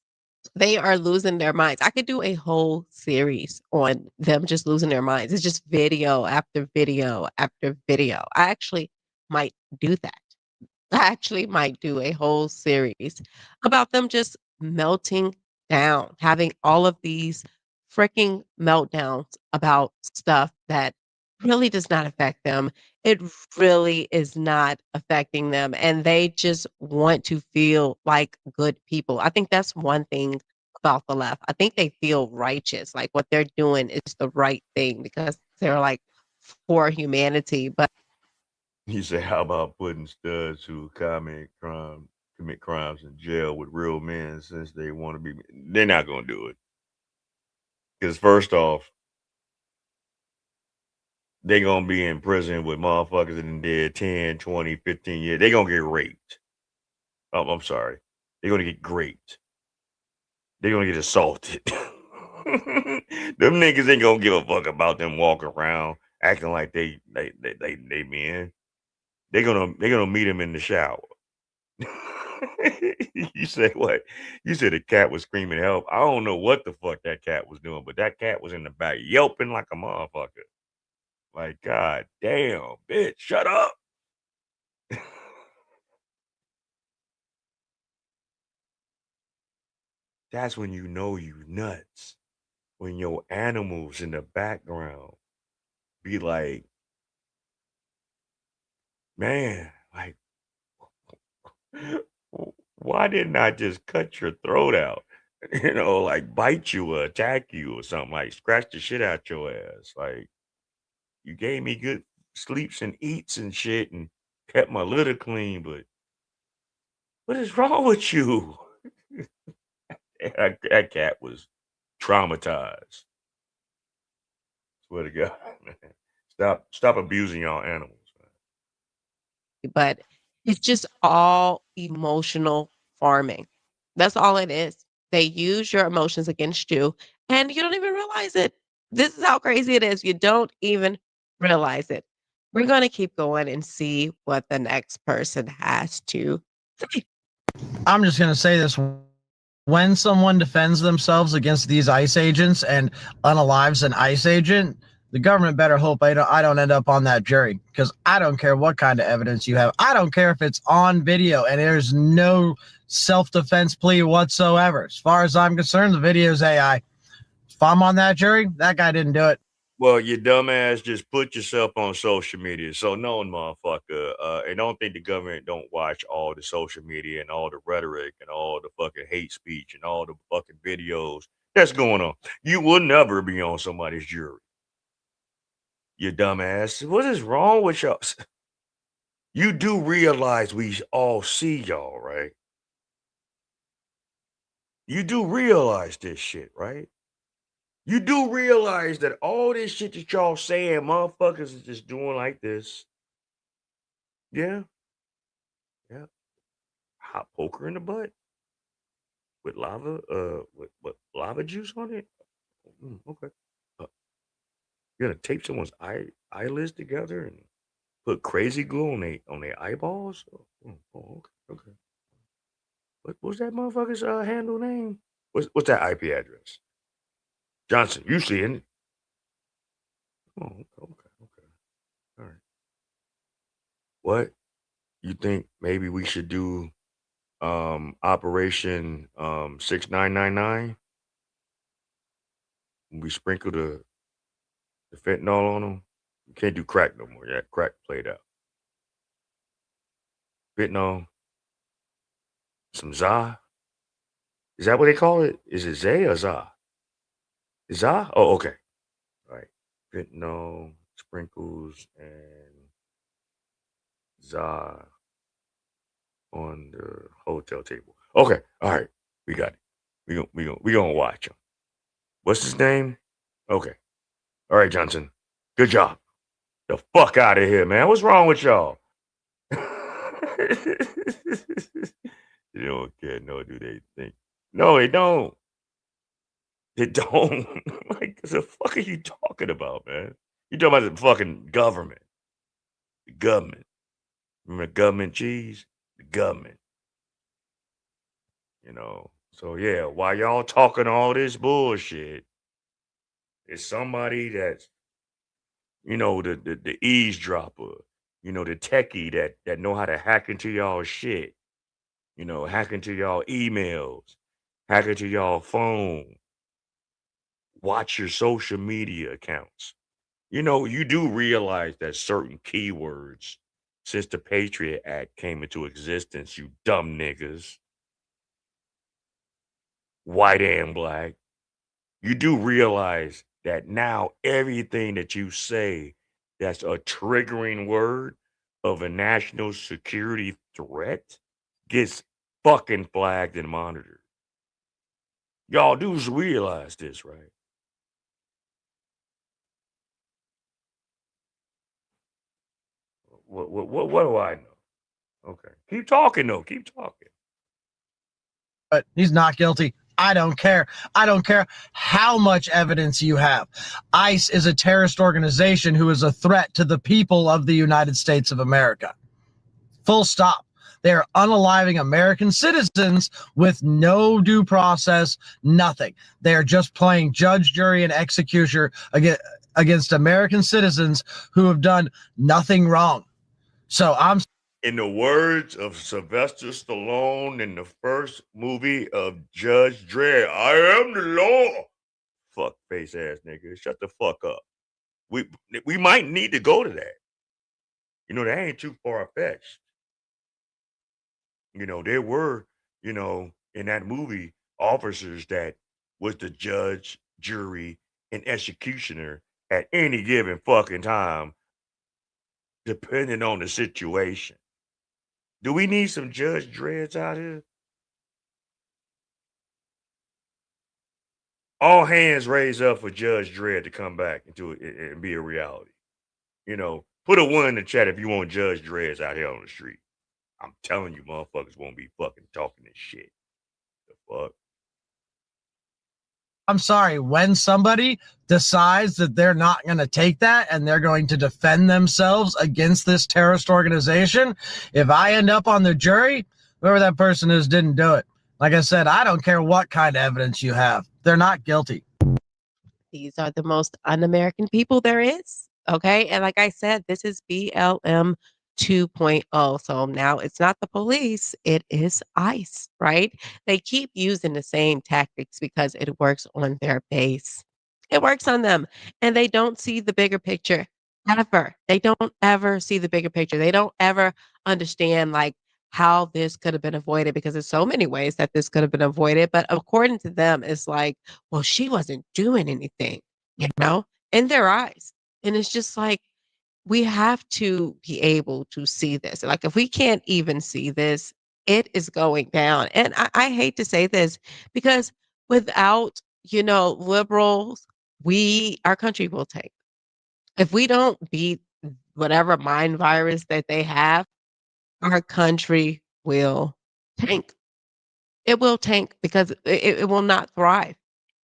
They are losing their minds. I could do a whole series on them just losing their minds. It's just video after video after video. I actually might do that. I actually might do a whole series about them just melting down, having all of these freaking meltdowns about stuff that really does not affect them. It really is not affecting them. And they just want to feel like good people. I think that's one thing about the left. I think they feel righteous, like what they're doing is the right thing because they're like for humanity. But You say, how about putting studs who commit crimes in jail with real men since they want to be? They're not going to do it. Because first off, they're going to be in prison with motherfuckers that done did 10, 20, 15 years. They're going to get raped. Oh, I'm sorry. They're going to get raped. They're going to get assaulted. Them niggas ain't going to give a fuck about them walking around acting like they men. They're gonna meet him in the shower. You say what? You said the cat was screaming help. I don't know what the fuck that cat was doing, but that cat was in the back yelping like a motherfucker. Like, God damn, bitch, shut up. That's when you know you nuts. When your animals in the background be like, man, like, why didn't I just cut your throat out? You know, like bite you or attack you or something, like scratch the shit out your ass. Like, you gave me good sleeps and eats and shit and kept my litter clean, but what is wrong with you? That cat was traumatized. Swear to God, man. Stop abusing y'all animals. but it's just all emotional farming. That's all it is. They use your emotions against you and you don't even realize it. This is how crazy it is. You don't even realize it. We're going to keep going and see what the next person has to say. I'm just going to say this. When someone defends themselves against these ICE agents and unalives an ICE agent, the government better hope I don't end up on that jury, because I don't care what kind of evidence you have. I don't care if it's on video and there's no self-defense plea whatsoever. As far as I'm concerned, the video's AI. If I'm on that jury, that guy didn't do it. Well, you dumbass just put yourself on social media. So no, motherfucker, and don't think the government don't watch all the social media and all the rhetoric and all the fucking hate speech and all the fucking videos that's going on. You will never be on somebody's jury. You dumbass. What is wrong with y'all? You do realize we all see y'all, right? You do realize this shit, right? You do realize that all this shit that y'all saying, motherfuckers is just doing like this. Yeah, yeah. Hot poker in the butt with with lava juice on it. Okay. Uh, you're gonna tape someone's eyelids together and put crazy glue on their eyeballs. Oh, okay, okay. What's that motherfucker's handle name? What's that IP address? Johnson, you seeing it? Oh, okay. All right. What you think? Maybe we should do Operation 6999. We sprinkle the fentanyl on them. You can't do crack no more. Yeah, crack played out. Fentanyl, some za. Is that what they call it? Is it Zay or za? Za? Oh, okay. All right. Fentanyl, sprinkles, and za on the hotel table. Okay. All right. We got it. We gonna watch him. What's his name? Okay. All right, Johnson. Good job. The fuck out of here, man. What's wrong with y'all? You don't care, no, do they think? No, they don't. They don't. Like, the fuck are you talking about, man? You talking about the fucking government. The government. Remember government cheese? The government. So yeah, while y'all talking all this bullshit, it's somebody that's, the eavesdropper, the techie that know how to hack into y'all shit, hack into y'all emails, hack into y'all phone, watch your social media accounts. You do realize that certain keywords, since the Patriot Act came into existence, you dumb niggas, white and black, you do realize that now everything that you say that's a triggering word of a national security threat gets fucking flagged and monitored. Y'all do realize this, right? What do I know? Okay. Keep talking though. Keep talking. But he's not guilty. I don't care. I don't care how much evidence you have. ICE is a terrorist organization who is a threat to the people of the United States of America. Full stop. They are unaliving American citizens with no due process, nothing. They are just playing judge, jury, and executioner against American citizens who have done nothing wrong. So I'm. In the words of Sylvester Stallone in the first movie of Judge Dredd, I am the law. Fuck face ass nigga. Shut the fuck up. We might need to go to that. That ain't too far fetched. There were, in that movie, officers that was the judge, jury, and executioner at any given fucking time, depending on the situation. Do we need some Judge Dredds out here? All hands raised up for Judge Dredd to come back into it and be a reality. Put a one in the chat if you want Judge Dredds out here on the street. I'm telling you, motherfuckers won't be fucking talking this shit. The fuck? I'm sorry, when somebody decides that they're not going to take that and they're going to defend themselves against this terrorist organization, if I end up on the jury, whoever that person is didn't do it. Like I said, I don't care what kind of evidence you have. They're not guilty. These are the most un-American people there is. Okay. And like I said, this is BLM 2.0. So now it's not the police, it is ICE, right? They keep using the same tactics because it works on their base. It works on them. And they don't see the bigger picture ever. They don't ever see the bigger picture. They don't ever understand like how this could have been avoided because there's so many ways that this could have been avoided. But according to them, it's like, well, she wasn't doing anything, in their eyes. And it's just like, we have to be able to see this. Like, if we can't even see this, it is going down. And I hate to say this because without, liberals, our country will tank. If we don't beat whatever mind virus that they have, our country will tank. It will tank because it will not thrive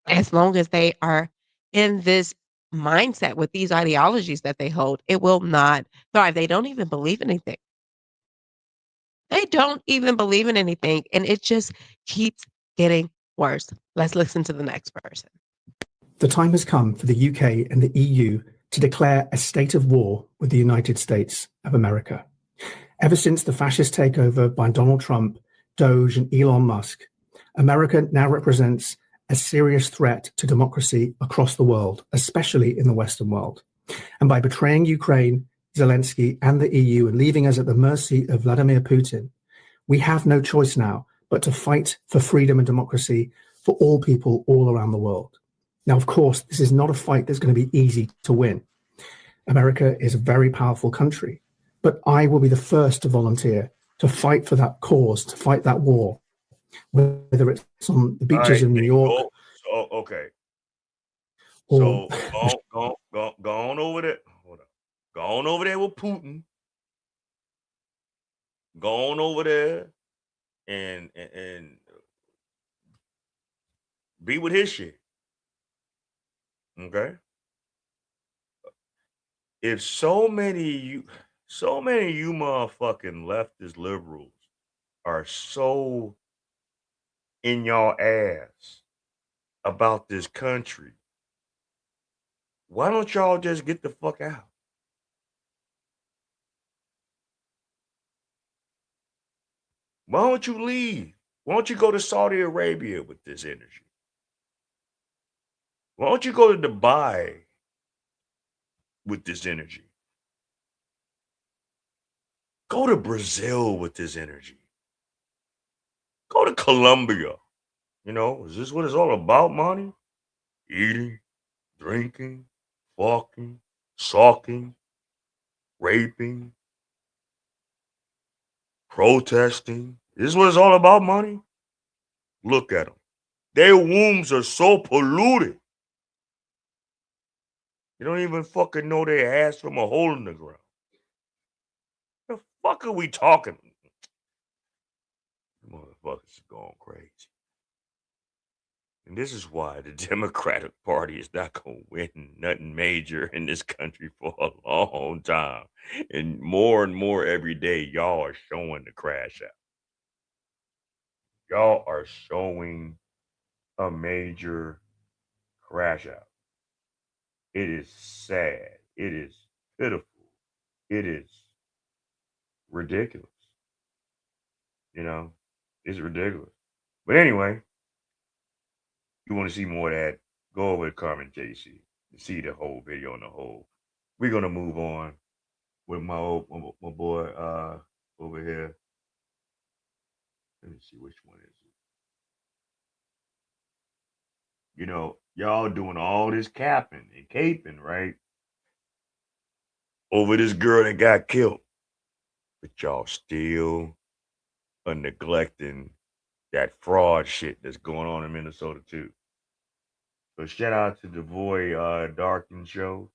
as long as they are in this mindset with these ideologies that they hold. It will not thrive. They don't even believe in anything. They don't even believe in anything. And it just keeps getting worse. Let's listen to the next person. The time has come for the UK and the EU to declare a state of war with the United States of America. Ever since the fascist takeover by Donald Trump, Doge, and Elon Musk, America now represents a serious threat to democracy across the world, especially in the Western world. And by betraying Ukraine, Zelensky, and the EU and leaving us at the mercy of Vladimir Putin, we have no choice now but to fight for freedom and democracy for all people all around the world. Now, of course, this is not a fight that's going to be easy to win. America is a very powerful country, but I will be the first to volunteer to fight for that cause, to fight that war, whether it's on the beaches of New York. Okay. Or, So go on over there. Hold on. Go on over there with Putin. Go on over there and be with his shit. Okay. If so many of you motherfucking leftist liberals are so in y'all ass about this country, why don't y'all just get the fuck out? Why don't you leave? Why don't you go to Saudi Arabia with this energy? Why don't you go to Dubai with this energy? Go to Brazil with this energy. Go to Colombia. Is this what it's all about, money? Eating, drinking, fucking, sulking, raping, protesting. Is this what it's all about, money? Look at them. Their wombs are so polluted. You don't even fucking know their ass from a hole in the ground. The fuck are we talking? Motherfuckers are going crazy. And this is why the Democratic Party is not going to win nothing major in this country for a long time. And more every day, y'all are showing the crash out. Y'all are showing a major crash out. It is sad. It is pitiful. It is ridiculous. It's ridiculous. But anyway, you want to see more of that, go over to Carmen JC to see the whole video on the whole. We're going to move on with my boy over here. Let me see which one is it. Y'all doing all this capping and caping, right? Over this girl that got killed. But y'all still are neglecting that fraud shit that's going on in Minnesota too. So shout out to the boy Darkin show.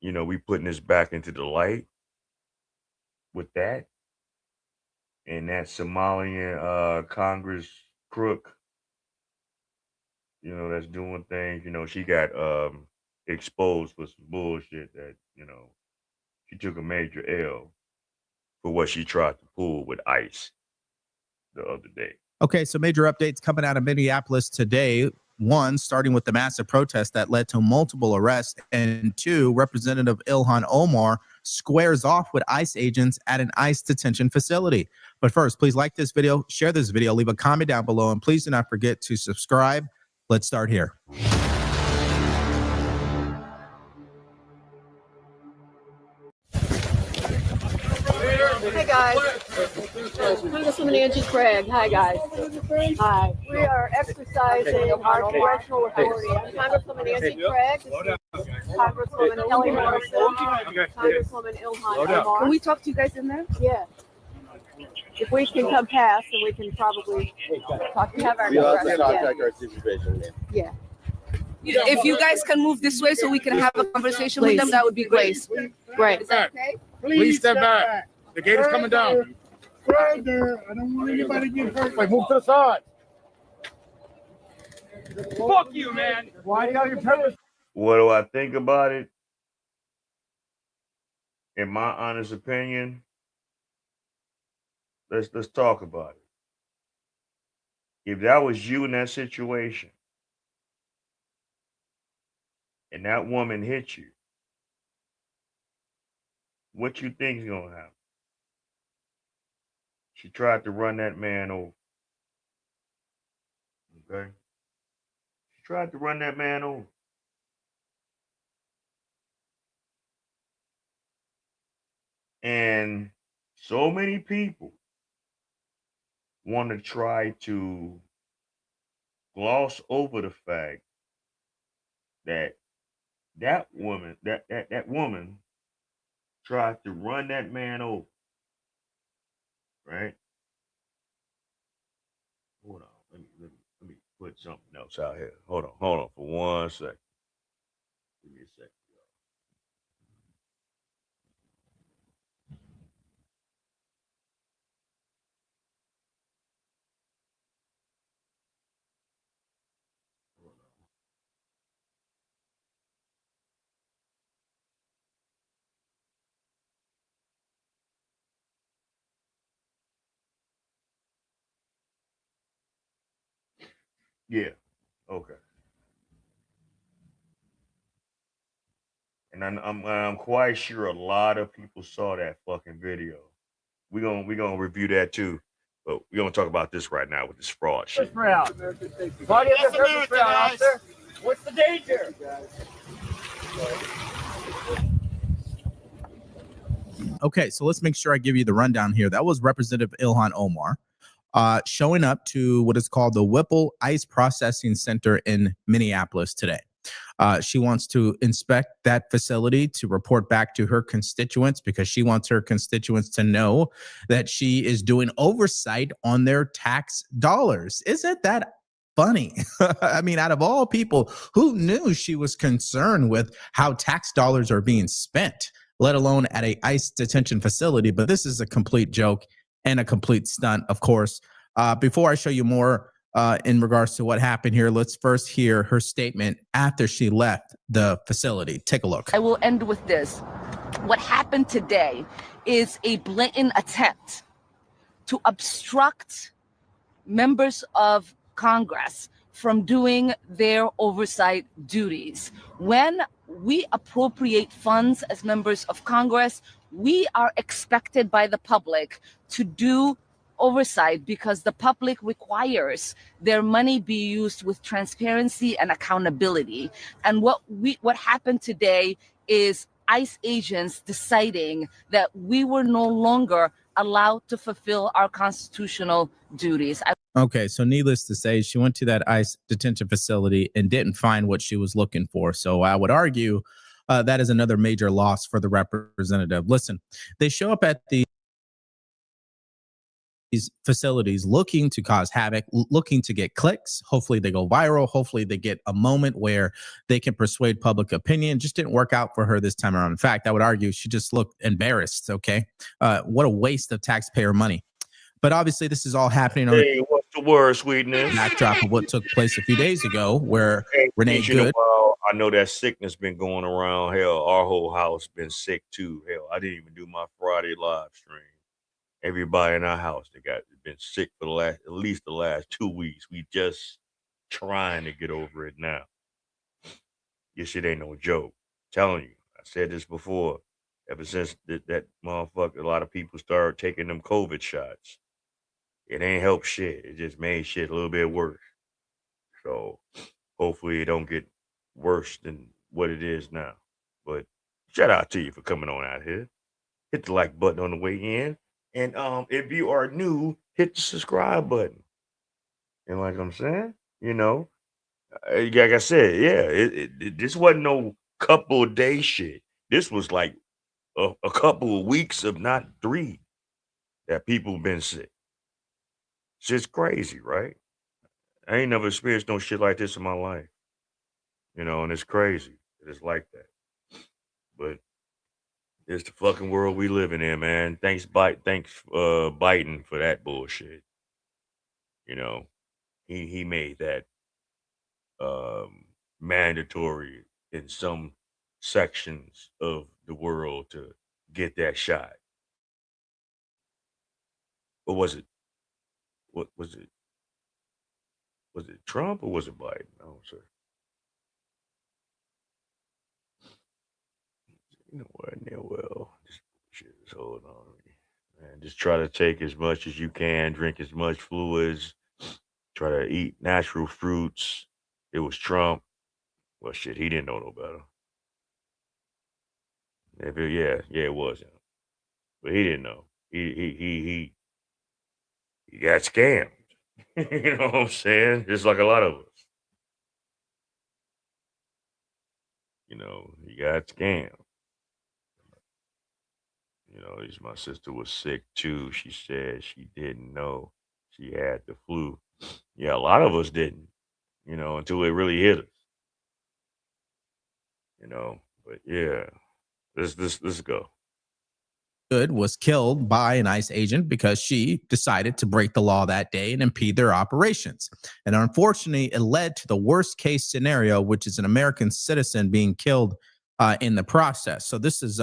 We putting this back into the light with that. And that Somalian Congress crook, that's doing things. She got exposed for some bullshit that, she took a major L for what she tried to pull with ICE the other day. Okay, so major updates coming out of Minneapolis today. One, starting with the massive protest that led to multiple arrests. And two, Representative Ilhan Omar squares off with ICE agents at an ICE detention facility. But first, please like this video, share this video, leave a comment down below, and please do not forget to subscribe. Let's start here. Hey guys, Congresswoman Angie Craig. Hi guys. Hi. We are exercising our congressional authority. I'm Congresswoman Angie Craig. This is Congresswoman Kelly Morrison. Congresswoman Ilhan Omar. Can we talk to you guys in there? Yeah. If we can come past, then we can probably talk. We have our supervision. Yeah. If you guys can move this way so we can have a conversation with them, that would be great. Great. Is that okay? Please step back. The gate is coming down. Further. I don't want anybody to get hurt. Like, move to the side. Fuck you, man. Why do you have your purpose? What do I think about it? In my honest opinion, let's talk about it. If that was you in that situation and that woman hit you, what you think is gonna happen? She tried to run that man over. Okay? She tried to run that man over. And so many people want to try to gloss over the fact that that woman tried to run that man over, right? Hold on, let me put something else out here. Hold on for 1 second. Give me a second. Yeah, okay. And I'm quite sure a lot of people saw that fucking video. We gonna review that too, but we're gonna talk about this right now with this fraud shit. Body of the purpose route, officer. What's the danger? Okay, so let's make sure I give you the rundown here. That was Representative Ilhan Omar showing up to what is called the Whipple Ice Processing Center in Minneapolis today. She wants to inspect that facility to report back to her constituents because she wants her constituents to know that she is doing oversight on their tax dollars. Isn't that funny? I mean, out of all people, who knew she was concerned with how tax dollars are being spent, let alone at a ICE detention facility? But this is a complete joke and a complete stunt, of course. Before I show you more in regards to what happened here, let's first hear her statement after she left the facility. Take a look. I will end with this. What happened today is a blatant attempt to obstruct members of Congress from doing their oversight duties. When we appropriate funds as members of Congress, we are expected by the public to do oversight because the public requires their money be used with transparency and accountability. And what happened today is ICE agents deciding that we were no longer allowed to fulfill our constitutional duties. Okay, so needless to say, she went to that ICE detention facility and didn't find what she was looking for. So I would argue that is another major loss for the representative. Listen, they show up at these facilities looking to cause havoc, looking to get clicks. Hopefully they go viral. Hopefully they get a moment where they can persuade public opinion. Just didn't work out for her this time around. In fact, I would argue she just looked embarrassed. Okay. What a waste of taxpayer money. But obviously this is all happening on what's the word, sweetness? Backdrop of what took place a few days ago where Renee Good. I know that sickness been going around. Hell, our whole house been sick too. Hell, I didn't even do my Friday live stream. Everybody in our house been sick for at least the last 2 weeks. We just trying to get over it now. This shit ain't no joke. I'm telling you, I said this before. Ever since that motherfucker, a lot of people started taking them COVID shots. It ain't helped shit. It just made shit a little bit worse. So hopefully it don't get worse than what it is now. But shout out to you for coming on out here. Hit the like button on the way in. And if you are new, hit the subscribe button. And like I'm saying, like I said, yeah, this wasn't no couple of day shit. This was like a couple of weeks, if not 3, that people been sick. Shit's crazy, right? I ain't never experienced no shit like this in my life. And it's crazy. It's like that. But it's the fucking world we living in, man. Thanks Biden for that bullshit. He made that mandatory in some sections of the world to get that shot. Or was it what was it? Was it Trump or was it Biden? Oh, sir. What in the well? This shit is holding on me. Man, just try to take as much as you can, drink as much fluids, try to eat natural fruits. It was Trump. Well, shit, he didn't know no better. Yeah, it was him, but he didn't know. He got scammed. You know what I'm saying? Just like a lot of us. He got scammed. My sister was sick too. She said she didn't know she had the flu. Yeah, a lot of us didn't, until it really hit us. But yeah, let's go. Good was killed by an ICE agent because she decided to break the law that day and impede their operations. And unfortunately, it led to the worst case scenario, which is an American citizen being killed in the process. So this is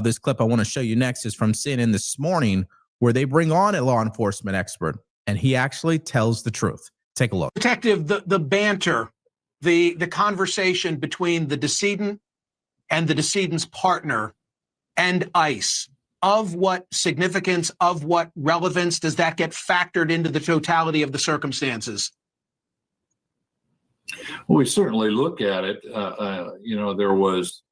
this clip I want to show you next is from CNN this morning, where they bring on a law enforcement expert, and he actually tells the truth. Take a look. Detective, the banter, the conversation between the decedent and the decedent's partner and ICE, of what significance, of what relevance does that get factored into the totality of the circumstances? Well, we certainly look at it. There was,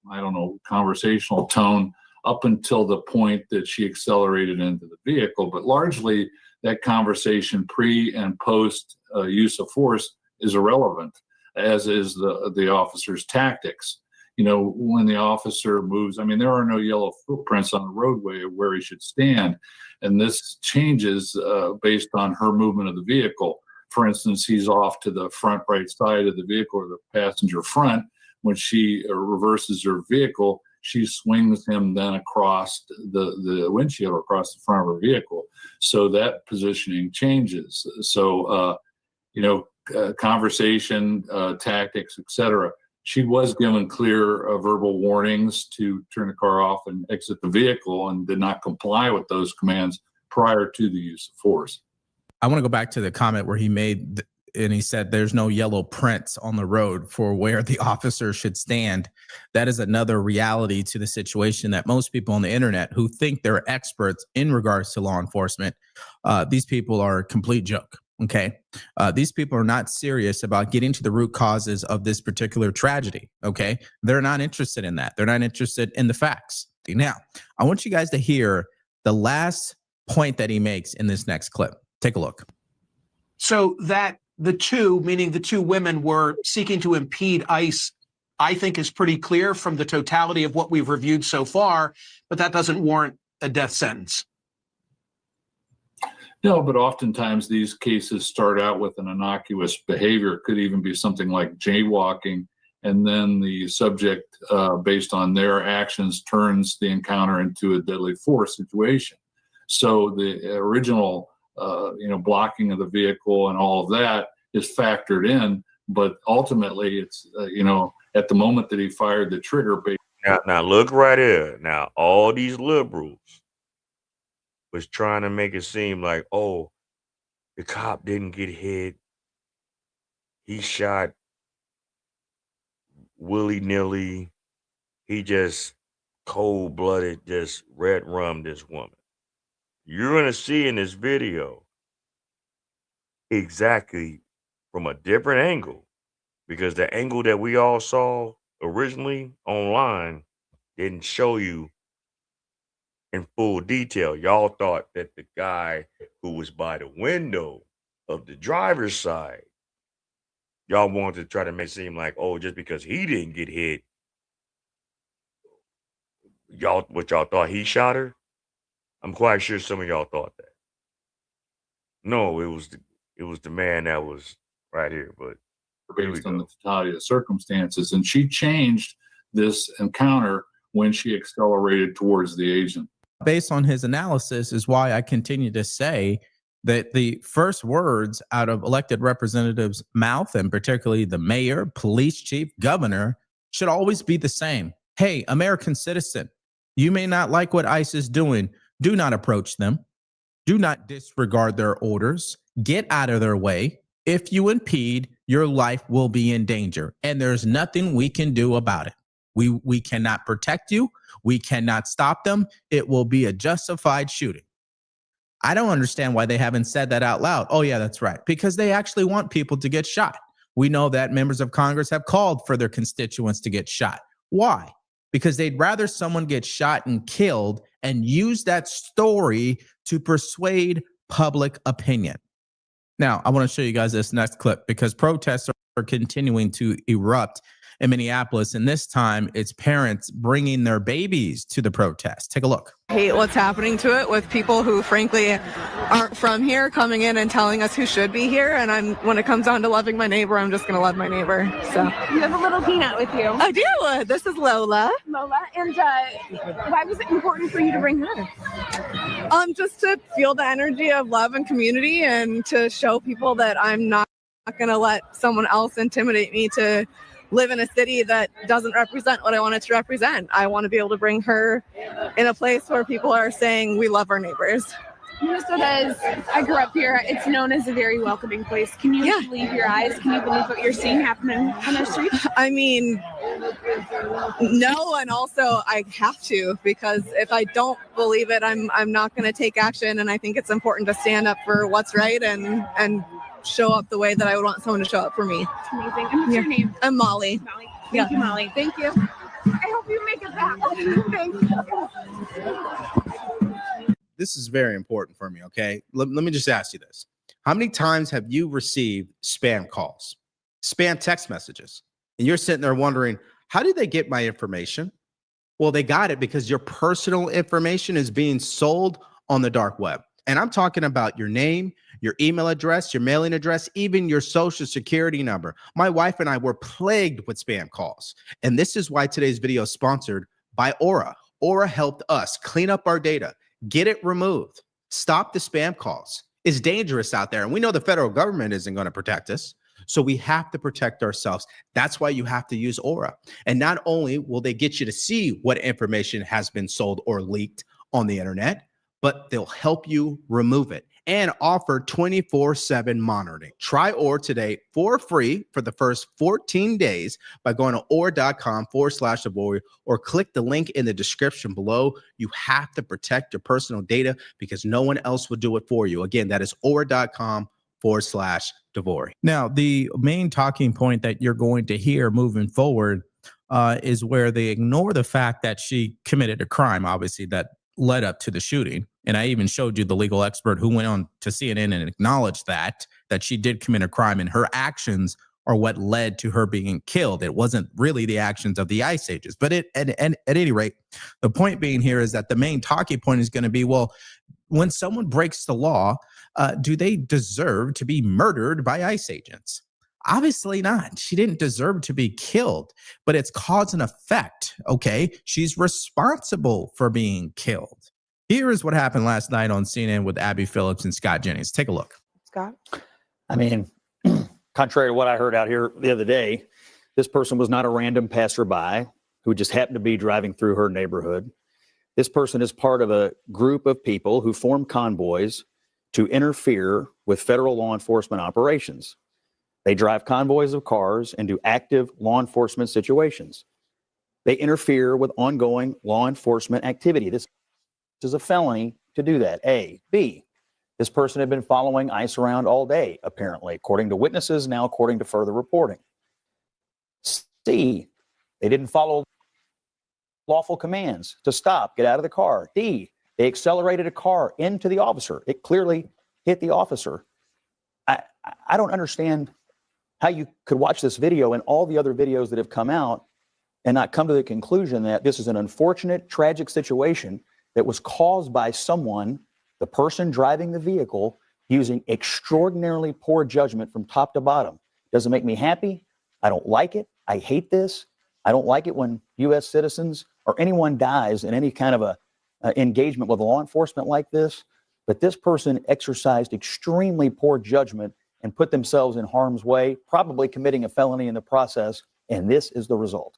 conversational tone up until the point that she accelerated into the vehicle, but largely that conversation pre and post use of force is irrelevant, as is the officer's tactics. When the officer moves, there are no yellow footprints on the roadway of where he should stand. And this changes based on her movement of the vehicle. For instance, he's off to the front right side of the vehicle or the passenger front. When she reverses her vehicle, she swings him then across the windshield or across the front of her vehicle. So that positioning changes. So, conversation, tactics, etc. She was given clear verbal warnings to turn the car off and exit the vehicle and did not comply with those commands prior to the use of force. I want to go back to the comment where he made, and he said there's no yellow prints on the road for where the officer should stand. That is another reality to the situation that most people on the internet who think they're experts in regards to law enforcement, these people are a complete joke. Okay. These people are not serious about getting to the root causes of this particular tragedy. Okay. They're not interested in that. They're not interested in the facts. Now, I want you guys to hear the last point that he makes in this next clip. Take a look. So that the two, meaning the two women, were seeking to impede ICE, I think is pretty clear from the totality of what we've reviewed so far, but that doesn't warrant a death sentence. No, but oftentimes these cases start out with an innocuous behavior. It could even be something like jaywalking, and then the subject, based on their actions, turns the encounter into a deadly force situation. So the original, blocking of the vehicle and all of that is factored in, but ultimately it's, at the moment that he fired the trigger. Now look right here. Now all these liberals was trying to make it seem like, oh, the cop didn't get hit. He shot willy-nilly. He just cold-blooded, just red rum this woman. You're going to see in this video exactly from a different angle, because the angle that we all saw originally online didn't show you in full detail. Y'all thought that the guy who was by the window of the driver's side, y'all wanted to try to make it seem like, oh, just because he didn't get hit, y'all thought he shot her? I'm quite sure some of y'all thought that. No, it was the man that was right here, but based on the totality of the circumstances. And she changed this encounter when she accelerated towards the agent. Based on his analysis is why I continue to say that the first words out of elected representatives' mouth, and particularly the mayor, police chief, governor, should always be the same. Hey, American citizen, you may not like what ICE is doing. Do not approach them. Do not disregard their orders. Get out of their way. If you impede, your life will be in danger, and there's nothing we can do about it. We cannot protect you. We cannot stop them. It will be a justified shooting. I don't understand why they haven't said that out loud. Oh, yeah, that's right. Because they actually want people to get shot. We know that members of Congress have called for their constituents to get shot. Why? Because they'd rather someone get shot and killed and use that story to persuade public opinion. Now, I want to show you guys this next clip because protests are continuing to erupt in Minneapolis, and this time it's parents bringing their babies to the protest. Take a look. Hate what's happening to it with people who frankly aren't from here coming in and telling us who should be here. And when it comes down to loving my neighbor, I'm just going to love my neighbor. So You have a little peanut with you. I do. This is Lola. Lola, and why was it important for you to bring her? Just to feel the energy of love and community and to show people that I'm not going to let someone else intimidate me to live in a city that doesn't represent what I want it to represent. I want to be able to bring her in a place where people are saying we love our neighbors. Minnesota is, I grew up here, it's known as a very welcoming place. Can you believe your eyes? Can you believe what you're seeing happening on the streets? I mean, no, and also I have to, because if I don't believe it, I'm not going to take action. And I think it's important to stand up for what's right and show up the way that I would want someone to show up for me. It's amazing. And what's your name? I'm Molly. Molly. Thank you, Molly. Thank you. I hope you make it back. Thank you. This is very important for me, okay? Let me just ask you this. How many times have you received spam calls, spam text messages? And you're sitting there wondering, how did they get my information? Well, they got it because your personal information is being sold on the dark web. And I'm talking about your name, your email address, your mailing address, even your social security number. My wife and I were plagued with spam calls. And this is why today's video is sponsored by Aura. Aura helped us clean up our data, get it removed, stop the spam calls. It's dangerous out there. And we know the federal government isn't going to protect us. So we have to protect ourselves. That's why you have to use Aura. And not only will they get you to see what information has been sold or leaked on the internet, but they'll help you remove it and offer 24/7 monitoring. Try Aura today for free for the first 14 days by going to aura.com/Avoid or click the link in the description below. You have to protect your personal data because no one else will do it for you. Again, that is aura.com/Devori. Now, the main talking point that you're going to hear moving forward is where they ignore the fact that she committed a crime, obviously, that led up to the shooting. And I even showed you the legal expert who went on to CNN and acknowledged that she did commit a crime and her actions are what led to her being killed. It wasn't really the actions of the ICE agents. But at any rate, the point being here is that the main talking point is going to be, well, when someone breaks the law, do they deserve to be murdered by ICE agents? Obviously not. She didn't deserve to be killed, but it's cause and effect, okay? She's responsible for being killed. Here is what happened last night on CNN with Abby Phillips and Scott Jennings. Take a look. Scott? I mean, contrary to what I heard out here the other day, this person was not a random passerby who just happened to be driving through her neighborhood. This person is part of a group of people who form convoys to interfere with federal law enforcement operations. They drive convoys of cars into active law enforcement situations. They interfere with ongoing law enforcement activity. This is a felony to do that, A. B, this person had been following ICE around all day, apparently, according to witnesses, now according to further reporting. C, they didn't follow lawful commands to stop, get out of the car. D, They accelerated a car into the officer. It clearly hit the officer. I don't understand how you could watch this video and all the other videos that have come out and not come to the conclusion that this is an unfortunate, tragic situation that was caused by someone, the person driving the vehicle, using extraordinarily poor judgment from top to bottom. Doesn't make me happy. I don't like it. I hate this. I don't like it when U.S. citizens or anyone dies in any kind of a engagement with law enforcement like this. But this person exercised extremely poor judgment and put themselves in harm's way, probably committing a felony in the process. And this is the result.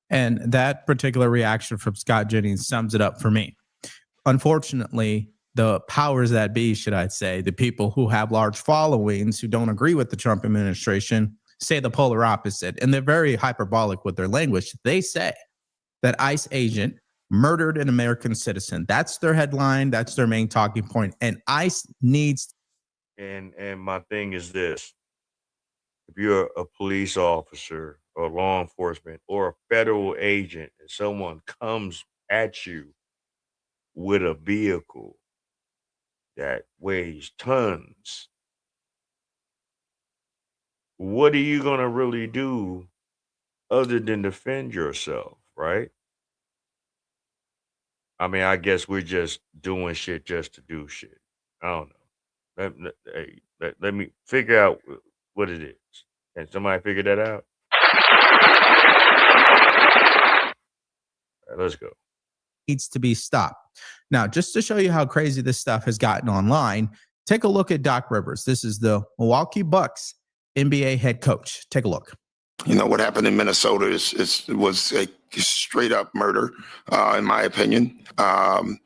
And that particular reaction from Scott Jennings sums it up for me. Unfortunately, the powers that be, should I say, the people who have large followings who don't agree with the Trump administration say the polar opposite. And they're very hyperbolic with their language. They say that ICE agent murdered an American citizen. That's their headline. That's their main talking point. And ICE needs. And my thing is this. If you're a police officer or law enforcement or a federal agent and someone comes at you with a vehicle that weighs tons, what are you going to really do other than defend yourself, right? I mean, I guess we're just doing shit just to do shit. I don't know. Let me figure out what it is. Can somebody figure that out? All right, let's go. Needs to be stopped. Now, just to show you how crazy this stuff has gotten online, take a look at Doc Rivers. This is the Milwaukee Bucks NBA head coach. Take a look. You know, what happened in Minnesota was a straight up murder, in my opinion. And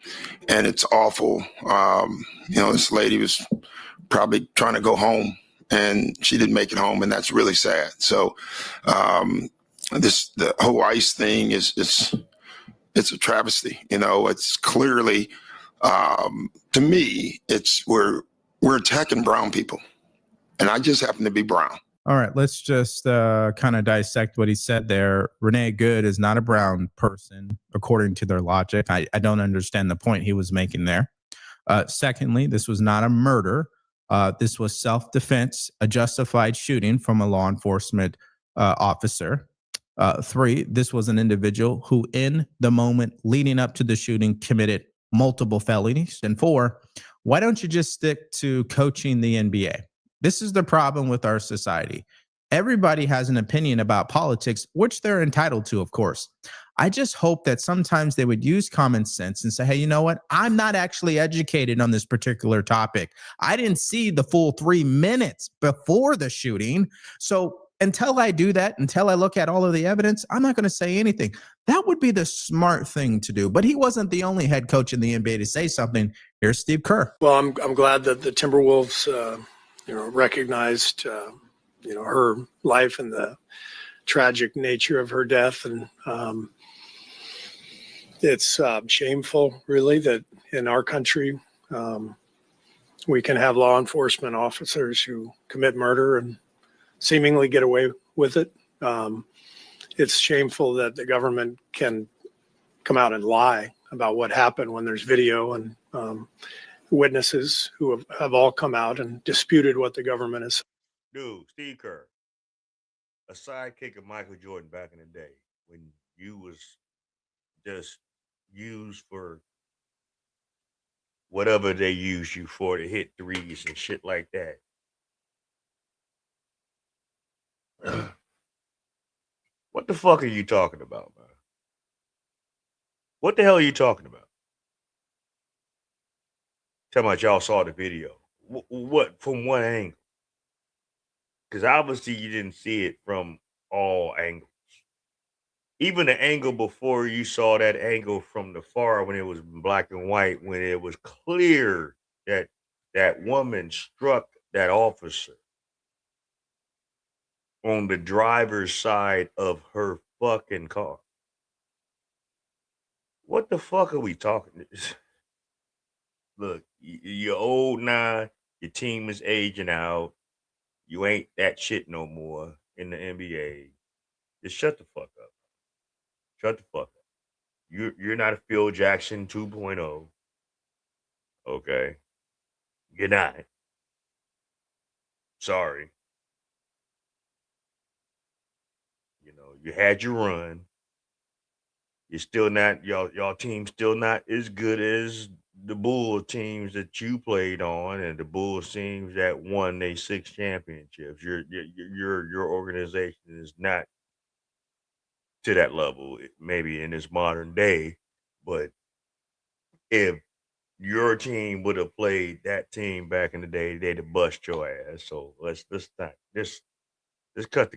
it's awful. You know, this lady was probably trying to go home and she didn't make it home. And that's really sad. So the whole ICE thing it's a travesty. You know, it's clearly, to me, we're attacking brown people. And I just happen to be brown. All right, let's just kind of dissect what he said there. Renee Good is not a brown person, according to their logic. I don't understand the point he was making there. Secondly, this was not a murder. This was self-defense, a justified shooting from a law enforcement officer. 3, this was an individual who, in the moment leading up to the shooting, committed multiple felonies. And 4, why don't you just stick to coaching the NBA? This is the problem with our society. Everybody has an opinion about politics, which they're entitled to, of course. I just hope that sometimes they would use common sense and say, hey, you know what? I'm not actually educated on this particular topic. I didn't see the full 3 minutes before the shooting. So until I do that, until I look at all of the evidence, I'm not going to say anything. That would be the smart thing to do. But he wasn't the only head coach in the NBA to say something. Here's Steve Kerr. Well, I'm glad that the Timberwolves recognized, her life and the tragic nature of her death. And it's shameful, really, that in our country, we can have law enforcement officers who commit murder and seemingly get away with it. It's shameful that the government can come out and lie about what happened when there's video and witnesses who have all come out and disputed what the government is. Dude, Steve Kerr, a sidekick of Michael Jordan back in the day when you was just used for whatever they used you for to hit threes and shit like that. What the fuck are you talking about, man? What the hell are you talking about? Tell me y'all saw the video. What? From what angle? Because obviously you didn't see it from all angles. Even the angle before you saw that angle from the far when it was black and white, when it was clear that that woman struck that officer on the driver's side of her fucking car. What the fuck are we talking? Look, you're old now. Your team is aging out. You ain't that shit no more in the NBA. Just shut the fuck up. Shut the fuck up. You're not a Phil Jackson 2.0. Okay. Good night. Sorry. You know, you had your run. You're still not y'all team still not as good as the Bulls teams that you played on and the Bulls teams that won they 6 championships. Your organization is not to that level, maybe in this modern day. But if your team would have played that team back in the day, they'd have bust your ass. So let's not just cut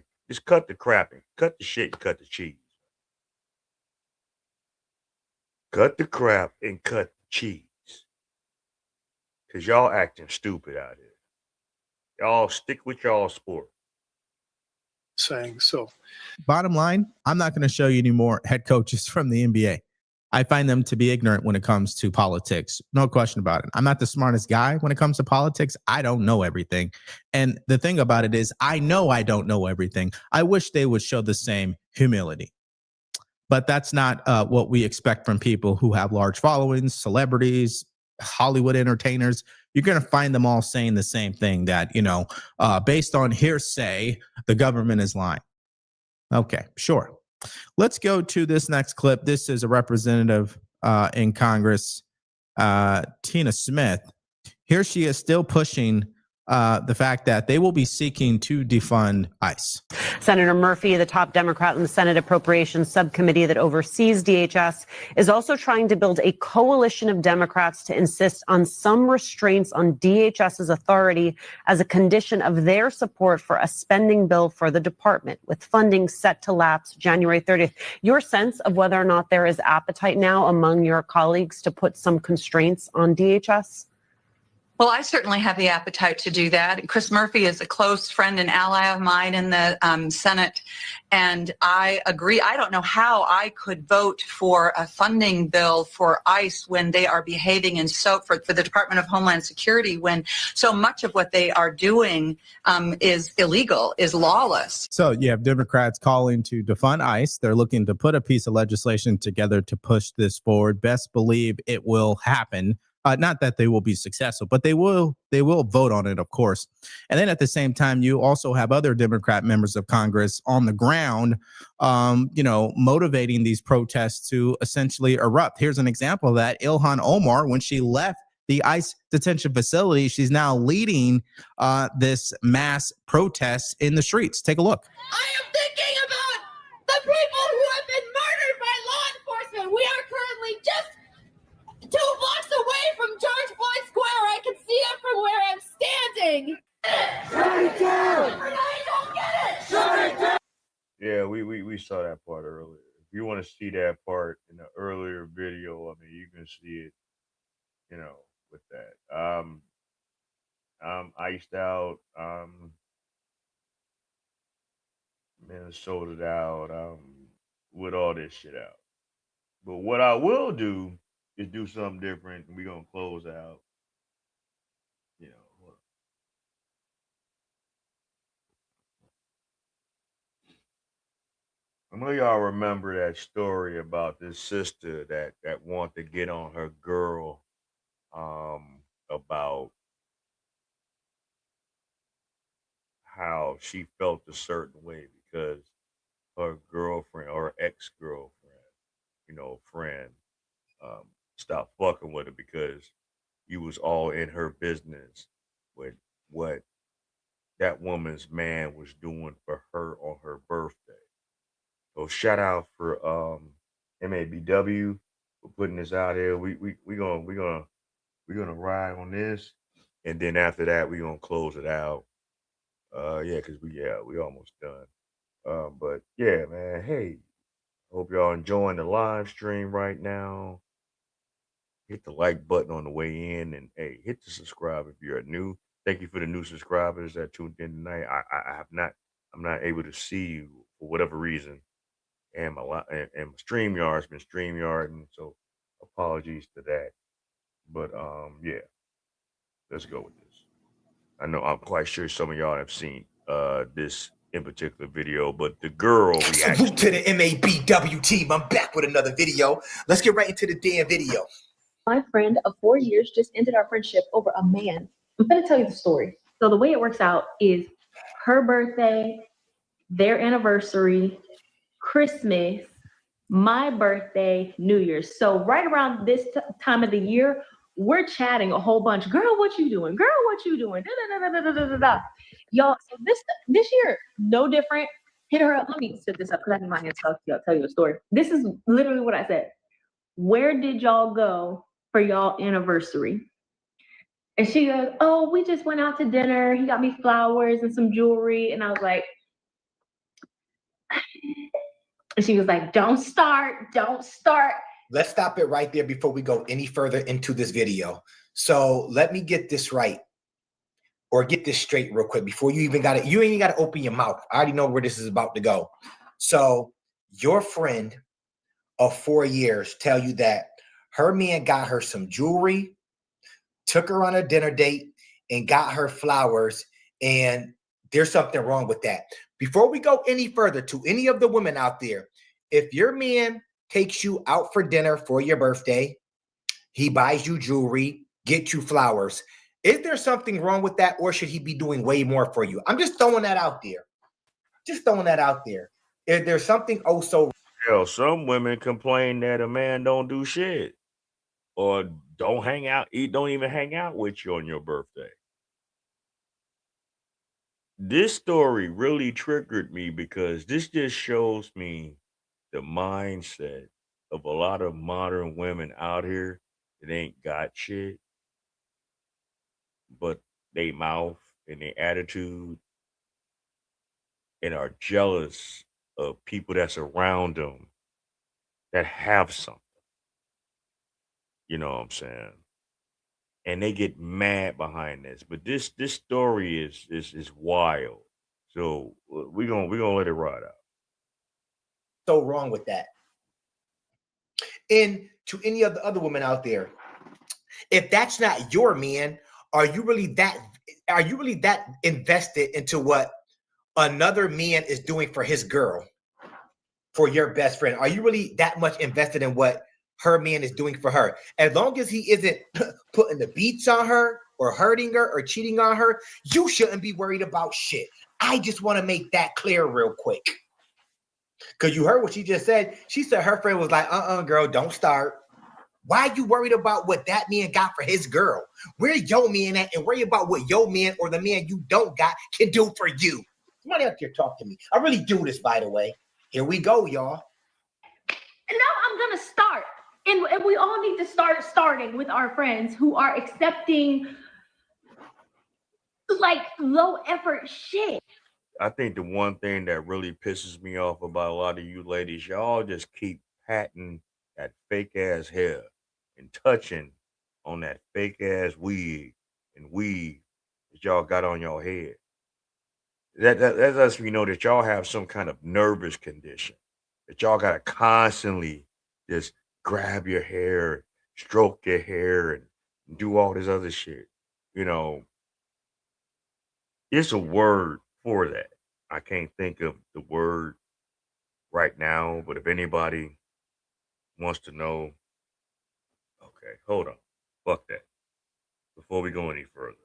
the crap and cut the shit and cut the cheese. Cut the crap and cut the cheese. Cause y'all acting stupid out here. Y'all stick with y'all sport. Saying so. Bottom line, I'm not going to show you any more head coaches from the NBA. I find them to be ignorant when it comes to politics. No question about it. I'm not the smartest guy when it comes to politics. I don't know everything. And the thing about it is, I know I don't know everything. I wish they would show the same humility. But that's not what we expect from people who have large followings, celebrities, Hollywood entertainers. You're going to find them all saying the same thing, that, based on hearsay, the government is lying. Okay, sure. Let's go to this next clip. This is a representative in Congress, Tina Smith. Here she is still pushing the fact that they will be seeking to defund ICE. Senator Murphy, the top Democrat in the Senate Appropriations Subcommittee that oversees DHS, is also trying to build a coalition of Democrats to insist on some restraints on DHS's authority as a condition of their support for a spending bill for the department, with funding set to lapse January 30th. Your sense of whether or not there is appetite now among your colleagues to put some constraints on DHS? Well, I certainly have the appetite to do that. Chris Murphy is a close friend and ally of mine in the Senate, and I agree. I don't know how I could vote for a funding bill for ICE when they are behaving in for the Department of Homeland Security, when so much of what they are doing is illegal, is lawless. So you have Democrats calling to defund ICE. They're looking to put a piece of legislation together to push this forward. Best believe it will happen. Not that they will be successful, but they will vote on it, of course. And then at the same time, you also have other Democrat members of Congress on the ground, motivating these protests to essentially erupt. Here's an example of that. Ilhan Omar, when she left the ICE detention facility, she's now leading this mass protest in the streets. Take a look. I am thinking about the people who have been murdered by law enforcement. We are currently just 2 blocks away from George Floyd Square. I can see it from where I'm standing. Shut it down! I don't get it! Shut it down! Yeah, we saw that part earlier. If you want to see that part in the earlier video, I mean, you can see it, with that. I'm iced out. Minnesota's out. With all this shit out. But what I will do is do something different, and we're gonna close out. I know y'all remember that story about this sister that wanted to get on her girl about how she felt a certain way because her girlfriend or ex-girlfriend, friend, stopped fucking with her because you was all in her business with what that woman's man was doing for her on her birthday. So shout out for MABW for putting this out here. We're gonna ride on this, and then after that we're gonna close it out. Because we almost done. But yeah, man. Hey, hope y'all enjoying the live stream right now. Hit the like button on the way in, and hey, hit the subscribe if you're new. Thank you for the new subscribers that tuned in tonight. I'm not able to see you for whatever reason, and my StreamYard's been StreamYarding, so apologies to that. But let's go with this. I know I'm quite sure some of y'all have seen this in particular video, but the girl reaction. Salute to the MABW team. I'm back with another video. Let's get right into the damn video. My friend of 4 years just ended our friendship over a man. I'm going to tell you the story. So the way it works out is her birthday, their anniversary, Christmas, my birthday, New Year's. So right around this time of the year, we're chatting a whole bunch. Girl, what you doing? Girl, what you doing? Da, da, da, da, da, da, da. Y'all, so this year, no different. Hit her up. Let me set this up because I didn't mind to tell you a story. This is literally what I said. Where did y'all go for y'all anniversary? And she goes, oh, we just went out to dinner. He got me flowers and some jewelry. And I was like, and she was like, don't start. Let's stop it right there before we go any further into this video. So let me get this right, or get this straight real quick before you even got it. You ain't got to open your mouth. I already know where this is about to go. So your friend of 4 years tell you that her man got her some jewelry, took her on a dinner date, and got her flowers, and there's something wrong with that. Before we go any further, to any of the women out there, if your man takes you out for dinner for your birthday, he buys you jewelry, gets you flowers, is there something wrong with that, or should he be doing way more for you? I'm just throwing that out there. Is there something so Hell, some women complain that a man don't do shit or don't hang out, don't even hang out with you on your birthday. This story really triggered me because this just shows me the mindset of a lot of modern women out here that ain't got shit, but they mouth and their attitude and are jealous of people that's around them that have something. You know what I'm saying? And they get mad behind this. But this story is wild. So we're gonna let it ride out. so wrong with that? And to any of the other women out there, if that's not your man, are you really that invested into what another man is doing for his girl, for your best friend? Are you really that much invested in what her man is doing for her? As long as he isn't putting the beats on her or hurting her or cheating on her, you shouldn't be worried about shit. I just want to make that clear real quick. Because you heard what she just said. She said her friend was like, girl, don't start. Why are you worried about what that man got for his girl? Where your man at, and worry about what your man or the man you don't got can do for you. Somebody out there talk to me. I really do this, by the way. Here we go, y'all. And now I'm going to start. And we all need to start starting with our friends who are accepting like low effort shit. I think the one thing that really pisses me off about a lot of you ladies, y'all just keep patting that fake ass hair and touching on that fake ass wig and weave that y'all got on your head. That lets me know that y'all have some kind of nervous condition. That y'all gotta constantly just grab your hair, stroke your hair, and do all this other shit. You know, it's a word for that. I can't think of the word right now, but if anybody wants to know, okay, hold on. Fuck that. Before we go any further.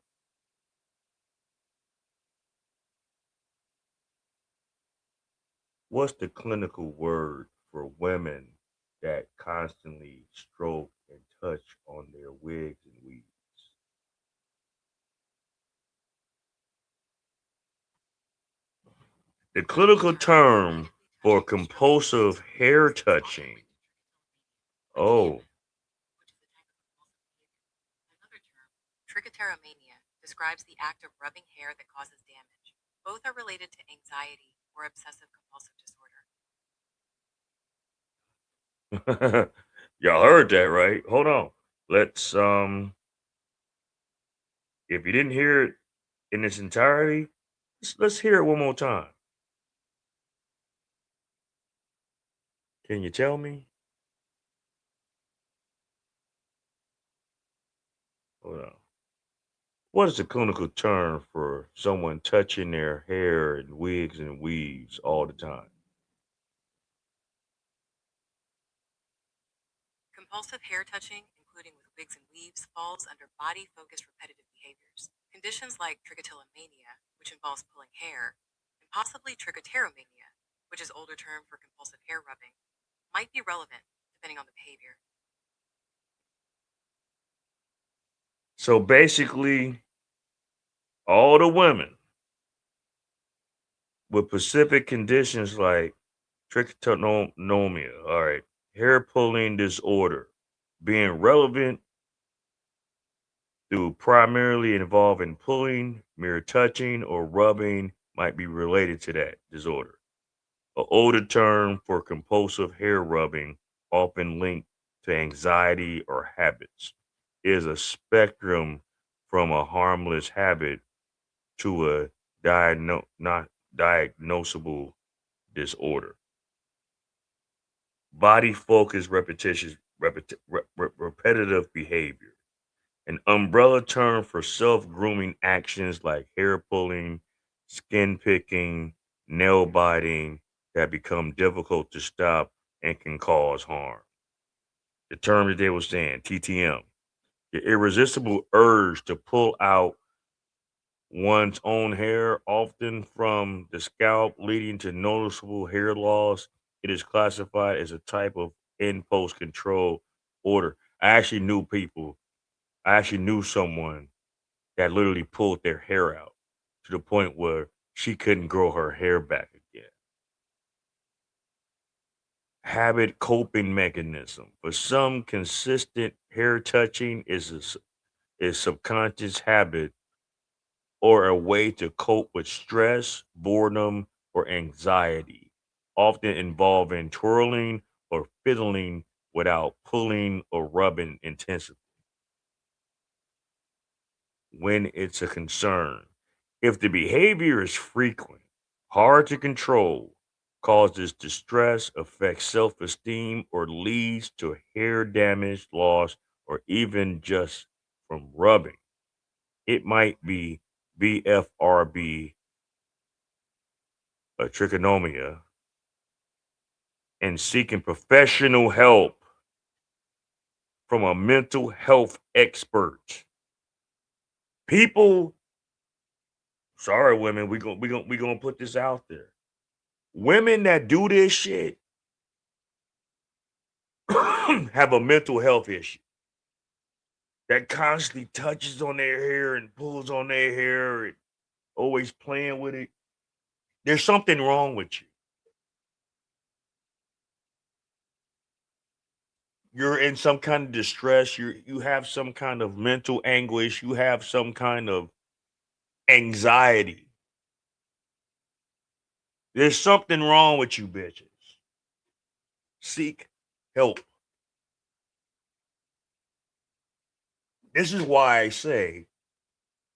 What's the clinical word for women that constantly stroke and touch on their wigs and weaves? The clinical term for compulsive hair touching. Oh, Trichotillomania describes the act of rubbing hair that causes damage. Both are related to anxiety or obsessive compulsive disorder. y'all heard that, right? Hold on. Let's if you didn't hear it in its entirety, let's hear it one more time. Can you tell me? Hold on. What is the clinical term for someone touching their hair and wigs and weaves all the time? Compulsive hair touching including with wigs and weaves, falls under body-focused repetitive behaviors. Conditions like trichotillomania, which involves pulling hair, and possibly trichotillomania, which is older term for compulsive hair rubbing, might be relevant depending on the behavior. So basically, all the women with specific conditions like trichotillomania, all right, hair pulling disorder, being relevant through primarily involving pulling, mere touching, or rubbing might be related to that disorder. An older term for compulsive hair rubbing, often linked to anxiety or habits, is a spectrum from a harmless habit to a not diagnosable disorder. Body focused repetitive behavior, an umbrella term for self grooming actions like hair pulling, skin picking, nail biting that become difficult to stop and can cause harm. The term that they were saying, TTM, the irresistible urge to pull out one's own hair, often from the scalp, leading to noticeable hair loss. It is classified as a type of impulse control order. I actually knew someone that literally pulled their hair out to the point where she couldn't grow her hair back again. Habit coping mechanism. For some, consistent hair touching is subconscious habit or a way to cope with stress, boredom, or anxiety, often involving twirling or fiddling without pulling or rubbing intensively when it's a concern. If the behavior is frequent, hard to control, causes distress, affects self esteem, or leads to hair damage, loss, or even just from rubbing, it might be BFRB, a trichotomia, and seeking professional help from a mental health expert. People, sorry, women, we gonna put this out there. Women that do this shit have a mental health issue that constantly touches on their hair and pulls on their hair and always playing with it. There's something wrong with you. You're in some kind of distress. You have some kind of mental anguish. You have some kind of anxiety. There's something wrong with you, bitches. Seek help. This is why I say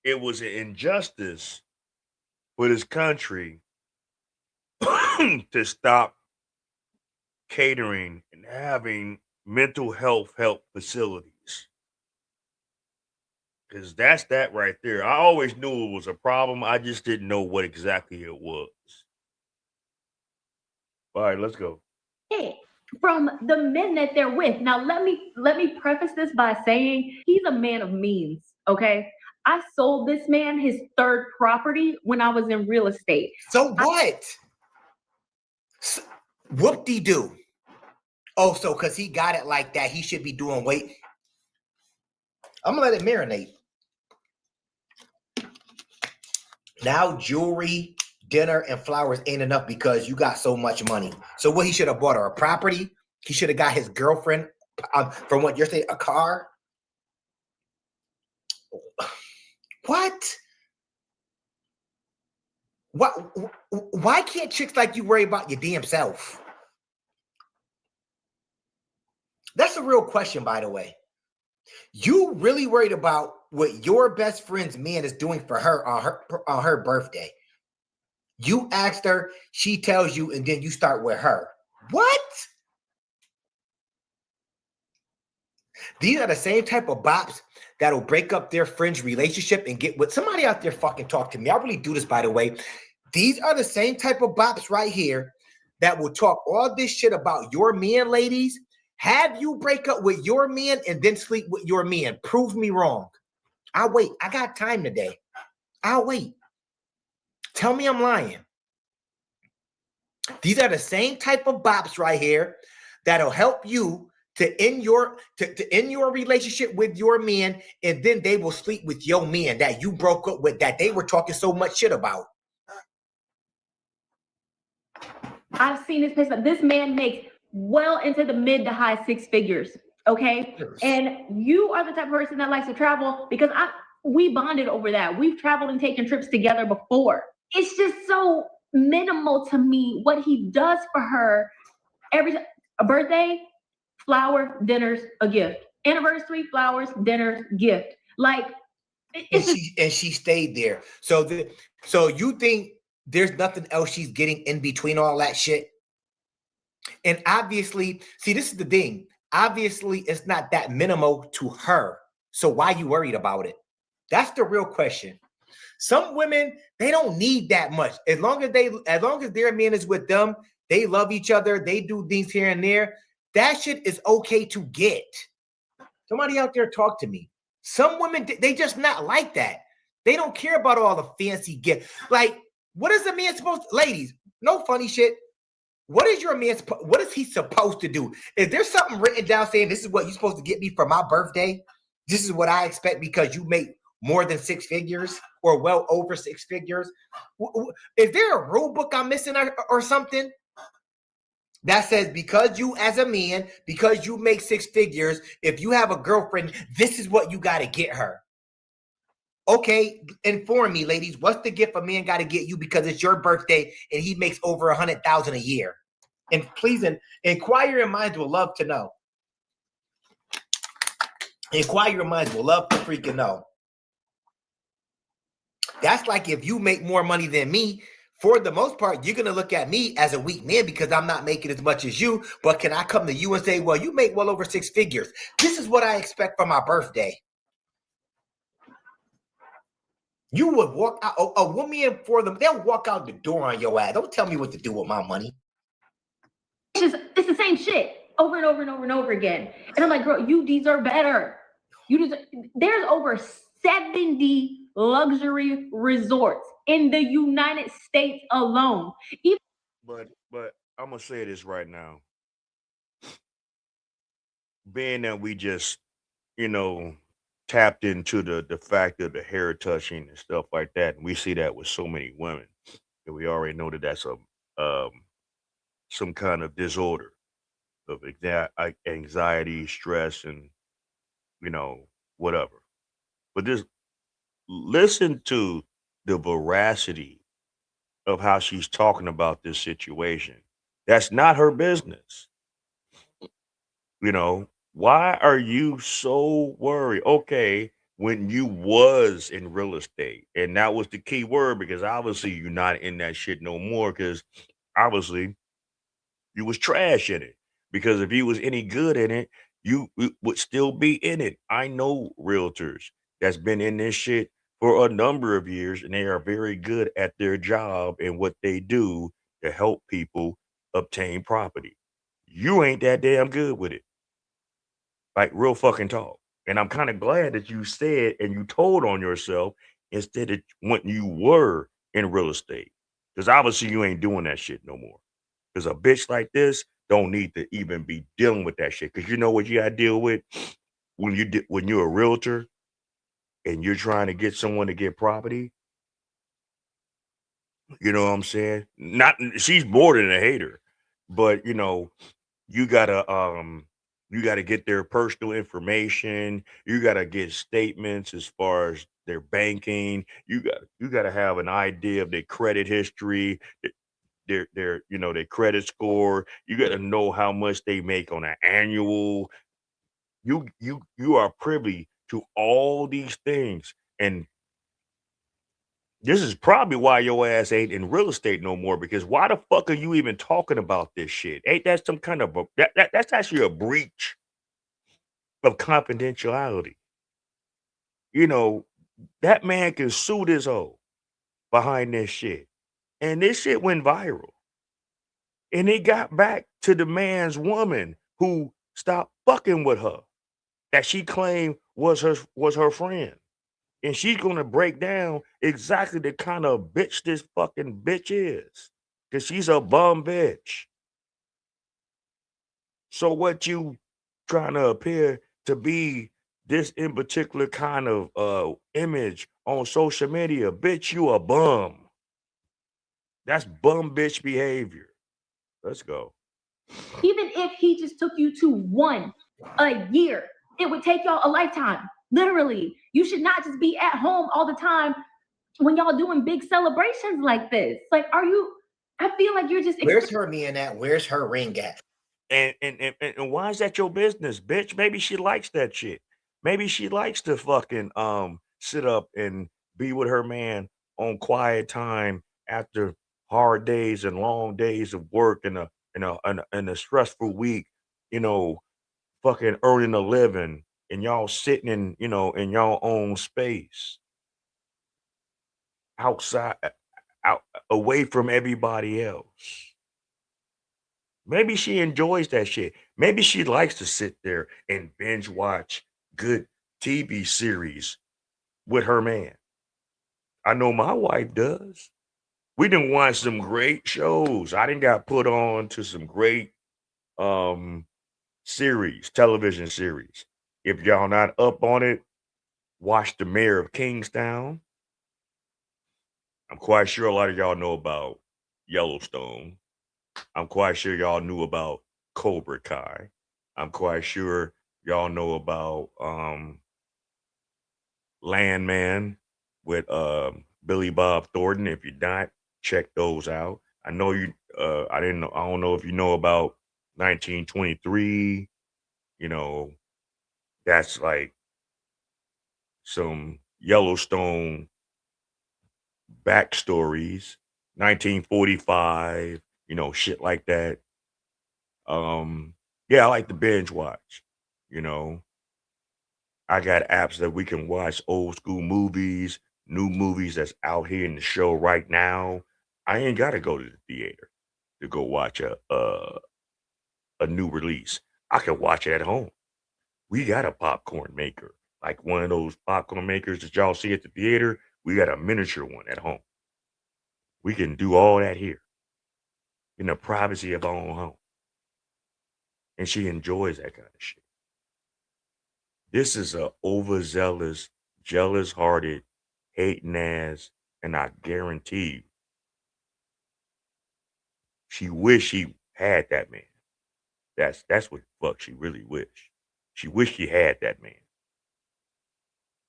it was an injustice for this country to stop catering and having mental health help facilities. Because that's that right there. I always knew it was a problem. I just didn't know what exactly it was. All right, let's go. From the men that they're with. Now let me preface this by saying he's a man of means, okay? I sold this man his third property when I was in real estate. So what? Whoop-de-doo. Oh, so because he got it like that, he should be doing weight. I'm gonna let it marinate. Now jewelry, dinner, and flowers ain't enough because you got so much money. So what, he should have bought her a property? He should have got his girlfriend, from what you're saying, a car? What? Why can't chicks like you worry about your damn self? That's a real question, by the way. You really worried about what your best friend's man is doing for her on her birthday. You asked her, she tells you, and then you start with her. What? These are the same type of bops that'll break up their friend's relationship and get with somebody out there. Fucking talk to me. I really do this, by the way. These are the same type of bops right here that will talk all this shit about your men, ladies, Have you break up with your man and then sleep with your man? Prove me wrong. I'll wait. I got time today. I'll wait. Tell me I'm lying. These are the same type of bops right here that'll help you to end your relationship with your man, and then they will sleep with your man that you broke up with, that they were talking so much shit about. I've seen this place. This man makes well into the mid to high six figures. Okay. And you are the type of person that likes to travel, because we bonded over that. We've traveled and taken trips together before. It's just so minimal to me what he does for her every time. A birthday, flower, dinners, a gift. Anniversary, flowers, dinners, gift. Like, and she stayed there. So you think there's nothing else she's getting in between all that shit? And obviously, see, this is the thing. Obviously, it's not that minimal to her. So why you worried about it? That's the real question. Some women, they don't need that much. As long as their man is with them, they love each other, they do things here and there. That shit is okay to get. Somebody out there talk to me. Some women, they just not like that. They don't care about all the fancy gifts. Like, what is a man supposed to, ladies, no funny shit. What is your man, what is he supposed to do? Is there something written down saying this is what you're supposed to get me for my birthday? This is what I expect because you make more than six figures or well over six figures? Is there a rule book I'm missing or something that says because you as a man, because you make six figures, if you have a girlfriend, this is what you got to get her? Okay, inform me, ladies. What's the gift a man got to get you because it's your birthday and he makes over 100,000 a year? And please, inquire minds will love to know. Inquire minds will love to freaking know. That's like if you make more money than me, for the most part, you're going to look at me as a weak man because I'm not making as much as you. But can I come to you and say, well, you make well over six figures. This is what I expect for my birthday. You would walk out, a woman for them, they'll walk out the door on your ass. Don't tell me what to do with my money. It's the same shit over and over and over and over again. And I'm like, girl, you deserve better. There's over 70 luxury resorts in the United States alone. But I'm gonna say this right now. Being that we just, tapped into the fact of the hair touching and stuff like that, and we see that with so many women, and we already know that that's some kind of disorder of anxiety, stress, and whatever. But just listen to the veracity of how she's talking about this situation. That's not her business. Why are you so worried? Okay, when you was in real estate, and that was the key word, because obviously you're not in that shit no more, because obviously you was trash in it. Because if you was any good in it, you would still be in it. I know realtors that's been in this shit for a number of years, and they are very good at their job and what they do to help people obtain property. You ain't that damn good with it. Like, real fucking talk. And I'm kind of glad that you said and you told on yourself instead of when you were in real estate. Because obviously you ain't doing that shit no more. Because a bitch like this don't need to even be dealing with that shit. Because you know what you gotta deal with when you're a realtor and you're trying to get someone to get property. You know what I'm saying? She's more than a hater, but you gotta get their personal information. You gotta get statements as far as their banking. You gotta have an idea of their credit history, their credit score. You gotta know how much they make on an annual. You are privy to all these things, and this is probably why your ass ain't in real estate no more, because why the fuck are you even talking about this shit? Ain't that some kind of that's actually a breach of confidentiality? That man can sue this hoe behind this shit. And this shit went viral. And it got back to the man's woman who stop fucking with her that she claimed was her friend. And she's gonna break down exactly the kind of bitch this fucking bitch is. Cause she's a bum bitch. So what you trying to appear to be this in particular kind of image on social media, bitch, you a bum. That's bum bitch behavior. Let's go. Even if he just took you to one a year, it would take y'all a lifetime. Literally. You should not just be at home all the time when y'all doing big celebrations like this. Like, I feel like you're just Where's her man at? Where's her ring at? And why is that your business, bitch? Maybe she likes that shit. Maybe she likes to fucking sit up and be with her man on quiet time after hard days and long days of work and a stressful week, you know, fucking earning a living and y'all sitting in y'all own space outside out away from everybody else. Maybe she enjoys that shit. Maybe she likes to sit there and binge watch good TV series with her man. I know my wife does. We done watch some great shows. I done got put on to some great television series. If y'all not up on it, watch The Mayor of Kingstown. I'm quite sure a lot of y'all know about Yellowstone. I'm quite sure y'all knew about Cobra Kai. I'm quite sure y'all know about Landman with Billy Bob Thornton. If you're not, check those out. I know you I don't know if you know about 1923. You know, that's like some Yellowstone backstories. 1945, shit like that. Yeah, I like to binge watch. You know, I got apps that we can watch old school movies, new movies that's out here in the show right now. I ain't got to go to the theater to go watch a new release. I can watch it at home. We got a popcorn maker, like one of those popcorn makers that y'all see at the theater. We got a miniature one at home. We can do all that here in the privacy of our own home. And she enjoys that kind of shit. This is a overzealous, jealous-hearted, hating ass, and I guarantee you, she wish she had that man. That's what the fuck she really wish. She wish she had that man,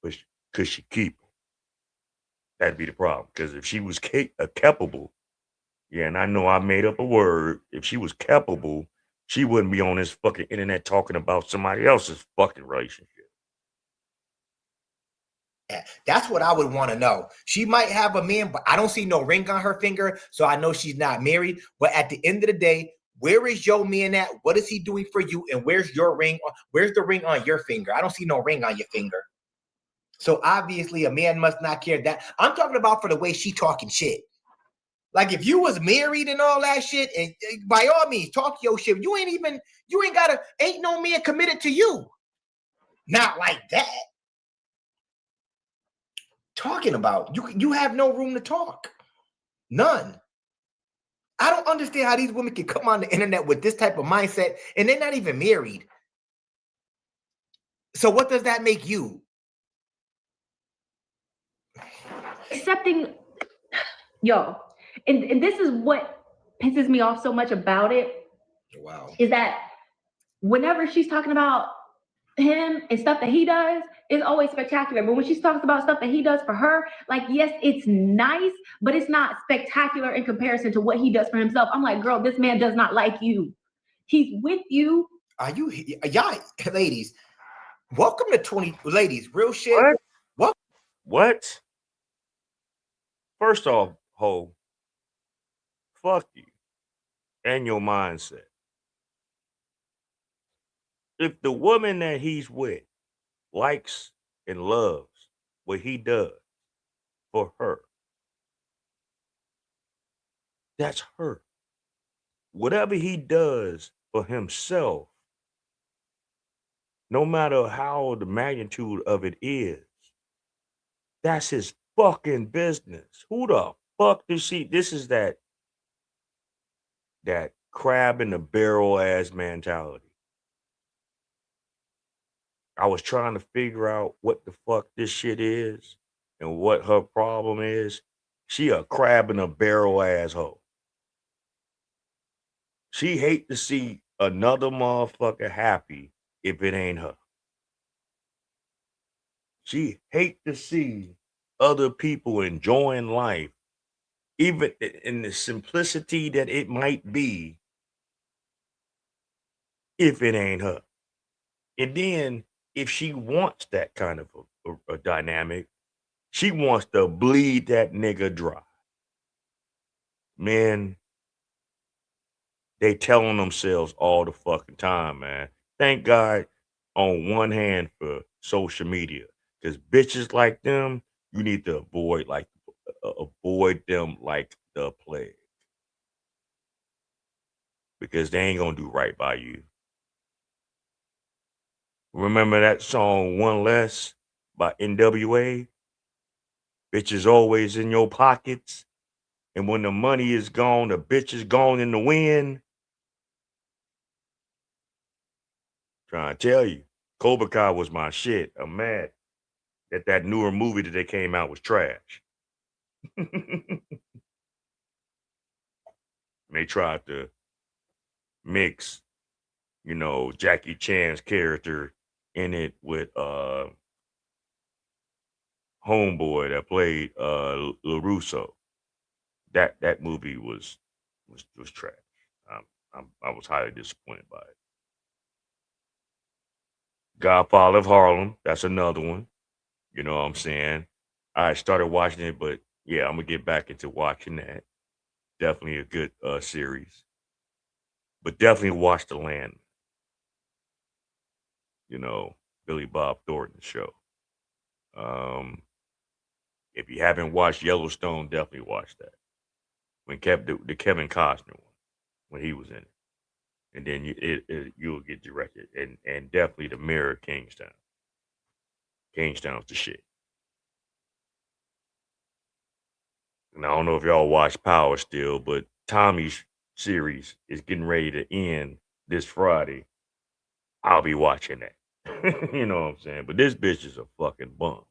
but could she keep him? That'd be the problem. Because if she was capable, yeah, and I know I made up a word. If she was capable, she wouldn't be on this fucking internet talking about somebody else's fucking relationship. That's what I would want to know. She might have a man, but I don't see no ring on her finger, so I know she's not married. But at the end of the day, where is your man at? What is he doing for you? And where's your ring? Where's the ring on your finger? I don't see no ring on your finger. So obviously a man must not care. That I'm talking about for the way she talking shit. Like if you was married and all that shit, and by all means talk your shit. Ain't no man committed to you. Not like that. Talking about you have no room to talk. None. I don't understand how these women can come on the internet with this type of mindset and they're not even married. So what does that make you? Accepting, y'all, and this is what pisses me off so much about it. Wow. Is that whenever she's talking about him and stuff that he does, it's always spectacular. But when she talks about stuff that he does for her, like, yes, it's nice, but it's not spectacular in comparison to what he does for himself. I'm like, girl, this man does not like you. He's with you. Are you, y'all, ladies? Welcome to 20, ladies. Real shit. What? First off, ho, fuck you and your mindset. If the woman that he's with likes and loves what he does for her, that's her. Whatever he does for himself, no matter how the magnitude of it is, that's his fucking business. Who the fuck does she? This is that crab in the barrel ass mentality. I was trying to figure out what the fuck this shit is and what her problem is. She a crab in a barrel asshole. She hate to see another motherfucker happy if it ain't her. She hate to see other people enjoying life, even in the simplicity that it might be, if it ain't her. And then if she wants that kind of a dynamic, she wants to bleed that nigga dry. Men, they telling themselves all the fucking time, man. Thank God on one hand for social media, because bitches like them, you need to avoid them like the plague, because they ain't gonna do right by you. Remember that song "One Less" by NWA? Bitches always in your pockets, and when the money is gone, the bitch is gone in the wind. Trying to tell you, Cobra Kai was my shit. I'm mad that newer movie that they came out was trash. They tried to mix, Jackie Chan's character in it with homeboy that played LaRusso. That movie was trash. I was highly disappointed by it. Godfather of Harlem, that's another one. You know what I'm saying? I started watching it, but yeah, I'm gonna get back into watching that. Definitely a good series. But definitely watch The Land. Billy Bob Thornton's show. If you haven't watched Yellowstone, definitely watch that. When the Kevin Costner one, when he was in it, and then you'll get directed, and definitely The Mirror of Kingstown. Kingstown's the shit. And I don't know if y'all watch Power still, but Tommy's series is getting ready to end this Friday. I'll be watching that. You know what I'm saying? But this bitch is a fucking bum.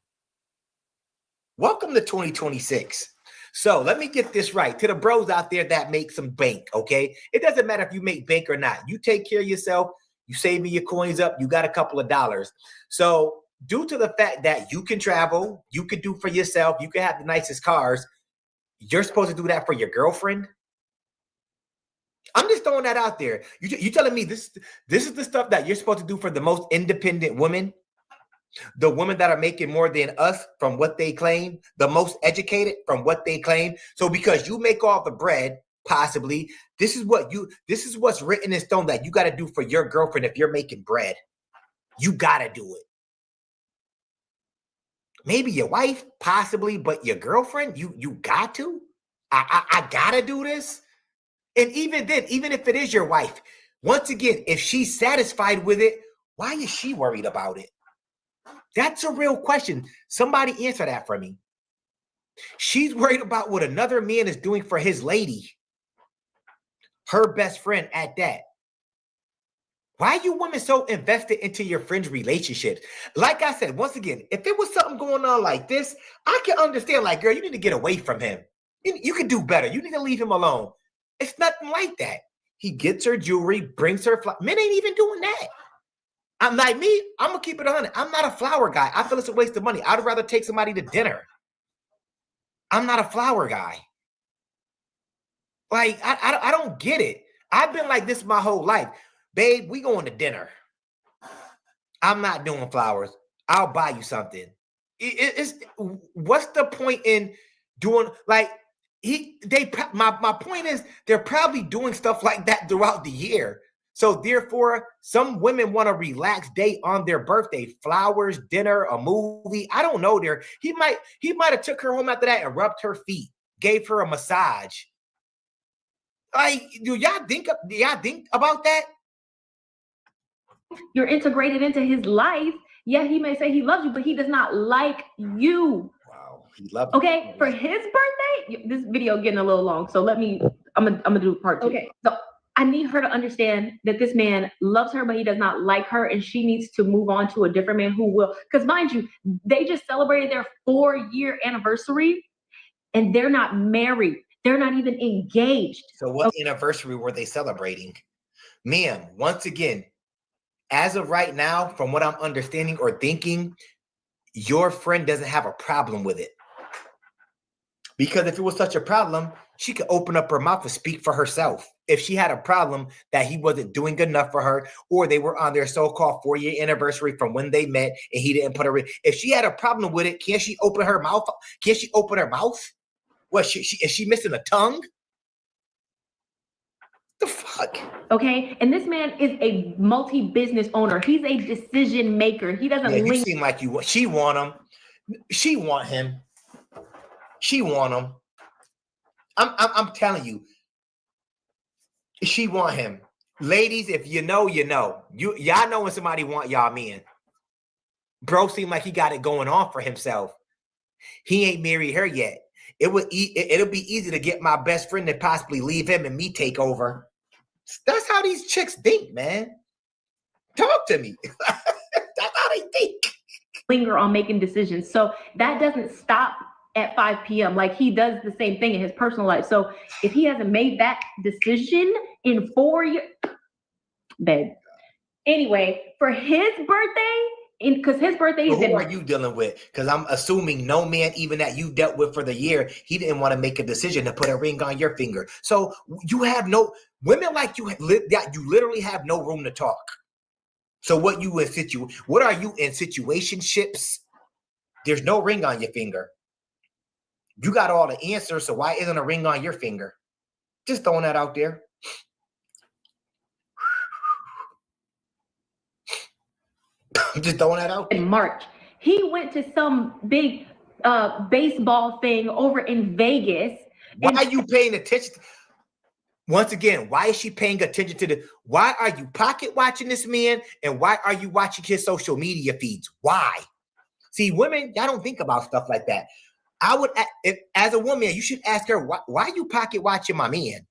Welcome to 2026. So let me get this right. To the bros out there that make some bank, okay? It doesn't matter if you make bank or not. You take care of yourself. You save me your coins up. You got a couple of dollars. So due to the fact that you can travel, you can do for yourself, you can have the nicest cars, you're supposed to do that for your girlfriend? I'm just throwing that out there. You telling me this is the stuff that you're supposed to do for the most independent women? The women that are making more than us from what they claim, the most educated from what they claim. So because you make all the bread, possibly, this is what's written in stone that you got to do for your girlfriend if you're making bread. You got to do it. Maybe your wife, possibly, but your girlfriend, you got to? I got to do this? And even then, even if it is your wife, once again, if she's satisfied with it, why is she worried about it? That's a real question. Somebody answer that for me. She's worried about what another man is doing for his lady, her best friend at that. Why are you women so invested into your friends' relationships? Like I said, once again, if it was something going on like this, I can understand, like, girl, you need to get away from him. You can do better. You need to leave him alone. It's nothing like that. He gets her jewelry, brings her flowers. Men ain't even doing that. I'm like me. I'm going to keep it 100. I'm not a flower guy. I feel it's a waste of money. I'd rather take somebody to dinner. I'm not a flower guy. Like, I don't get it. I've been like this my whole life. Babe, we going to dinner. I'm not doing flowers. I'll buy you something. What's the point in doing, like, my point is they're probably doing stuff like that throughout the year. So therefore, some women want a relaxed day on their birthday, flowers, dinner, a movie. I don't know. He might have took her home after that and rubbed her feet, gave her a massage. Like, do y'all think about that? You're integrated into his life. Yeah, he may say he loves you, but he does not like you. Wow, he loves Okay, for his birthday, this video getting a little long, so I'm gonna do part 2. Okay, so I need her to understand that this man loves her, but he does not like her, and she needs to move on to a different man who will. Because mind you, they just celebrated their 4-year anniversary, and they're not married. They're not even engaged. So what anniversary were they celebrating? Ma'am, once again, as of right now, from what I'm understanding or thinking, your friend doesn't have a problem with it. Because if it was such a problem, she could open up her mouth and speak for herself. If she had a problem that he wasn't doing enough for her, or they were on their so-called 4-year anniversary from when they met and he didn't put her in. If she had a problem with it, can't she open her mouth? Can't she open her mouth? What, is she missing a tongue? The fuck? Okay, and this man is a multi-business owner. He's a decision maker. He doesn't You seem like you. She want him. She want him. She want him. I'm telling you. She want him. Ladies, if you know, you know. Y'all know when somebody want y'all men. Bro seem like he got it going on for himself. He ain't married her yet. It'll be easy to get my best friend to possibly leave him and me take over. That's how these chicks think, man. Talk to me. That's how they think. Linger on making decisions. So that doesn't stop at 5 p.m. Like he does the same thing in his personal life. So if he hasn't made that decision in 4 years, babe. Anyway, for his birthday, because his birthday is who are you dealing with? Because I'm assuming no man, even that you dealt with for the year, he didn't want to make a decision to put a ring on your finger. So you have no women like you. You literally have no room to talk. So what are you in situationships? There's no ring on your finger. You got all the answers, so why isn't a ring on your finger? Just throwing that out there. Just throwing that out. In March, he went to some big baseball thing over in Vegas. Why are you paying attention? Once again, why is she paying attention to the? Why are you pocket watching this man? And why are you watching his social media feeds? Why? See, women, y'all don't think about stuff like that. I would, as a woman, you should ask her, why are you pocket watching my man?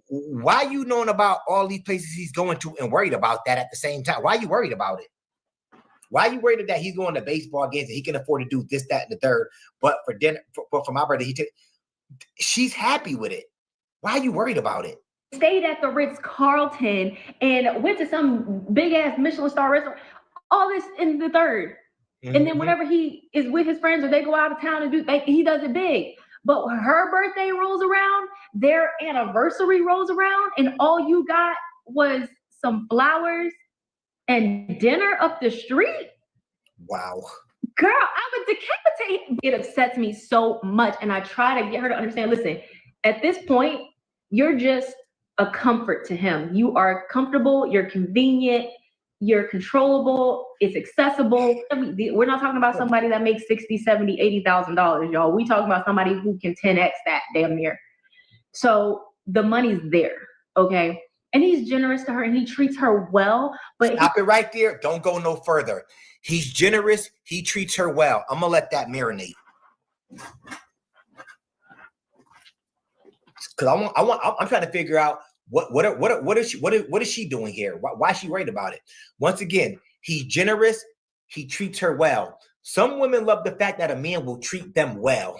Why are you knowing about all these places he's going to and worried about that at the same time? Why are you worried about it? Why are you worried that he's going to baseball games and he can afford to do this, that, and the third? But for dinner, for my birthday, she's happy with it. Why are you worried about it? Stayed at the Ritz-Carlton and went to some big ass Michelin star restaurant. All this in the third. Mm-hmm. And then whenever he is with his friends or they go out of town and he does it big. But when her birthday rolls around, their anniversary rolls around, and all you got was some flowers and dinner up the street. Wow. Girl, I would decapitate. It upsets me so much. And I try to get her to understand, listen, at this point, you're just a comfort to him. You are comfortable, you're convenient, you're controllable, it's accessible. We're not talking about somebody that makes $60,000, $70,000, $80,000, y'all. We talking about somebody who can 10x that damn near. So the money's there, okay? And he's generous to her and he treats her well. But stop it right there. Don't go no further. He's generous. He treats her well. I'm gonna let that marinate. Because I'm trying to figure out what is she doing here? Why is she worried about it? Once again, he's generous. He treats her well. Some women love the fact that a man will treat them well.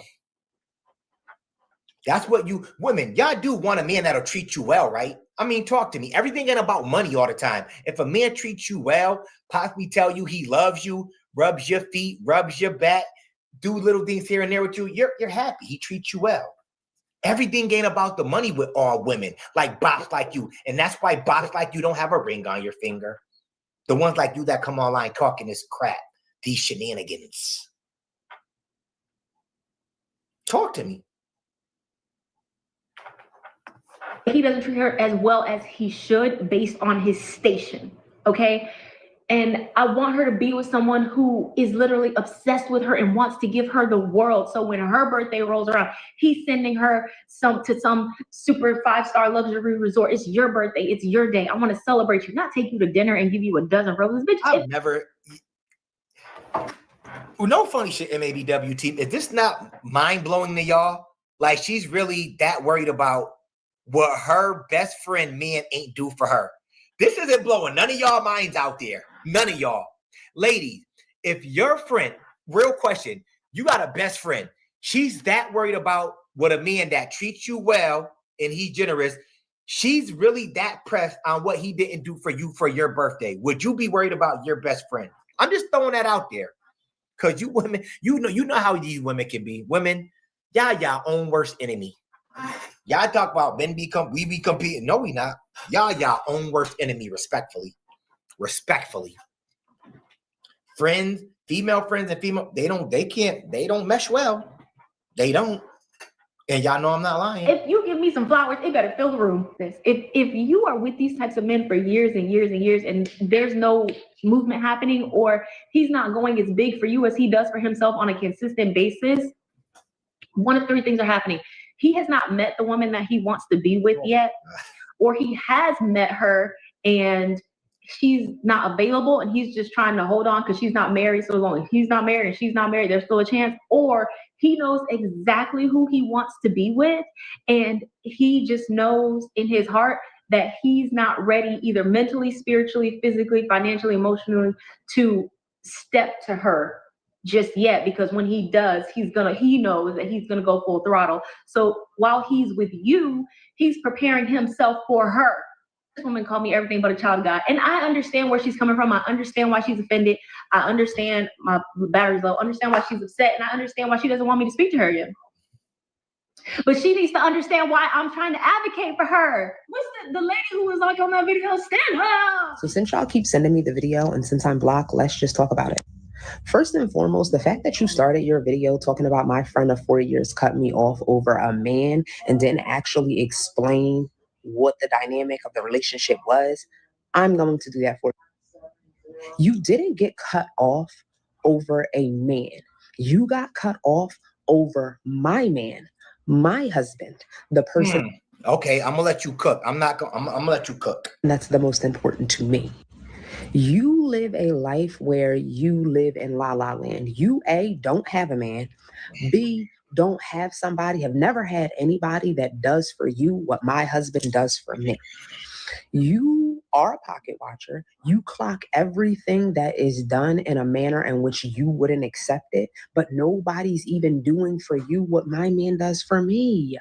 That's what you women, y'all do want a man that'll treat you well, right? I mean, talk to me. Everything ain't about money all the time. If a man treats you well, possibly tell you he loves you, rubs your feet, rubs your back, do little things here and there with you, you're happy. He treats you well. Everything ain't about the money with all women, like bops like you. And that's why bops like you don't have a ring on your finger. The ones like you that come online talking this crap, these shenanigans. Talk to me. He doesn't treat her as well as he should based on his station, okay? And I want her to be with someone who is literally obsessed with her and wants to give her the world. So when her birthday rolls around, he's sending her to some super 5-star luxury resort. It's your birthday. It's your day. I want to celebrate you, not take you to dinner and give you a dozen roses. Bitch, I've never. Well, no funny shit, MABW team. Is this not mind blowing to y'all? Like she's really that worried about what her best friend man ain't do for her. This isn't blowing none of y'all minds out there. None of y'all. Ladies, if your friend, real question, you got a best friend, she's that worried about what a man that treats you well and he's generous, she's really that pressed on what he didn't do for you for your birthday. Would you be worried about your best friend? I'm just throwing that out there. Because you women, you know how these women can be. Women, y'all own worst enemy. Y'all talk about we be competing. No, we not. Y'all own worst enemy, respectfully. Respectfully. Friends, female friends and female, they don't mesh well. They don't. And y'all know I'm not lying. If you give me some flowers, it better fill the room. If you are with these types of men for years and years and years and there's no movement happening, or he's not going as big for you as he does for himself on a consistent basis, one of three things are happening. He has not met the woman that he wants to be with yet, or he has met her and she's not available and he's just trying to hold on because she's not married. So as long as he's not married and she's not married, there's still a chance. Or he knows exactly who he wants to be with, and he just knows in his heart that he's not ready either mentally, spiritually, physically, financially, emotionally to step to her just yet, because when he does, he knows that he's gonna go full throttle. So while he's with you, he's preparing himself for her. This woman called me everything but a child of God. And I understand where she's coming from. I understand why she's offended. I understand my battery's low. I understand why she's upset. And I understand why she doesn't want me to speak to her yet. But she needs to understand why I'm trying to advocate for her. What's the lady who was like on that video? Stand up. So since y'all keep sending me the video and since I'm blocked, let's just talk about it. First and foremost, the fact that you started your video talking about my friend of 4 years cut me off over a man and didn't actually explain what the dynamic of the relationship was, I'm going to do that for you. You didn't get cut off over a man. You got cut off over my man, my husband, the person. Okay, I'm gonna let you cook. I'm gonna let you cook. That's the most important to me. You live a life where you live in la la land. You, A, don't have a man. B, don't have somebody, have never had anybody that does for you what my husband does for me. You are a pocket watcher. You clock everything that is done in a manner in which you wouldn't accept it, but nobody's even doing for you what my man does for me.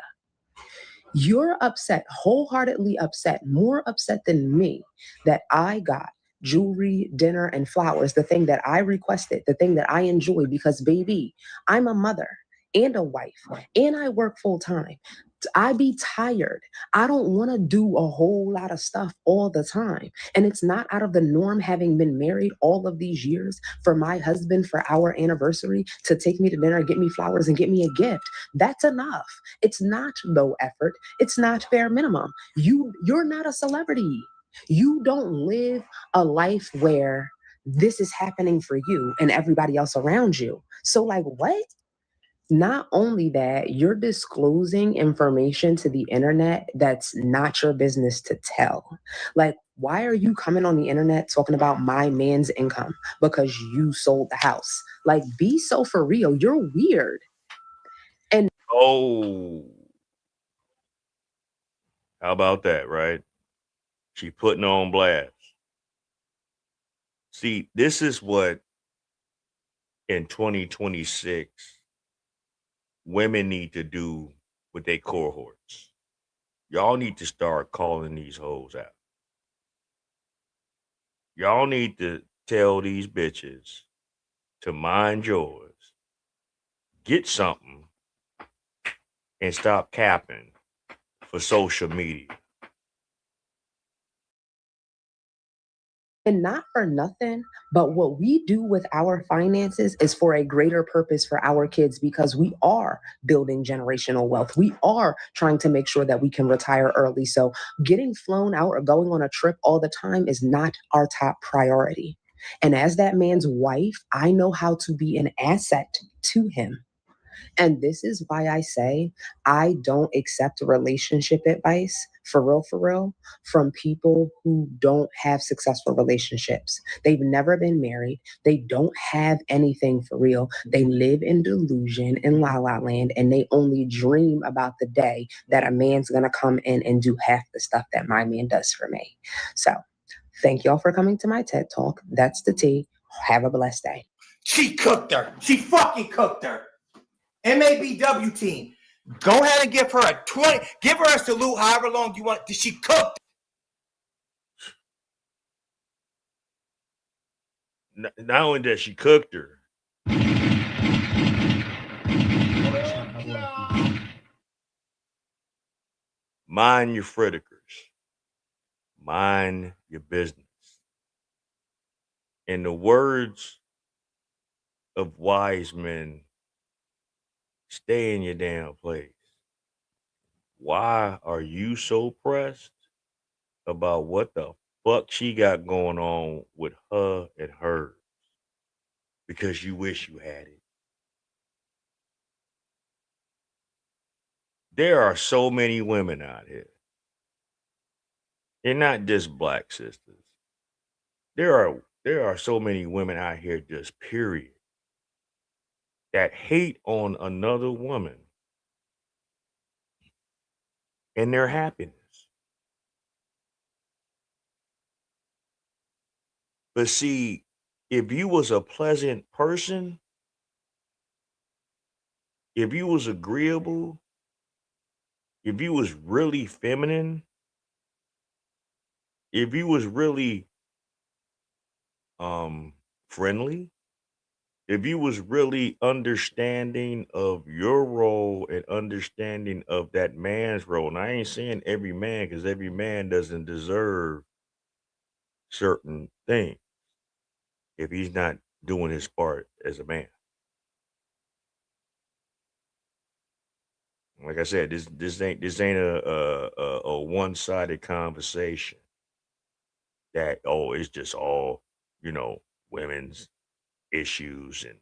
You're upset, wholeheartedly upset, more upset than me that I got jewelry, dinner, and flowers, the thing that I requested, the thing that I enjoy, because baby, I'm a mother and a wife and I work full time. I be tired. I don't want to do a whole lot of stuff all the time. And it's not out of the norm, having been married all of these years, for my husband for our anniversary to take me to dinner, get me flowers, and get me a gift. That's enough. It's not low effort. It's not bare minimum. You're not a celebrity. You don't live a life where this is happening for you and everybody else around you. So like, what? Not only that, you're disclosing information to the internet that's not your business to tell. Like, why are you coming on the internet talking about my man's income? Because you sold the house. Like, be so for real. You're weird. And how about that, right? She putting on blast. See, this is what in 2026 women need to do with their cohorts. Y'all need to start calling these hoes out. Y'all need to tell these bitches to mind yours, get something, and stop capping for social media. And not for nothing, but what we do with our finances is for a greater purpose for our kids, because we are building generational wealth. We are trying to make sure that we can retire early. So getting flown out or going on a trip all the time is not our top priority. And as that man's wife, I know how to be an asset to him. And this is why I say I don't accept relationship advice for real, from people who don't have successful relationships. They've never been married. They don't have anything for real. They live in delusion in la la land, and they only dream about the day that a man's going to come in and do half the stuff that my man does for me. So thank y'all for coming to my TED Talk. That's the tea. Have a blessed day. She cooked her. She fucking cooked her. MABW team. Go ahead and give her a 20. Give her a salute however long you want. She cooked. Not only that she cooked her. Mind your fritikers. Mind your business. In the words of wise men, stay in your damn place. Why are you so pressed about what the fuck she got going on with her and hers? Because you wish you had it. There are so many women out here. They're not just black sisters. There are so many women out here, just period, that hate on another woman and their happiness. But see, if you was a pleasant person, if you was agreeable, if you was really feminine, if you was really friendly, if you was really understanding of your role and understanding of that man's role, and I ain't saying every man, because every man doesn't deserve certain things if he's not doing his part as a man. Like I said, this ain't a one-sided conversation that, oh, it's just all, women's issues and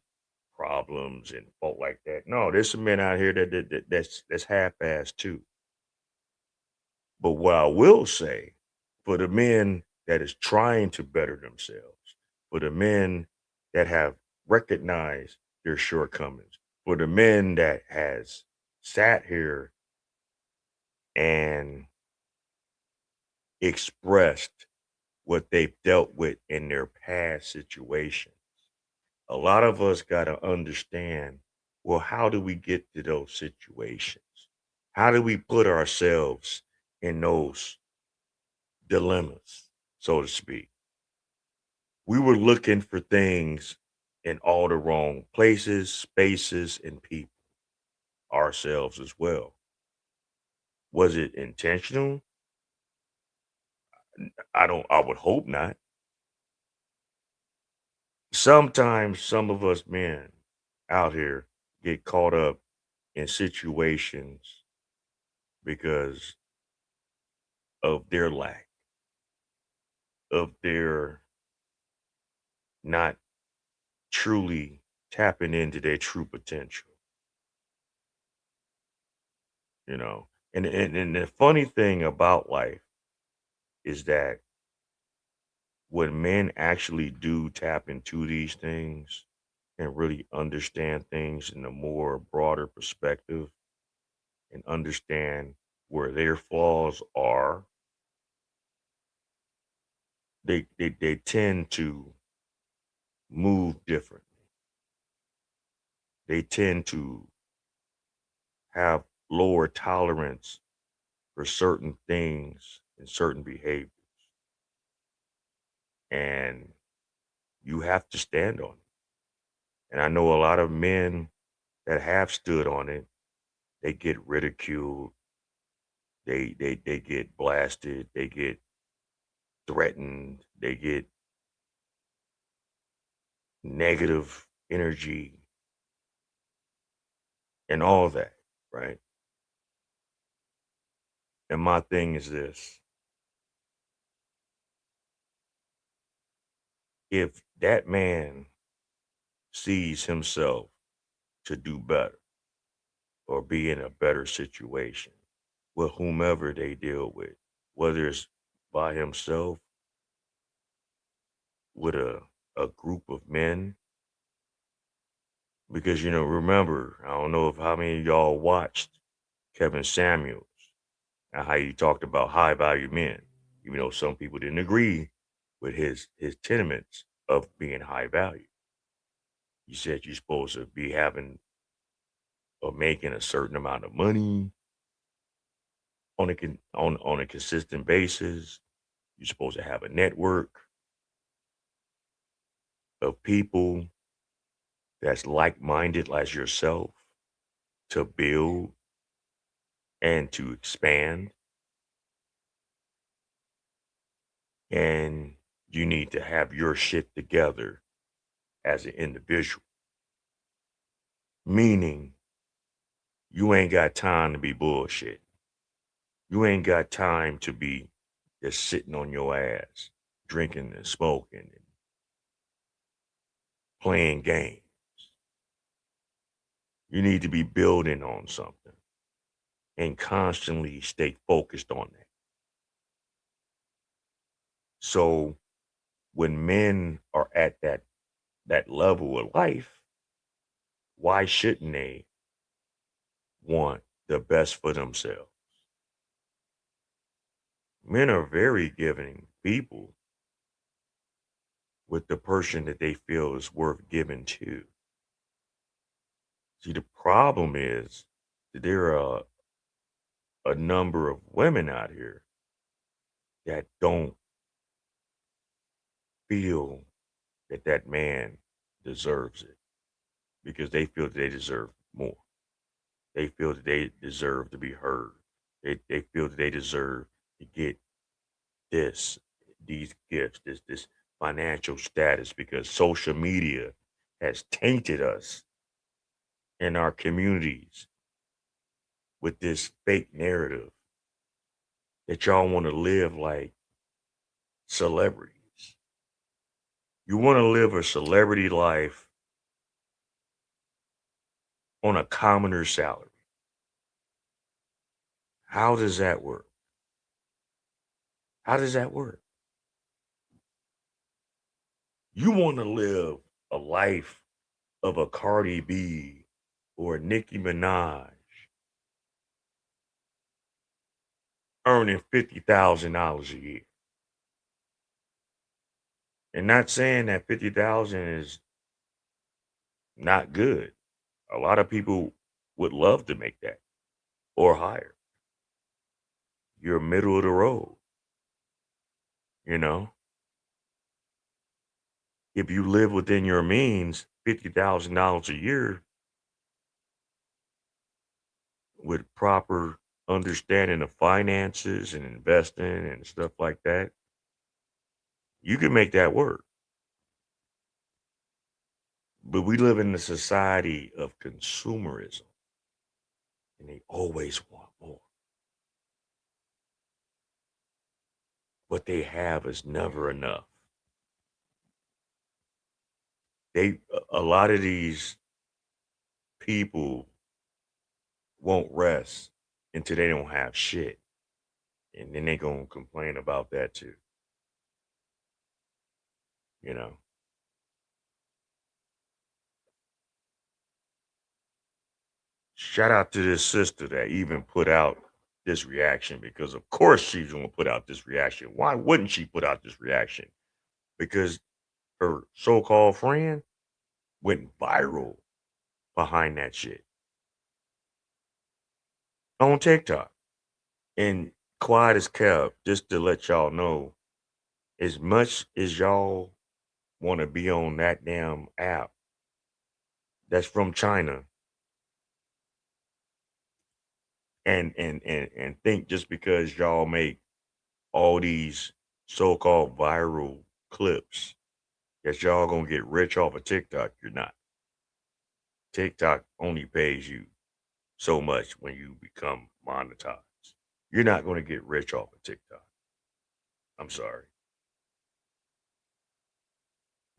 problems and folk like that. No, there's some men out here that's half-assed too. But what I will say, for the men that is trying to better themselves, for the men that have recognized their shortcomings, for the men that has sat here and expressed what they've dealt with in their past situations. A lot of us got to understand, well, how do we get to those situations? How do we put ourselves in those dilemmas, so to speak? We were looking for things in all the wrong places, spaces, and people, ourselves as well. Was it intentional? I would hope not. Sometimes some of us men out here get caught up in situations because of their lack, of their not truly tapping into their true potential, you know. And the funny thing about life is that when men actually do tap into these things and really understand things in a more broader perspective and understand where their flaws are, they tend to move differently. They tend to have lower tolerance for certain things and certain behaviors. And you have to stand on it. And I know a lot of men that have stood on it, they get ridiculed, they get blasted, they get threatened, they get negative energy and all that, right? And my thing is this: if that man sees himself to do better or be in a better situation with whomever they deal with, whether it's by himself, with a group of men, because remember, I don't know if how many of y'all watched Kevin Samuels and how he talked about high value men, even though some people didn't agree with his tenements of being high value. He said you're supposed to be having or making a certain amount of money on a consistent basis. You're supposed to have a network of people that's like-minded as yourself to build and to expand. And you need to have your shit together as an individual. Meaning, you ain't got time to be bullshit. You ain't got time to be just sitting on your ass, drinking and smoking and playing games. You need to be building on something and constantly stay focused on that. So when men are at that level of life, why shouldn't they want the best for themselves? Men are very giving people with the person that they feel is worth giving to. See, the problem is that there are a number of women out here that don't feel that that man deserves it because they feel that they deserve more. They feel that they deserve to be heard. They feel that they deserve to get these gifts, this financial status, because social media has tainted us in our communities with this fake narrative that y'all want to live like celebrities. You want to live a celebrity life on a commoner salary. How does that work? How does that work? You want to live a life of a Cardi B or a Nicki Minaj earning $50,000 a year. And not saying that 50,000 is not good. A lot of people would love to make that or higher. You're middle of the road, you know? If you live within your means, $50,000 a year with proper understanding of finances and investing and stuff like that, you can make that work. But we live in a society of consumerism, and they always want more. What they have is never enough. A lot of these people won't rest until they don't have shit. And then they gonna complain about that too. You know. Shout out to this sister that even put out this reaction, because of course she's gonna put out this reaction. Why wouldn't she put out this reaction? Because her so-called friend went viral behind that shit on TikTok. And quiet as kept, just to let y'all know, as much as y'all want to be on that damn app that's from China and think just because y'all make all these so-called viral clips that y'all gonna get rich off of TikTok, you're not. TikTok only pays you so much when you become monetized. You're not gonna get rich off of TikTok. I'm sorry.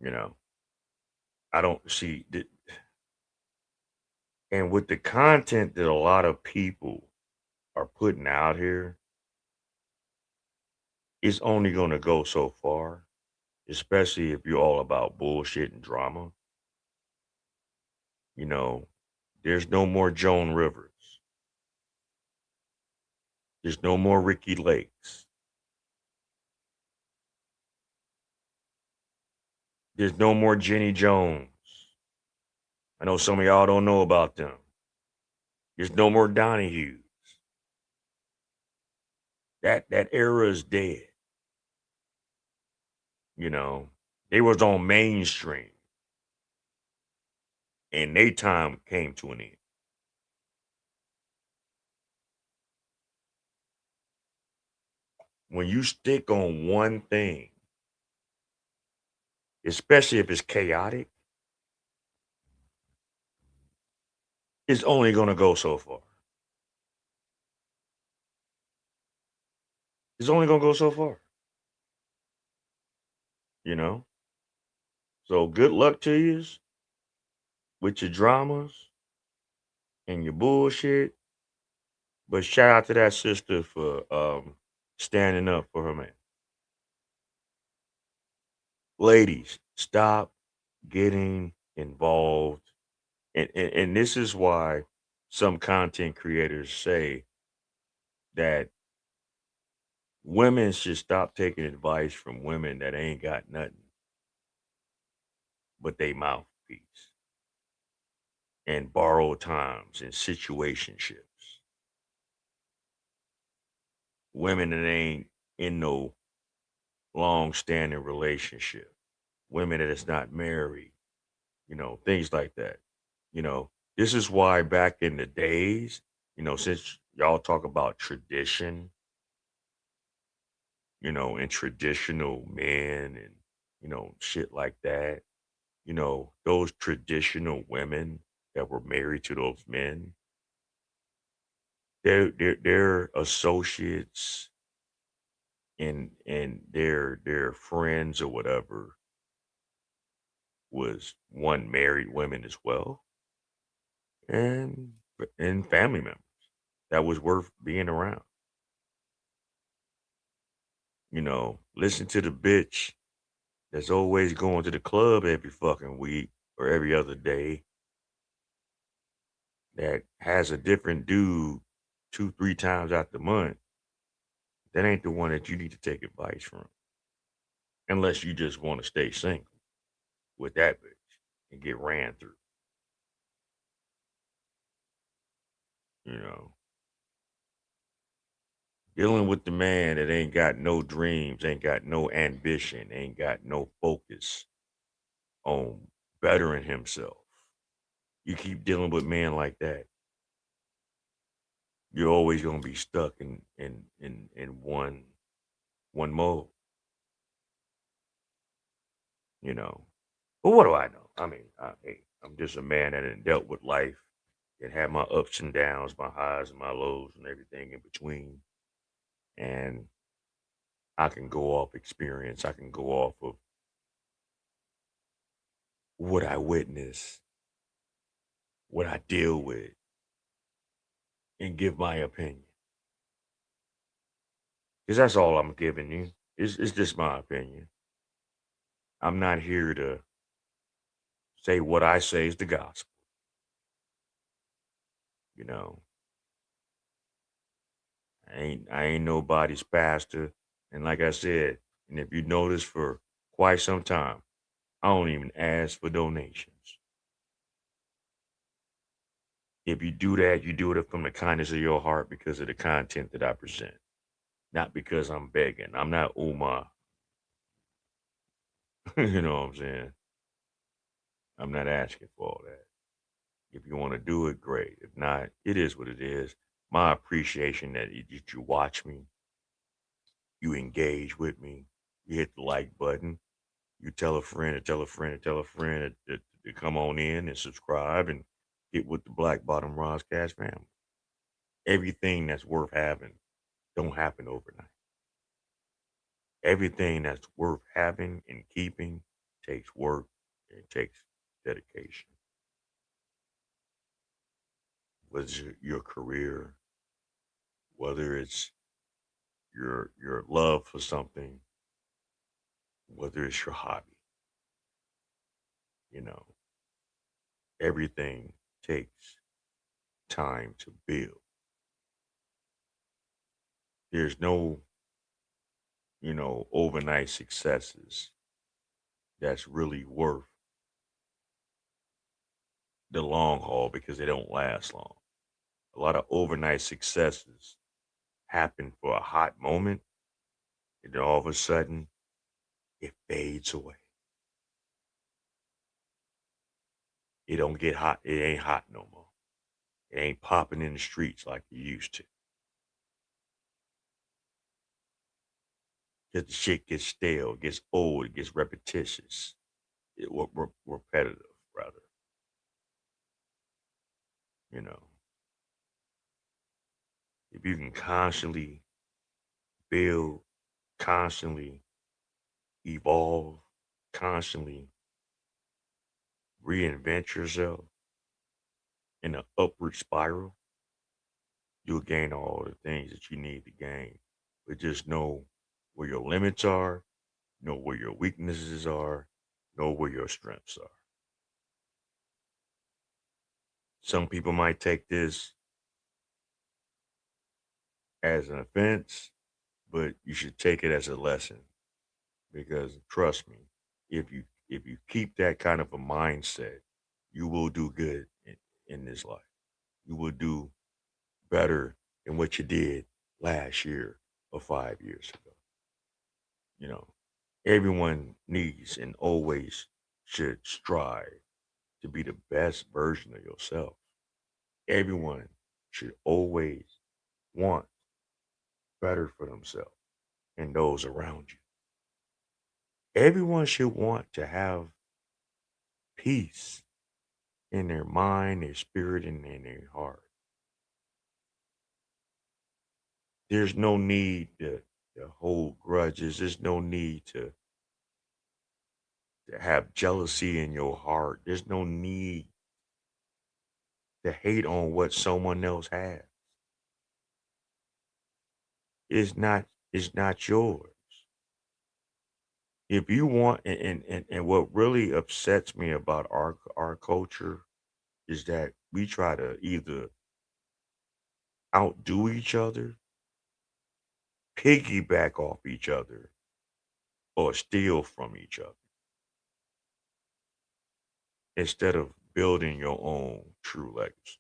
You know, I don't see that. And with the content that a lot of people are putting out here, it's only going to go so far, especially if you're all about bullshit and drama. You know, there's no more Joan Rivers. There's no more Ricky Lakes. There's no more Jenny Jones. I know some of y'all don't know about them. There's no more Donahue. That era is dead. You know, they was on mainstream, and their time came to an end. When you stick on one thing, especially if it's chaotic, it's only going to go so far. It's only going to go so far. You know? So good luck to you with your dramas and your bullshit. But shout out to that sister for standing up for her man. Ladies, stop getting involved. And this is why some content creators say that women should stop taking advice from women that ain't got nothing but they mouthpiece and borrowed times and situationships. Women that ain't in no long-standing relationship. Women that is not married. You know, things like that. You know, this is why back in the days, you know, since y'all talk about tradition, you know, and traditional men and, you know, shit like that, you know, those traditional women that were married to those men, their associates and their friends or whatever was one married women as well, and family members that was worth being around. You know, listen to the bitch that's always going to the club every fucking week or every other day that has a different dude 2-3 times out the month. That ain't the one that you need to take advice from, unless you just want to stay single with that bitch and get ran through. You know, dealing with the man that ain't got no dreams, ain't got no ambition, ain't got no focus on bettering himself. You keep dealing with men like that, you're always gonna be stuck in one mode. You know, but what do I know? I mean, hey, I'm just a man that had dealt with life and had my ups and downs, my highs and my lows, and everything in between. And I can go off experience. I can go off of what I witness, what I deal with, and give my opinion. Because that's all I'm giving you. It's just my opinion. I'm not here to say what I say is the gospel. You know, I ain't nobody's pastor. And like I said, and if you notice for quite some time, I don't even ask for donations. If you do that, you do it from the kindness of your heart because of the content that I present, not because I'm begging. I'm not Umar. You know what I'm saying? I'm not asking for all that. If you want to do it, great. If not, it is what it is. My appreciation that you watch me, you engage with me, you hit the like button, you tell a friend to tell a friend to tell a friend to come on in and subscribe and get with the Black Bottom Roscast family. Everything that's worth having don't happen overnight. Everything that's worth having and keeping takes work, and it takes dedication. Whether it's your career, whether it's your love for something, whether it's your hobby, you know, everything takes time to build. There's no, overnight successes that's really worth the long haul because they don't last long. A lot of overnight successes happen for a hot moment, and then all of a sudden it fades away. It don't get hot. It ain't hot no more. It ain't popping in the streets like it used to. Because the shit gets stale, gets old, it gets repetitious, repetitive rather. You know, if you can constantly build, constantly evolve, constantly reinvent yourself in an upward spiral, you'll gain all the things that you need to gain. But just know where your limits are, know where your weaknesses are, know where your strengths are. Some people might take this as an offense, but you should take it as a lesson because trust me, if you keep that kind of a mindset, you will do good in this life. You will do better than what you did last year or 5 years ago. You know, everyone needs and always should strive to be the best version of yourself. Everyone should always want better for themselves and those around you. Everyone should want to have peace in their mind, their spirit, and in their heart. There's no need to hold grudges. There's no need to have jealousy in your heart. There's no need to hate on what someone else has. It's not yours. If you want and what really upsets me about our culture is that we try to either outdo each other, piggyback off each other, or steal from each other instead of building your own true legacy.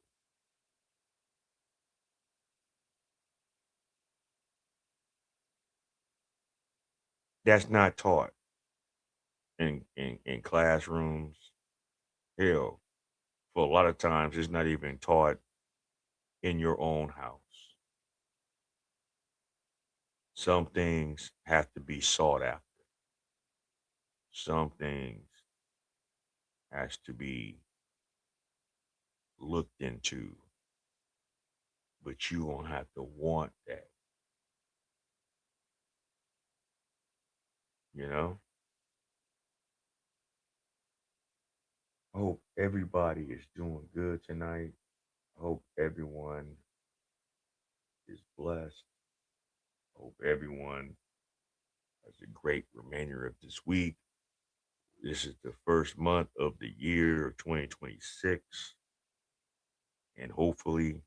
That's not taught in classrooms. Hell, for a lot of times, it's not even taught in your own house. Some things have to be sought after. Some things has to be looked into, but you won't have to want that, you know? Hope everybody is doing good tonight. Hope everyone is blessed. Hope everyone has a great remainder of this week. This is the first month of the year of 2026. And hopefully,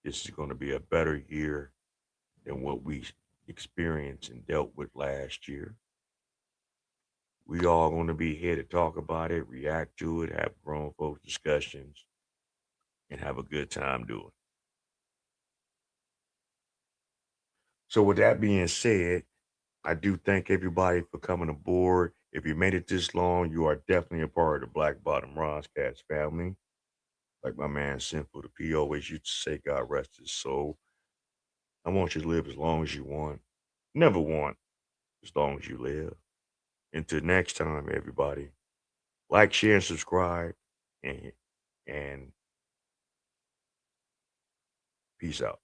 this is going to be a better year than what we experienced and dealt with last year. We all going to be here to talk about it, react to it, have grown folks discussions, and have a good time doing it. So with that being said, I do thank everybody for coming aboard. If you made it this long, you are definitely a part of the Black Bottom Roscats family. Like my man Simple the P always used to say, God rest his soul. I want you to live as long as you want. Never want as long as you live. Until next time, everybody. Like, share, and subscribe. And peace out.